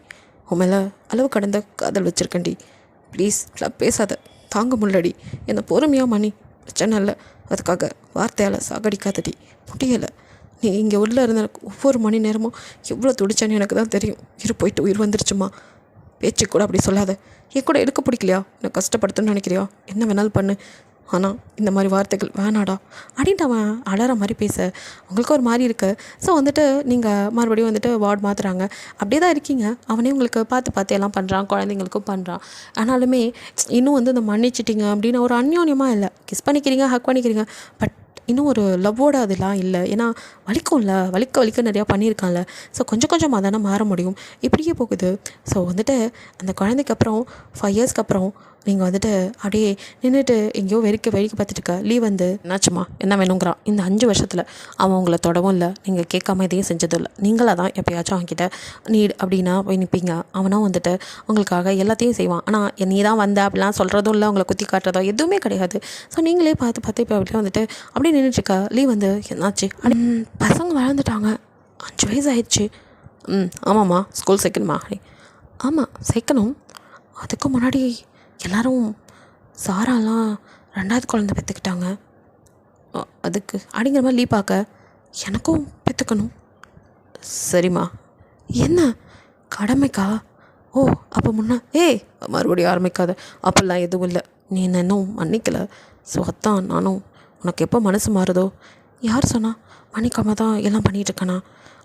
உன் மேலே அளவு கடந்த காதல் வச்சுருக்கேன்டி, ப்ளீஸ் பேசாத, தாங்க முள்ளடி, என்னை பொறுமையாக மணி, பிரச்சனை இல்லை, அதுக்காக வார்த்தையால் சாகடிக்காதடி, முடியலை, நீ இங்கே உள்ளே இருந்த ஒவ்வொரு மணி நேரமும் எவ்வளோ துடிச்சான்னு எனக்கு தான் தெரியும். போயிட்டு உயிர் வந்துருச்சுமா, பேச்சு கூட அப்படி சொல்லாத, என் கூட எடுக்க பிடிக்கலையா, என்னை கஷ்டப்படுத்தணும்னு நினைக்கிறியா, என்ன வேணாலும் பண்ணு, ஆனால் இந்த மாதிரி வார்த்தைகள் வேணாடா அப்படின்ட்டு அவன் அலற மாதிரி பேச உங்களுக்கு ஒரு மாதிரி இருக்குது. ஸோ வந்துட்டு நீங்கள் மறுபடியும் வந்துட்டு வார்டு மாற்றுறாங்க. அப்படியே தான் இருக்கீங்க. அவனே உங்களுக்கு பார்த்து பார்த்து எல்லாம் பண்ணுறான், குழந்தைங்களுக்கும் பண்ணுறான். ஆனாலுமே இன்னும் வந்து இந்த மன்னிச்சிட்டிங்க அப்படின்னு ஒரு அந்யோன்யமாக இல்லை. கிஸ் பண்ணிக்கிறீங்க, ஹக் பண்ணிக்கிறீங்க, பட் இன்னும் ஒரு லவ்வோட அதெல்லாம் இல்லை. ஏன்னா வலிக்கும்ல, வலிக்க நிறையா பண்ணியிருக்கான்ல. ஸோ கொஞ்சம் கொஞ்சமாக தானே மாற முடியும். இப்படியே போகுது. ஸோ வந்துட்டு அந்த குழந்தைக்கு அப்புறம் 5 இயர்ஸ்க்கு அப்புறம் நீங்கள் வந்துட்டு அப்படியே நின்றுட்டு எங்கேயோ வெறிக்க பார்த்துட்டு இருக்க. லீவ் வந்து என்னாச்சுமா என்ன வேணுங்கிறான். இந்த 5 வருஷத்தில் அவன் உங்களை தொடவும் இல்லை, நீங்கள் கேட்காம எதையும் செஞ்சதும் இல்லை. நீங்களாக தான் எப்போயாச்சும் அவன்கிட்ட நீட் அப்படின்னா போய் நிற்பீங்க. அவனும் வந்துட்டு உங்களுக்காக எல்லாத்தையும் செய்வான். ஆனால் நீ தான் வந்த அப்படிலாம் சொல்கிறதும் இல்லை, உங்களை குத்தி காட்டுறதோ எதுவுமே கிடையாது. ஸோ நீங்களே பார்த்து இப்போ அப்படியே வந்துட்டு அப்படியே நின்றுட்டுருக்க. லீவ் வந்து என்னாச்சு, பசங்க வளர்ந்துட்டாங்க, 5 வயசு ஆயிடுச்சு. ஆமாம்மா ஸ்கூல் சேர்க்கணுமா? ஆமாம் சேர்க்கணும். அதுக்கு முன்னாடி எல்லோரும் சாராலாம் 2வது குழந்தை பெற்றுக்கிட்டாங்க, அதுக்கு அப்படிங்கிற மாதிரி லீவ் பார்க்க எனக்கும் பெற்றுக்கணும். சரிம்மா. என்ன கடமைக்கா? ஓ அப்போ மறுபடியும் ஆரம்பிக்காத, அப்படிலாம் எதுவும் இல்லை, நீ என்ன இன்னும் மன்னிக்கலை. ஸோ அதான் நானும் உனக்கு எப்போ மனசு மாறுதோ. யார் சொன்னா மன்னிக்காமல் தான் எல்லாம் பண்ணிகிட்ருக்கேனா?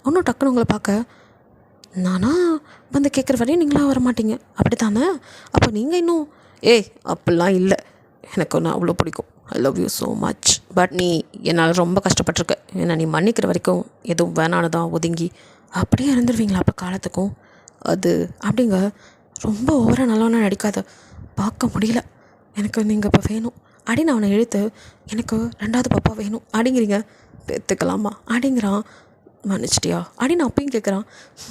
ஒன்றும் டக்குன்னு உங்களை பார்க்க நானா வந்து கேட்குற வரையும் நீங்களாம் வர மாட்டீங்க அப்படி தானே? அப்போ நீங்கள் இன்னும் அப்படிலாம் இல்லை, எனக்கு ஒன்று அவ்வளோ பிடிக்கும், ஐ love you so much. But நீ என்னால் ரொம்ப கஷ்டப்பட்டிருக்க. என்னை நீ மன்னிக்கிற வரைக்கும் எதுவும் வேணான்னு தான் ஒதுங்கி அப்படியே இருந்துருவீங்களா அப்போ காலத்துக்கும்? அது அப்படிங்க ரொம்ப ஓவராக நல்லவனா நடிக்காத, பார்க்க முடியல. எனக்கு நீங்கள் இப்போ வேணும் அப்படின்னு அவனை இழுத்து, எனக்கு 2வது பாப்பா வேணும் அப்படிங்கிறீங்க. பெற்றுக்கலாமா அப்படிங்கிறான். மன்னிச்சிட்டியா அப்படின்னு அப்பயும் கேட்குறான்.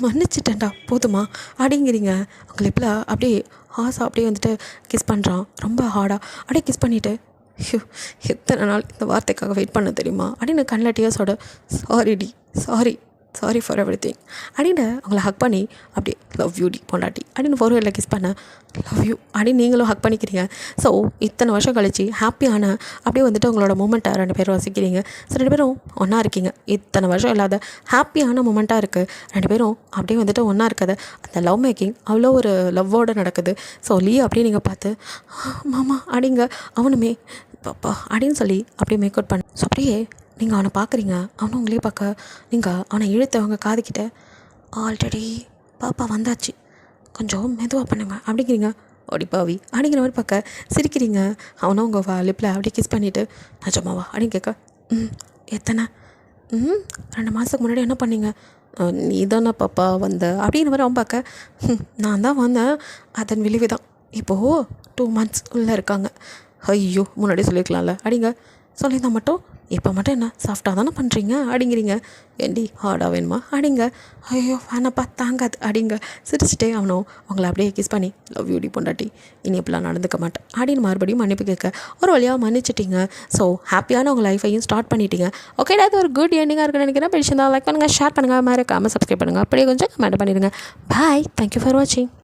மன்னிச்சிட்டேன்டா போதுமா அப்படிங்கிறீங்க. அவங்க லிப்பில் அப்படியே ஆசை அப்படியே வந்துட்டு கிஸ் பண்ணுறான் ரொம்ப ஹார்டாக. அப்படியே கிஸ் பண்ணிவிட்டு, ஐயோ எத்தனை நாள் இந்த வார்த்தைக்காக வெயிட் பண்ண தெரியுமா அப்படின்னு கண்ணில் டியர்ஸோட, சாரிடி சாரி ஃபார் எவ்ரி திங் அப்படின்னு அவங்கள ஹக் பண்ணி அப்படியே லவ் யூ டி பொண்டாட்டி அப்படின்னு ஃபோர்வேர்டில் கிஸ் பண்ண, லவ் யூ அப்படின்னு நீங்களும் ஹக் பண்ணிக்கிறீங்க. ஸோ இத்தனை வருஷம் கழிச்சு ஹாப்பியான அப்படியே வந்துட்டு உங்களோட மூமெண்ட்டை 2 பேரும் வசிக்கிறீங்க. ஸோ 2 பேரும் ஒன்றா இருக்கீங்க. இத்தனை வருஷம் இல்லாத ஹாப்பியான மூமெண்ட்டாக இருக்குது. 2 பேரும் அப்படியே வந்துட்டு ஒன்றா இருக்காது. அந்த லவ் மேக்கிங் அவ்வளோ ஒரு லவ்வோடு நடக்குது. ஸோ லீ அப்படியே நீங்கள் பார்த்து, மாமா அப்படிங்க அவனுமே பாப்பா அப்படின்னு சொல்லி அப்படியே மேக் அவுட் பண்ண. ஸோ அப்படியே நீங்கள் அவனை பார்க்குறீங்க. அவனும் உங்களே பார்க்க நீங்கள் அவனை இழுத்தவங்க காதுக்கிட்ட, ஆல்ரெடி பாப்பா வந்தாச்சு, கொஞ்சம் மெதுவாக பண்ணுங்க அப்படிங்கிறீங்க. ஒடிப்பாவி அப்படிங்கிற மாதிரி பார்க்க சிரிக்கிறீங்க. அவனும் உங்கள் லிப்பில் அப்படியே கிஸ் பண்ணிவிட்டு, நிஜமாவா அப்படின்னு கேட்க, எத்தனை 2 மாதத்துக்கு முன்னாடி என்ன பண்ணீங்க? நீ தானே பாப்பா வந்த அப்படிங்கிற மாதிரி அவன் பார்க்க, நான் தான் வந்தேன், அதன் விளைவு தான் இப்போது 2 months உள்ளே இருக்காங்க. ஐயோ முன்னாடி சொல்லியிருக்கலாம்ல அப்படிங்க. சொல்லியிருந்தால் மட்டும் இப்போ மட்டும் என்ன சாஃப்டாக தானே பண்ணுறீங்க அப்படிங்கிறீங்க. ஏண்டி ஹார்டாக வேணுமா அப்படிங்க. ஐயோ வேணாப்பா தாங்காது அப்படிங்க. சிரிச்சிட்டே அவனும் அவங்கள அப்படியே கிஸ் பண்ணி, லவ் யூ டி பொண்டாட்டி, இனி இப்படிலாம் நடந்துக்க மாட்டேன் அப்படின்னு மறுபடியும் மன்னிப்பு கேட்க, ஒரு வழியாக மன்னிச்சிட்டிங்க. ஸோ ஹாப்பியான உங்கள் லைஃபையும் ஸ்டார்ட் பண்ணிட்டீங்க. ஓகே, அது ஒரு குட் எண்டிங்காக இருக்குன்னு நினைக்கிறேன். பிடிச்சிருந்தா லைக் பண்ணுங்கள், ஷேர் பண்ணுங்கள், மறக்காமல் சப்ஸ்கிரைப் பண்ணுங்கள், அப்படியே கொஞ்சம் கமெண்ட் பண்ணிடுங்க. பாய், தேங்க்யூ ஃபார் வாட்சிங்.